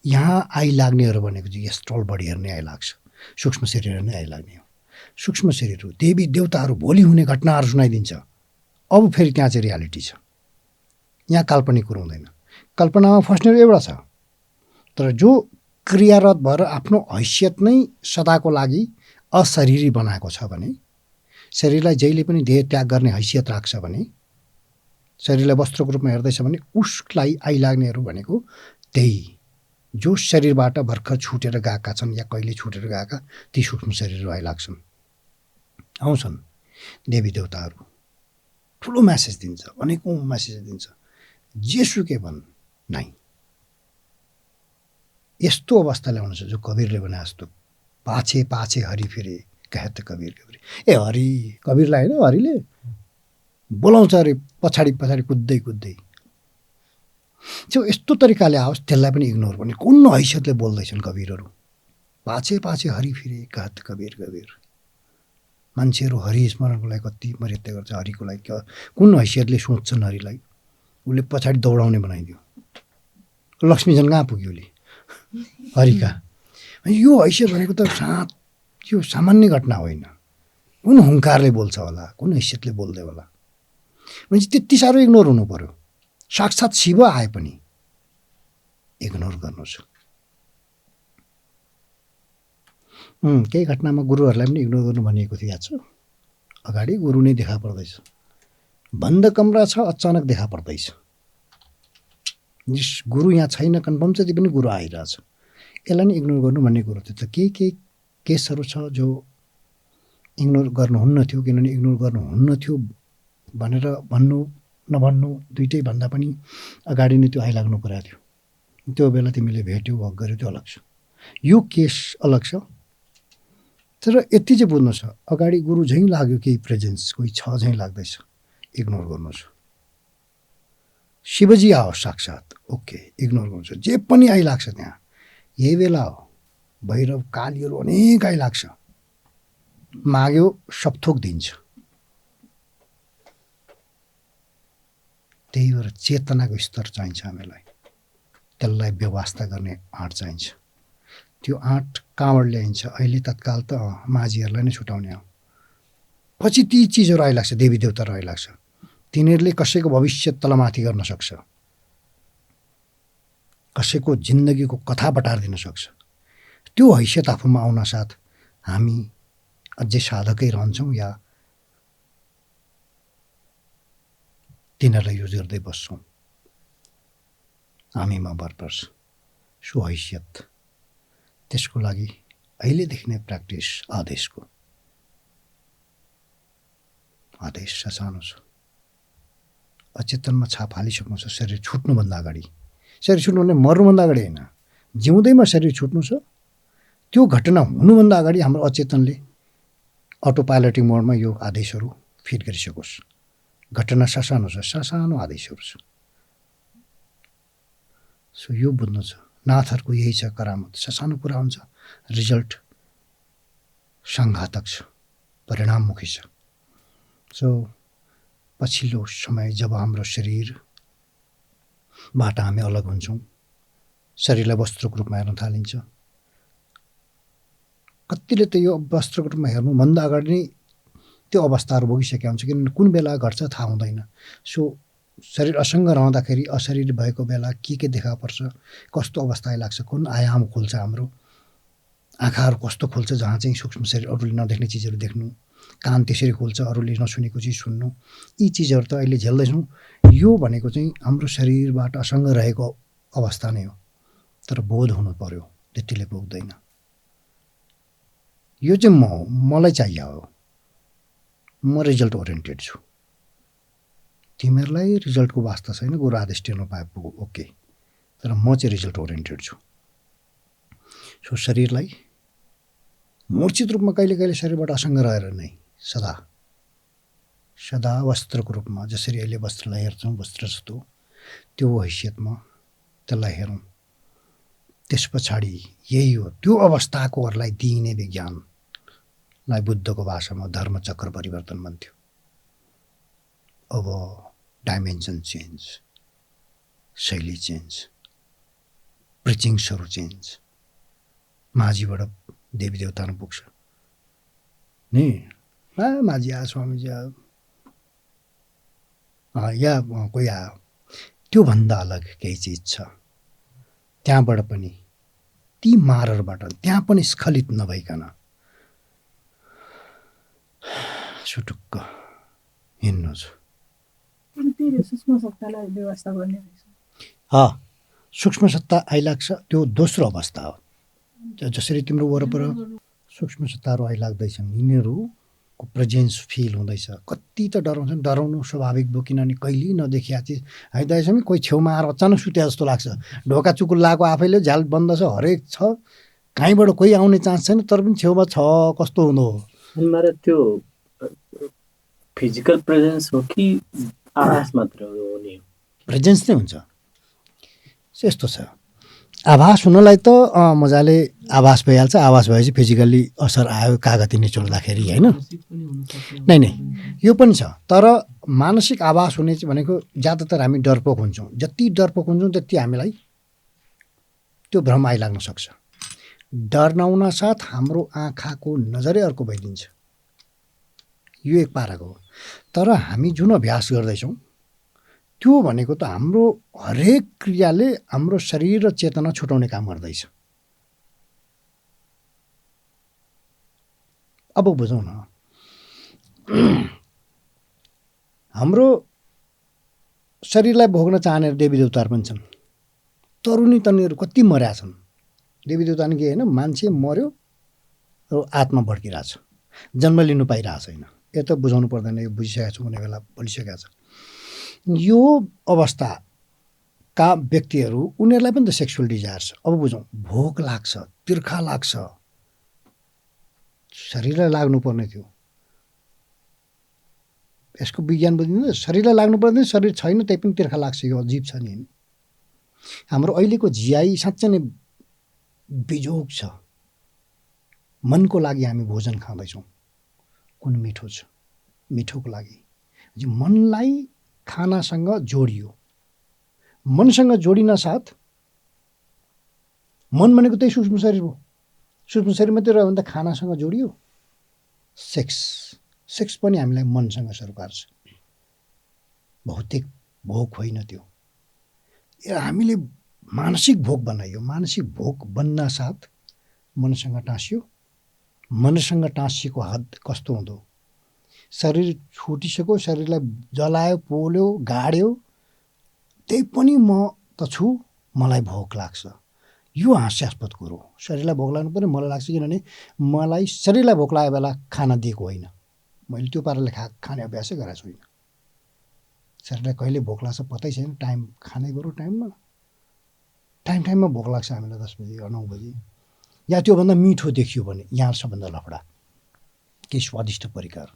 Speaker 1: यहाँ आइलाग्नेहरू भनेको चाहिँ एस्ट्रल बडीहरू नै आइलाग्छ, सूक्ष्म शरीरहरू नै आइलाग्ने हो। सूक्ष्म शरीर हो, देवी देवताहरू भोलि हुने घटनाहरू सुनाइदिन्छ। अब फेरि त्यहाँ चाहिँ रियालिटी छ, यहाँ काल्पनिक कुरो हुँदैन। कल्पनामा फस्ने एउटा छ, तर जो क्रियारत भएर आफ्नो हैसियत नै सदाको लागि अशरीरी बनाएको छ भने, शरीरलाई जहिले पनि देह त्याग गर्ने हैसियत राख्छ भने, शरीरलाई वस्त्रको रूपमा हेर्दैछ भने उसलाई आइलाग्नेहरू भनेको त्यही जो शरीरबाट भर्खर छुटेर गएका छन् या कहिले छुटेर गएका ती सूक्ष्म शरीरहरू आइलाग्छन्। आउँछन् देवी देवताहरू, ठुलो म्यासेज दिन्छ, अनेकौँ म्यासेज दिन्छ, जेसुकै भन् नै। यस्तो अवस्था ल्याउनु छ जो कबीरले भने जस्तो, पाछे पाछे हरि फिरे कहत कबीर कबीर। ए हरि, कबीरलाई होइन, हरिले बोलाउँछ अरे पछाडि पछाडि कुद्दै कुद्दै। त्यो यस्तो तरिकाले आओस् त्यसलाई पनि इग्नोर गर्ने। कुन हैसियतले बोल्दैछन् कबीरहरू? पाछे पाछे हरि फिरे कहत कबीर कबीर। मान्छेहरू हरि स्मरणको लागि कति मर्यादा गर्छ, हरिको लागि कुन हैसियतले सोच्छन् हरिलाई? उसले पछाडि दौडाउने बनाइदियो। लक्ष्मीजन कहाँ पुग्यो उसले? हरिका। यो हैसियत भनेको त यो सामान्य घटना होइन। कुन हुङ्कारले बोल्छ होला, कुन हैसियतले बोल्दै होला? भने त्यति साह्रो इग्नोर हुनु पर्यो। साक्षात् शिव आए पनि इग्नोर गर्नु छ। केही घटनामा गुरुहरूलाई पनि इग्नोर गर्नु भनिएको थियो, याद छ? अगाडि गुरु नै देखा पर्दैछ, बन्द कमरा छ, अचानक देखा पर्दैछ। गुरु यहाँ छैन कन्फर्म छ, त्यो पनि गुरु आइरहेछ। यसलाई नै इग्नोर गर्नु भन्ने कुरो थियो। त केही केसहरू छ जो इग्नोर गर्नुहुन्न थियो, किनभने इग्नोर गर्नुहुन्न थियो भनेर भन्नु नभन्नु दुइटै भन्दा पनि अगाडि नै त्यो आइलाग्नु परेको थियो। त्यो बेला तिमीले भेट्यौ, हक गर्यौ, त्यो अलग छ। यो केस अलग छ। तर यति चाहिँ बुझ्नु छ, अगाडि गुरु झैँ लाग्यो, केही प्रेजेन्स कोही छ झैँ लाग्दैछ, इग्नोर गर्नु छ। शिवजी आओ साक्षात्, ओके, इग्नोर गर्नु छ। जे पनि आइलाग्छ त्यहाँ, यही बेला हो। भैरव कालीहरू अनेक आइलाग्छ, माग्यो सबथोक दिन्छ। त्यही भएर चेतनाको स्तर चाहिन्छ हामीलाई, त्यसलाई व्यवस्था गर्ने आँट चाहिन्छ। त्यो आँट कहाँबाट ल्याइन्छ? अहिले तत्काल त माझीहरूलाई नै छुटाउने हो। पछि ती चिजहरू आइलाग्छ, देवी देवताहरू आइलाग्छ, तिनीहरूले कसैको भविष्य तलमाथि गर्न सक्छ, कसैको जिन्दगीको कथा बटारिदिन सक्छ। त्यो हैसियत आफूमा आउन साथ हामी अझै साधकै रहन्छौँ या तिनीहरूलाई युज गर्दै बस्छौँ। हामीमा भर पर्छ सो हैसियत। त्यसको लागि अहिलेदेखि नै प्र्याक्टिस आदेशको। आदेश सानो छ, अचेतनमा छाप हालिसक्नु छ शरीर छुट्नुभन्दा अगाडि। शरीर छुट्नु भने मर्नुभन्दा अगाडि होइन, जिउँदैमा शरीर छुट्नु छ। त्यो घटना हुनुभन्दा अगाडि हाम्रो अचेतनले अटो पाइलटिङ मोडमा यो आदेशहरू फिट गरिसकोस्। घटना ससानो छ, ससानो आदेशहरू छ। सो यो बुझ्नु छ। नाथहरूको यही छ करामत, ससानो कुरा हुन्छ, रिजल्ट सङ्घातक छ, परिणाममुखी छ। सो पछिल्लो समय जब हाम्रो शरीरबाट हामी अलग हुन्छौँ, शरीरलाई वस्त्रको रूपमा हेर्न थालिन्छ। कतिले त यो वस्त्रको रूपमा हेर्नुभन्दा अगाडि नै त्यो अवस्थाहरू भोगिसकेका हुन्छ, किनभने कुन बेला घट्छ थाहा हुँदैन। सो शरीर असँग रहँदाखेरि अशरीर भएको बेला के देखा पर्छ, कस्तो अवस्था लाग्छ, कुन आयाम खुल्छ, हाम्रो आँखाहरू कस्तो खुल्छ, जहाँ चाहिँ सूक्ष्म शरीर अरूले नदेख्ने चिजहरू देख्नु, कान त्यसरी खुल्छ अरूले नसुनेको चिज सुन्नु, यी चिजहरू त अहिले झेल्दैछौँ। यो भनेको चाहिँ हाम्रो शरीरबाट असँग रहेको अवस्था नै हो, तर बोध हुनु पर्यो, त्यतिले पुग्दैन। यो चाहिँ म हो, मलाई चाहियो हो, म रिजल्ट ओरिएन्टेड छु। तिमीहरूलाई रिजल्टको वास्ता छैन, गुरु आदेश टेर्नु पाए ओके, तर म चाहिँ रिजल्ट ओरिएन्टेड छु। सो शरीरलाई मूर्छित रूपमा कहिले कहिले शरीरबाट असँग रहेर नै सदा सदा वस्त्रको रूपमा, जसरी अहिले वस्त्रलाई हेर्छौँ वस्त्र जस्तो, त्यो हैसियतमा त्यसलाई हेरौँ। त्यस पछाडि यही हो, त्यो अवस्थाकोहरूलाई दिइने विज्ञानलाई बुद्धको भाषामा धर्मचक्र परिवर्तन भन्थ्यो। अब डाइमेन्सन चेन्ज, शैली चेन्ज, प्रिचिङ्सहरू चेन्ज, माझीबाट देवी देवतामा पुग्छ नि। माझी आयो, स्वामीजी आयो, या कोही आयो, त्योभन्दा अलग केही चिज छ। त्यहाँबाट पनि ती मारहरूबाट त्यहाँ पनि स्खलित नभइकन सुटुक्क हिँड्नु छ।
Speaker 4: सूक्ष्म सत्तालाई व्यवस्था गर्ने
Speaker 1: सूक्ष्म सत्ता आइलाग्छ, त्यो दोस्रो अवस्था हो। जसरी तिम्रो वरपर सूक्ष्म सत्ताहरू आइलाग्दैछन्, यिनीहरूको प्रेजेन्स फिल हुँदैछ। कति त डराउँछन्, डराउनु स्वाभाविक भयो, किनभने कहिल्यै नदेखिया चिज आइदिएछ कोही छेउमा आएर अचानक सुत्या जस्तो लाग्छ। ढोका चुकुल लगाएको आफैले, झ्याल बन्द छ, हरेक छ, कहीँबाट कोही आउने चान्स छैन, तर पनि छेउमा छ, कस्तो हुँदो हो।
Speaker 6: मेरो त्यो फिजिकल प्रेजेन्स हो कि आभास मात्र हो?
Speaker 1: प्रेजेन्स नै हुन्छ। यस्तो छ, आभास हुनलाई त मजाले आभास भइहाल्छ। आभास भएपछि फिजिकल्ली असर आयो, कागती निचोड्दाखेरि, होइन? नै यो पनि छ। तर मानसिक आभास हुने चाहिँ भनेको ज्यादातर हामी डरपोक हुन्छौँ। जति डरपोक हुन्छौँ त्यति हामीलाई त्यो भ्रम आइलाग्न सक्छ। डराउन साथ हाम्रो आँखाको नजरै अर्को भइदिन्छ। यो एक पाराको हो। तर हामी जुन अभ्यास गर्दैछौँ त्यो भनेको त हाम्रो हरेक क्रियाले हाम्रो शरीर र चेतना छुटाउने काम गर्दैछ। अब बुझौँ न, हाम्रो शरीरलाई भोग्न चाहने देवी देवताहरू पनि छन्। तरुनी तनीहरू कति मर्या छन्। देवी देवता नि के होइन, मान्छे मर्यो र आत्मा भड्किरहेछ, जन्म लिनु पाइरहेको छैन। यो त बुझाउनु पर्दैन, यो बुझिसकेको छु, कुनै बेला बोलिसकेको छ। यो अवस्थाका व्यक्तिहरू, उनीहरूलाई पनि त सेक्सुअल डिजायर छ। अब बुझौँ, भोक लाग्छ, तिर्खा लाग्छ, शरीरलाई लाग्नुपर्ने थियो। यसको विज्ञान बुझिन्छ। शरीरलाई लाग्नुपर्ने, शरीर छैन त्यही पनि तिर्खा लाग्छ। यो अजीब छ नि। हाम्रो अहिलेको जिआई साँच्चै नै बिजोग छ। मनको लागि हामी भोजन खाँदैछौँ, कुन मिठो छ, मिठोको लागि। मनलाई खानासँग जोडियो, मनसँग जोडिन साथ, मन भनेको त्यही सूक्ष्म शरीर हो। सूक्ष्म शरीर मात्रै रह्यो भने त खानासँग जोडियो। सेक्स पनि हामीलाई मनसँग सरोकार छ। भौतिक भोक होइन त्यो, हामीले मानसिक भोक बनाइयो। मानसिक भोक बन्न साथ मनसँग टाँसियो। मनसँग टाँसिएको हद कस्तो हुँदो, शरीर छुटिसक्यो, शरीरलाई जलायो, पोल्यो, गाड्यो, त्यही पनि म त छु, मलाई भोक लाग्छ। यो हास्यास्पद कुरो। शरीरलाई भोक लाग्नु पर्ने मलाई लाग्छ, किनभने मलाई शरीरलाई भोक लागेको बेला खाना दिएको होइन। मैले त्यो पाराले खाने अभ्यासै गरेको छुइनँ। शरीरलाई कहिले भोक लाग्छ पत्तै छैन, टाइम खानै गरौँ टाइममा भोक लाग्छ हामीलाई 10 बजी 9 बजी, या त्योभन्दा मिठो देखियो भने यहाँ सबभन्दा लफडा केही स्वादिष्ट परिकार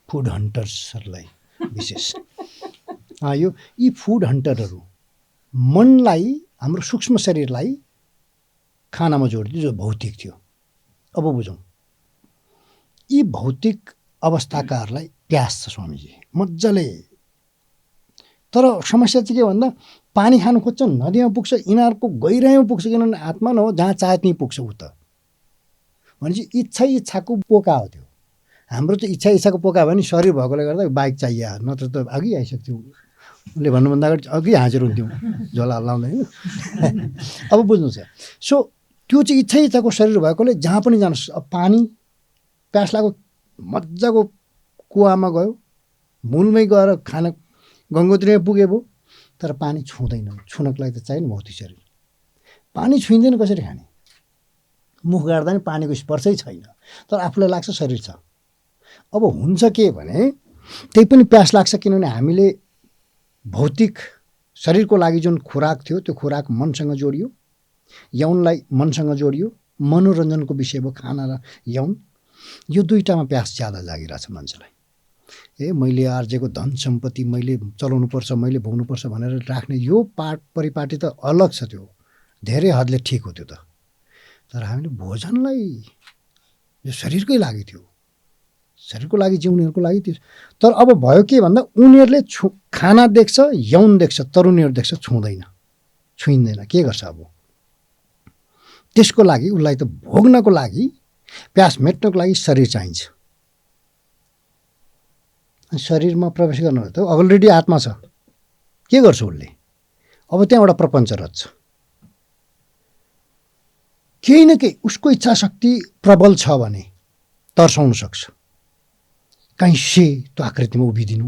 Speaker 1: फुड हन्टर्सहरूलाई विशेष यी फुड हन्टरहरू मनलाई हाम्रो सूक्ष्म शरीरलाई खानामा जोडिदियो जो भौतिक थियो। अब बुझौँ, यी भौतिक अवस्थाकाहरूलाई प्यास छ स्वामीजी मजाले, तर समस्या चाहिँ के भन्दा पानी खानु खोज्छन् नदीमा पुग्छ, यिनीहरूको गहिराइमा पुग्छ, किनभने आत्मा न हो जहाँ चाहे त्यहीँ पुग्छ ऊ त। भनेपछि इच्छाको पोका हो त्यो। हाम्रो त इच्छाको पोका भयो नि, शरीर भएकोले गर्दा बाइक चाहियो, नत्र त अघि आइसक्थ्यौँ। उसले भन्नुभन्दा अगाडि अघि हाँजेर हुन्थ्यौँ झोला लाउँदै होइन। अब बुझ्नुहोस्, सो त्यो चाहिँ इच्छाको शरीर भएकोले जहाँ पनि जानुहोस्, अब पानी प्यास लाग्यो मजाको कुवामा गयो, मूलमै गएर खाना गङ्गोत्रीमा पुगे भयो, तर पानी छुँदैन। छुनको लागि त चाहियो नि भौतिक शरीर। पानी छुइँदैन कसरी खाने? मुख गाड्दा नि पानीको स्पर्शै छैन, तर आफूलाई लाग्छ शरीर छ। अब हुन्छ के भने त्यही पनि प्यास लाग्छ, किनभने हामीले भौतिक शरीरको लागि जुन खुराक थियो त्यो खुराक मनसँग जोडियो, यौनलाई मनसँग जोडियो, मनोरञ्जनको विषय भयो खाना र यौन। यो दुईटामा प्यास ज्यादा लागिरहेछ मान्छेलाई। मैले आर्जेको धन सम्पत्ति मैले चलाउनुपर्छ, मैले भोग्नुपर्छ भनेर राख्ने यो परिपाटी त अलग छ, त्यो धेरै हदले ठिक हो त्यो त। तर हामीले भोजनलाई यो शरीरकै लागि थियो, शरीरको लागि जिउनेहरूको लागि थियो। तर अब भयो के भन्दा उनीहरूले खाना देख्छ, यौन देख्छ, तर उनीहरू देख्छ छुँदैन, छुइँदैन। के गर्छ अब? त्यसको लागि उसलाई त भोग्नको लागि, प्यास मेट्नको लागि शरीर चाहिन्छ। शरीरमा प्रवेश गर्नु त अलरेडी आत्मा छ, के गर्छ उसले? अब त्यहाँ एउटा प्रपञ्च रच्छ। केही न केही उसको इच्छा शक्ति प्रबल छ भने तर्साउन सक्छ। कहीँ सेतो आकृतिमा उभिदिनु,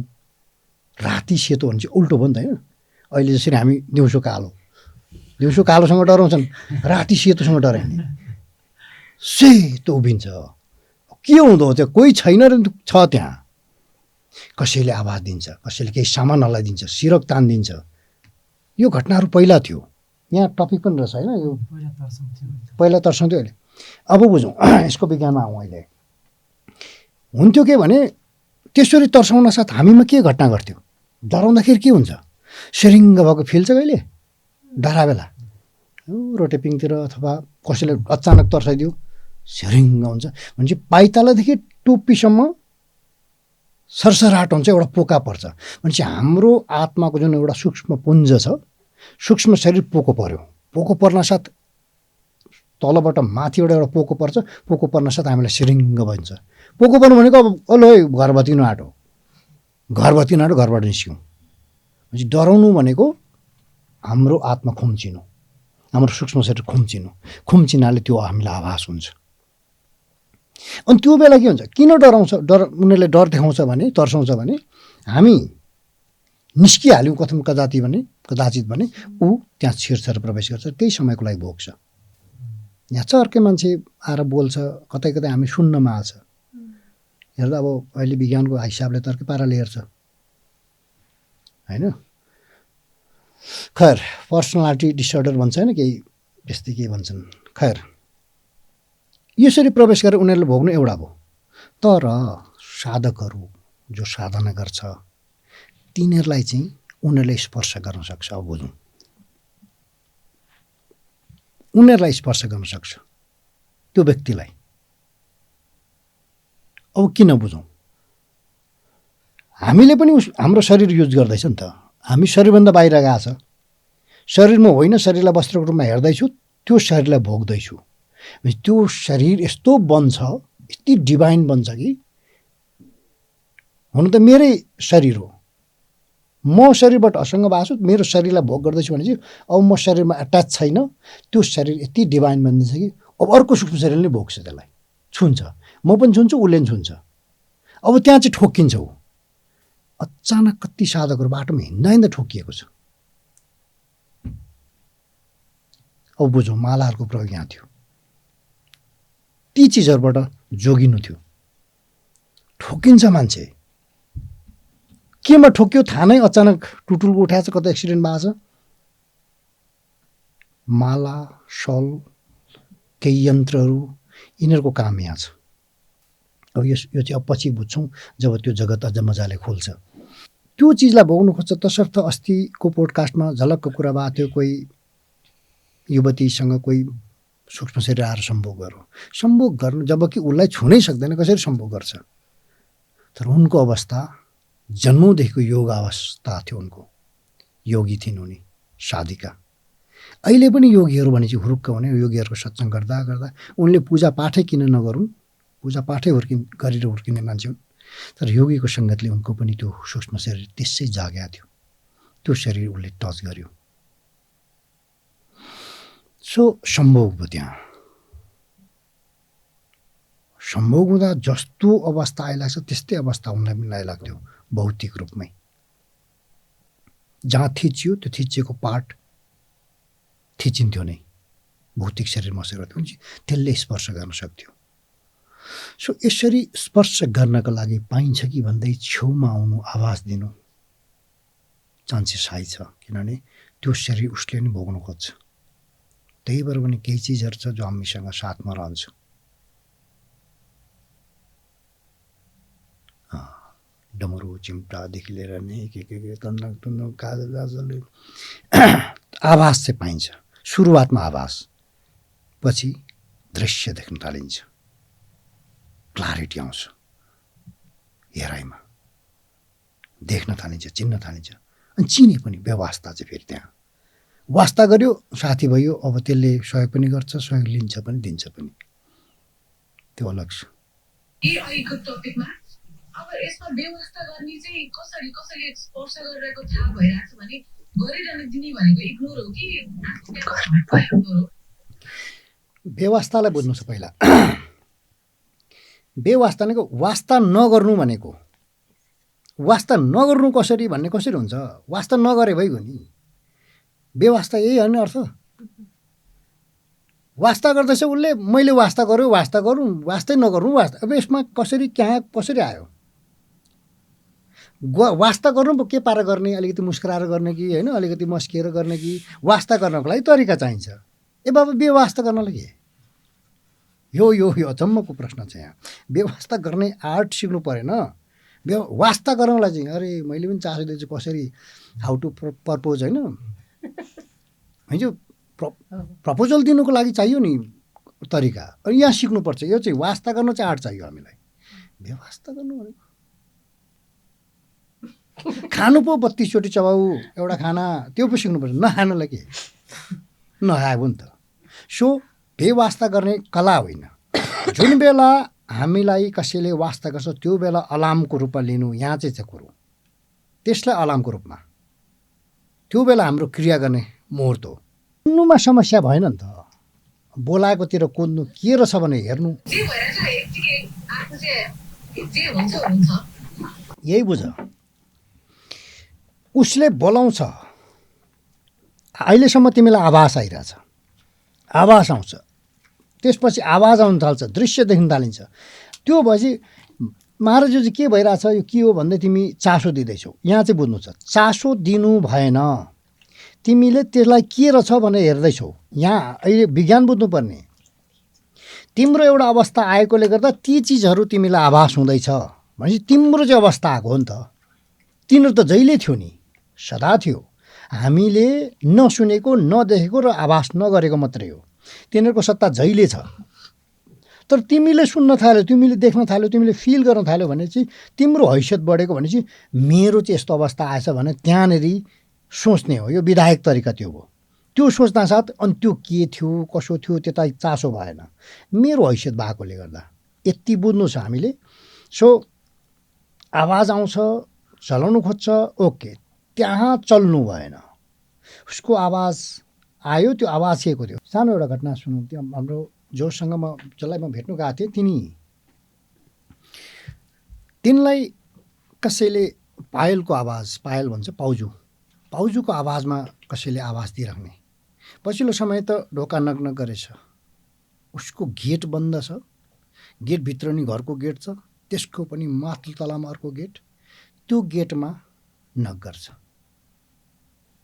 Speaker 1: राति सेतो भने चाहिँ उल्टो भयो नि त होइन। अहिले जसरी हामी दिउँसो कालोसँग डराउँछन्, राति सेतोसँग डराइने, सेतो उभिन्छ। के हुँदो हो त्यो? कोही छैन र छ त्यहाँ। कसैले आवाज दिन्छ, कसैले केही सामान हल्लाइदिन्छ, सिरक तानिदिन्छ। यो घटनाहरू पहिला थियो। यहाँ टपिक पनि रहेछ होइन, यो पहिला तर्साउँथ्यो अहिले। अब बुझौँ, यसको विज्ञानमा आउँ। अहिले हुन्थ्यो के भने त्यसरी तर्साउन साथ हामीमा के घटना गर्थ्यो? डराउँदाखेरि के हुन्छ? सिरिङ्ग भएको फिल छ कहिले डरा बेला, रोटेपिङतिर अथवा कसैले अचानक तर्साइदियो सिरिङ्ग हुन्छ। भनेपछि पाइतालादेखि टुप्पीसम्म सरसराट हुन्छ, एउटा पोका पर्छ। भनेपछि हाम्रो आत्माको जुन एउटा सूक्ष्म पुञ्ज छ, सूक्ष्म शरीर पोको पर्यो। पोको पर्न साथ तलबाट माथिबाट एउटा पोको पर्छ, पोको पर्न साथ हामीलाई सिरिङ्ग भन्छ। पोको पर्नु भनेको अब ओलो घर बत्तिनु आँटो, घरबाट निस्क्यौँ। भनेपछि डराउनु भनेको हाम्रो आत्मा खुम्चिनु, हाम्रो सूक्ष्म शरीर खुम्चिनाले त्यो हामीलाई आभास हुन्छ। अनि त्यो बेला के हुन्छ? किन डराउँछ? उनीहरूले डर देखाउँछ भने, तर्साउँछ भने हामी निस्किहाल्यौँ कदाचित भने ऊ त्यहाँ छिर्छ र प्रवेश गर्छ, केही समयको लागि भोग्छ। यहाँ छ अर्कै मान्छे आएर बोल्छ, कतै हामी सुन्नमा आउँछ। हेर्दा अब अहिले विज्ञानको हिसाबले त अर्कै पाराले हेर्छ होइन। खैर, पर्सनालिटी डिसअर्डर भन्छ होइन, केही त्यस्तै के भन्छन्। खैर, यसरी प्रवेश गरेर उनीहरूले भोग्नु एउटा भयो। तर साधकहरू जो साधना गर्छ तिनीहरूलाई चाहिँ उनीहरूले स्पर्श गर्न सक्छ। अब बुझौँ, उनीहरूलाई स्पर्श गर्न सक्छ त्यो व्यक्तिलाई। अब किन बुझौँ? हामीले पनि हाम्रो शरीर युज गर्दैछ नि त। हामी शरीरभन्दा बाहिर गएको छ, शरीरमा होइन, शरीरलाई वस्त्रको रूपमा हेर्दैछु, त्यो शरीरलाई भोग्दैछु। त्यो शरीर यस्तो बन्छ, यति डिभाइन बन्छ कि हुन त मेरै शरीर हो, म शरीरबाट असँग भएको छु, मेरो शरीरलाई भोग गर्दैछु भने चाहिँ अब म शरीरमा एट्याच छैन। त्यो शरीर यति डिभाइन बनिन्छ कि अब अर्को सूक्ष्म शरीरले भोग्छ, त्यसलाई छुन्छ, म पनि छुन्छु, उसले पनि छुन्छ। अब त्यहाँ चाहिँ ठोक्किन्छ ऊ। अचानक कति साधकहरू बाटोमा हिँड्दा ठोकिएको छ। अब बुझौँ, मालाहरूको प्रयोग यहाँ थियो। ती चिजहरूबाट जोगिनु थियो। ठोकिन्छ मान्छे, केमा ठोक्यो थाहा नै अचानक टुटुलको उठाएछ, कतै एक्सिडेन्ट भएको छ। माला सल केही यन्त्रहरू यिनीहरूको काम यहाँ छ। अब यो चाहिँ अब पछि बुझ्छौँ जब त्यो जगत अझ मजाले खोल्छ। त्यो चिजलाई भोग्नु खोज्छ। तसर्थ अस्तिको पोडकास्टमा झलक्क कुरा भएको थियो, कोही युवतीसँग कोही सूक्ष्म शरीर आएर सम्भोग गर्यो। सम्भोग गर्नु जबकि उसलाई छुनै सक्दैन, कसरी सम्भोग गर्छ? तर उनको अवस्था जन्मौदेखिको योग अवस्था थियो उनको। योगी थिइन् उनी, साधिका। अहिले पनि योगीहरू भने चाहिँ हुरुक्क हुने, योगीहरूको सत्सङ्ग गर्दा गर्दा उनले पूजा पाठै किन नगरून्, पूजा पाठै गरेर हुर्किने मान्छे हुन्। तर योगीको सङ्गतले उनको पनि त्यो सूक्ष्म शरीर त्यसै जाग्या थियो, त्यो शरीर उसले टच गर्यो। सो सम्भोग भयो त्यहाँ। सम्भोग हुँदा जस्तो अवस्था आइलाग्छ त्यस्तै अवस्था उनलाई पनि आइलाग्थ्यो भौतिक रूपमै। जहाँ थिचियो त्यो थिचिएको पार्ट थिचिन्थ्यो नै, भौतिक शरीर मसेर थियो भने त्यसले स्पर्श गर्न सक्थ्यो। सो यसरी स्पर्श गर्नको लागि पाइन्छ कि भन्दै छेउमा आउनु, आवाज दिनु चान्सेस हाई छ, किनभने त्यो शरीर उसले नै भोग्नु खोज्छ। त्यही भएर पनि केही चिजहरू छ जो हामीसँग साथमा रहन्छ। डमरू चिम्टादेखि लिएर नै के तन्दक तुन्दक काजल दाजलले आवाज चाहिँ पाइन्छ। सुरुवातमा आवाज, पछि दृश्य देख्न थालिन्छ, क्लारिटी आउँछ, हेराइमा देख्न थालिन्छ, चिन्न थालिन्छ। अनि चिने पनि व्यवस्था चाहिँ फेरि त्यहाँ वास्ता गर्यो साथी भयो, अब त्यसले सहयोग पनि गर्छ, सहयोग लिन्छ पनि दिन्छ पनि, त्यो अलग छ।
Speaker 8: अहिलेको टपिकमा अब यसमा व्यवस्था गर्ने चाहिँ कसरी कसैले स्पर्श गरिरहेको थाहा भइरहेछ भने गरिरहन दिने भनेको इग्नोर हो कि इग्नोर हो?
Speaker 1: व्यवस्थालाई बुझ्नु छ पहिला। व्यवस्था भनेको वास्ता नगर्नु भनेको, वास्ता नगर्नु कसरी भन्ने कसरी हुन्छ? वास्ता नगरे भइगयो नि। व्यवस्था यही होइन अर्थ। वास्ता गर्दैछ उसले, मैले वास्ता गऱ्यो, वास्ता गरौँ, वास्तै नगर्नु वास्ता। अब यसमा कसरी कहाँ कसरी आयो? वास्ता गर्नु के पारा गर्ने? अलिकति मुस्कुराएर गर्ने कि होइन, अलिकति मस्किएर गर्ने कि? वास्ता गर्नको लागि तरिका चाहिन्छ। ए बाबा व्यवस्था गर्नलाई के? यो यो यो अचम्मको प्रश्न छ यहाँ। व्यवस्था गर्ने आर्ट सिक्नु परेन। वास्ता गर्नलाई चाहिँ अरे मैले पनि चासो दिन्छु कसरी हाउ टु प्रपोज, होइन हिजो प्रपोजल दिनुको लागि चाहियो नि तरिका। अनि यहाँ सिक्नुपर्छ। यो चाहिँ वास्ता गर्नु चाहिँ आर्ट चाहियो हामीलाई। व्यवस्था गर्नु भनेको खानु पो 32 चोटि चबाउ एउटा खाना, त्यो पो सिक्नुपर्छ। नखानुलाई के? नखाएको नि त। सो बेवास्ता गर्ने कला होइन। जुन बेला हामीलाई कसैले वास्ता गर्छ त्यो बेला अलार्मको रूपमा लिनु, यहाँ चाहिँ छ कुरो। त्यसलाई अलार्मको रूपमा, त्यो बेला हाम्रो क्रिया गर्ने मुहुर्त हो। कुद्नुमा समस्या भएन नि त। बोलाएकोतिर कुद्नु के रहेछ भने हेर्नु, यही बुझ। उसले बोलाउँछ, अहिलेसम्म तिमीलाई आभास आइरहेछ, आवाज आउँछ, त्यसपछि आवाज आउनु थाल्छ, दृश्य देख्न थालिन्छ। त्यो भएपछि महाराजजी चाहिँ के भइरहेछ, यो के हो भन्दै तिमी चासो दिँदैछौ। यहाँ चाहिँ बुझ्नु छ, चासो दिनु भएन, तिमीले त्यसलाई के रहेछ भनेर हेर्दैछौ। यहाँ अहिले विज्ञान बुझ्नुपर्ने। तिम्रो एउटा अवस्था आएकोले गर्दा ती चिजहरू तिमीलाई आभास हुँदैछ भनेपछि तिम्रो चाहिँ अवस्था आएको हो नि त। तिनीहरू त जहिले थियो नि, सदा थियो। हामीले नसुनेको, नदेखेको र आभास नगरेको मात्रै हो। तिनीहरूको सत्ता जहिले छ। तर तिमीले सुन्न थाल्यो, तिमीले देख्न थाल्यो, तिमीले फिल गर्न थाल्यो भने चाहिँ तिम्रो हैसियत बढेको भने चाहिँ मेरो चाहिँ यस्तो अवस्था आएछ भने त्यहाँनिर सोच्ने हो। यो विधायक तरिका त्यो हो। त्यो सोच्दा साथ अनि त्यो के थियो कसो थियो त्यता चासो भएन, मेरो हैसियत भएकोले गर्दा। यति बुझ्नु छ हामीले। सो आवाज आउँछ, चलाउनु खोज्छ, ओके, त्यहाँ चल्नु भएन। उसको आवाज आयो, त्यो आवाज के को थियो? सानो एउटा घटना सुनौँ। त्यो हाम्रो जोसँग जसलाई म भेट्नु गएको थिएँ तिनलाई कसैले पायलको आवाज, पायल भन्छ पाउजू, पाउजूको आवाजमा कसैले आवाज दिइराख्ने। पछिल्लो समय त ढोका नग्न गरेछ, उसको गेट बन्द छ, गेटभित्र नि घरको गेट छ, त्यसको पनि माथिल्लो तलामा अर्को गेट। त्यो गेटमा नग्गर छ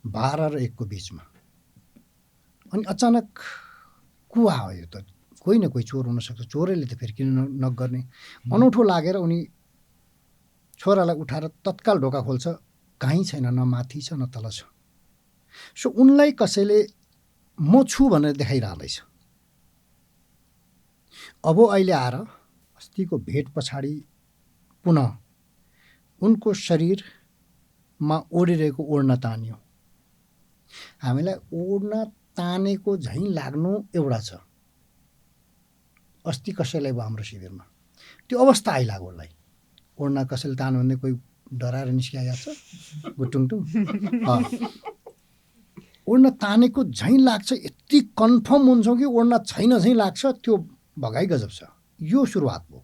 Speaker 1: 12 र 1 को बिचमा। अनि अचानक को आयो यो त कोही न कोही चोर हुनसक्छ, चोरैले त फेरि किन नगर्ने अनौठो लागेर उनी छोरालाई उठाएर तत्काल ढोका खोल्छ, कहीँ छैन, न माथि छ न तल छ। सो उनलाई कसैले म छु भनेर देखाइरहँदैछ। अब अहिले आएर अस्तिको भेट पछाडि पुनः उनको शरीरमा ओढिरहेको ओढ्न तानियो। हामीलाई ओढ्न तानेको झैँ लाग्नु एउटा छ, अस्ति कसैलाई भयो हाम्रो शिविरमा त्यो अवस्था आइलाग्यो उसलाई। ओढ्न कसैले तान्यो भने कोही डराएर निस्किआएको छ गुटुङटुङ, ओढ्न तानेको झैँ लाग्छ, यति कन्फर्म हुन्छौँ कि ओढ्न छैन झैँ लाग्छ, त्यो भगाइ गजब छ। यो सुरुवात भयो।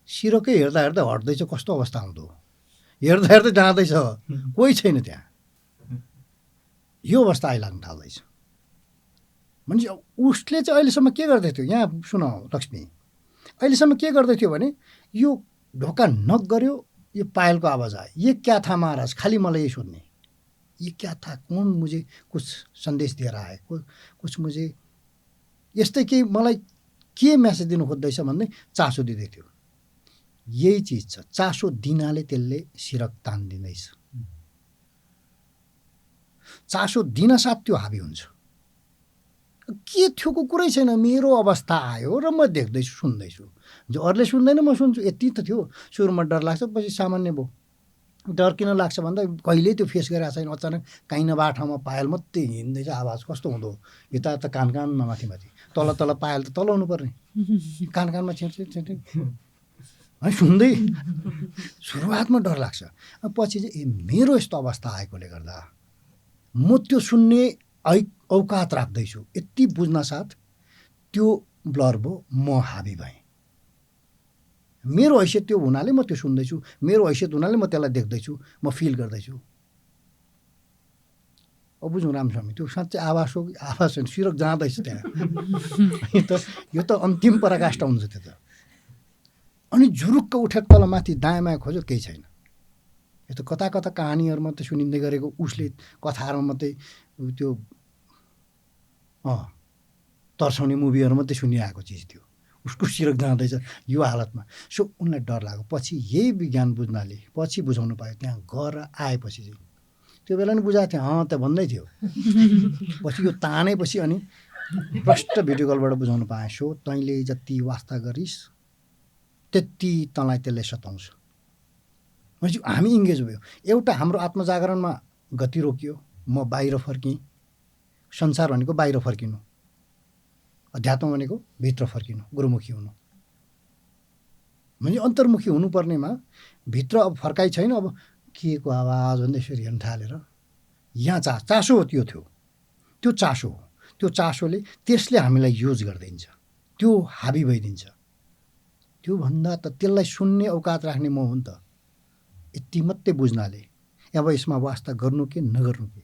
Speaker 1: सिरकै हेर्दा हेर्दा हट्दैछ, कस्तो अवस्था आउँदो, हेर्दा हेर्दै जाँदैछ, कोही छैन त्यहाँ, यो अवस्था आइलाग्न थाल्दैछ। भनेपछि उसले चाहिँ अहिलेसम्म के गर्दै थियो, यहाँ सुन लक्ष्मी, अहिलेसम्म के गर्दै थियो भने यो ढोका नक गर्यो, यो पायलको आवाज आयो, ये क्या था महाराज, खालि मलाई यही सुन्ने, ये क्या था, कौन मुझे कुछ सन्देश दिएर आए, कुछ मुझे यस्तै केही मलाई के मेसेज दिनु खोज्दैछ भन्ने चासो दिँदै थियो। यही चिज छ, चासो दिनाले त्यसले सिरक तान्दिँदैछ, चासो दिन साथ त्यो हाबी हुन्छ। के थियोको कुरै छैन, मेरो अवस्था आयो र म देख्दैछु सुन्दैछु, जो अरूले सुन्दैन म सुन्छु, यति त थियो। सुरुमा डर लाग्छ, पछि सामान्य भयो। डर किन लाग्छ भन्दा कहिल्यै त्यो फेस गरेको छैन, अचानक कहीँ नभएको ठाउँमा पायल मात्रै हिँड्दैछ, आवाज कस्तो हुँदो, यता त कान कानमा माथि माथि, तल तल पायल त तल हुनुपर्ने, कान कानमा छेड्छ है सुन्दै। सुरुवातमा डर लाग्छ, पछि चाहिँ मेरो यस्तो अवस्था आएकोले गर्दा म त्यो सुन्ने औकात राख्दैछु, यति बुझ्न साथ त्यो ब्लर भयो, म हाबी भएँ। मेरो हैसियत त्यो हुनाले म त्यो सुन्दैछु, मेरो हैसियत हुनाले म त्यसलाई देख्दैछु, म फिल गर्दैछु। अब बुझौँ रामस्वामी, त्यो साँच्चै आवाज हो कि आवाज छैन, सिरक जाँदैछ त्यहाँ। यो त अन्तिम पराकाष्ठा हुन्छ त्यो त। अनि झुरुक्क उठेर तल माथि दायाँ बायाँ खोज्यो, केही छैन। यो त कता कता कहानीहरू मात्रै सुनिँदै गरेको, उसले कथाहरूमा मात्रै त्यो तर्साउने मुभीहरू मात्रै सुनिआएको चिज थियो। उसको सिरक जाँदैछ यो हालतमा। सो उनलाई डर लाग्यो। पछि यही विज्ञान बुझ्नाले पछि बुझाउनु पायो, त्यहाँ गएर आएपछि चाहिँ त्यो बेला नि बुझाएको थियो, त भन्दै थियो। पछि यो तानेपछि अनि प्रष्ट भिडियो कलबाट बुझाउनु पाएँ। सो तैँले जति वास्ता गरिस् त्यति तँलाई त्यसले सताउँछ। भनेपछि हामी इङ्गेज भयो। एउटा हाम्रो आत्मजागरणमा गति रोकियो, म बाहिर फर्किएँ। संसार भनेको बाहिर फर्किनु, अध्यात्म भनेको भित्र फर्किनु, गुरुमुखी हुनु। भने अन्तर्मुखी हुनुपर्नेमा भित्र अब फर्काइ छैन, अब के को आवाज भन्दै यसरी हेर्न थालेर यहाँ चासो हो, त्यो थियो, त्यो चासो हो। त्यो चासोले त्यसले हामीलाई युज गरिदिन्छ, त्यो हाबी भइदिन्छ। त्योभन्दा त त्यसलाई सुन्ने औकात राख्ने म हो नि त। यति मात्रै बुझ्नाले अब यसमा वास्ता गर्नु कि नगर्नु कि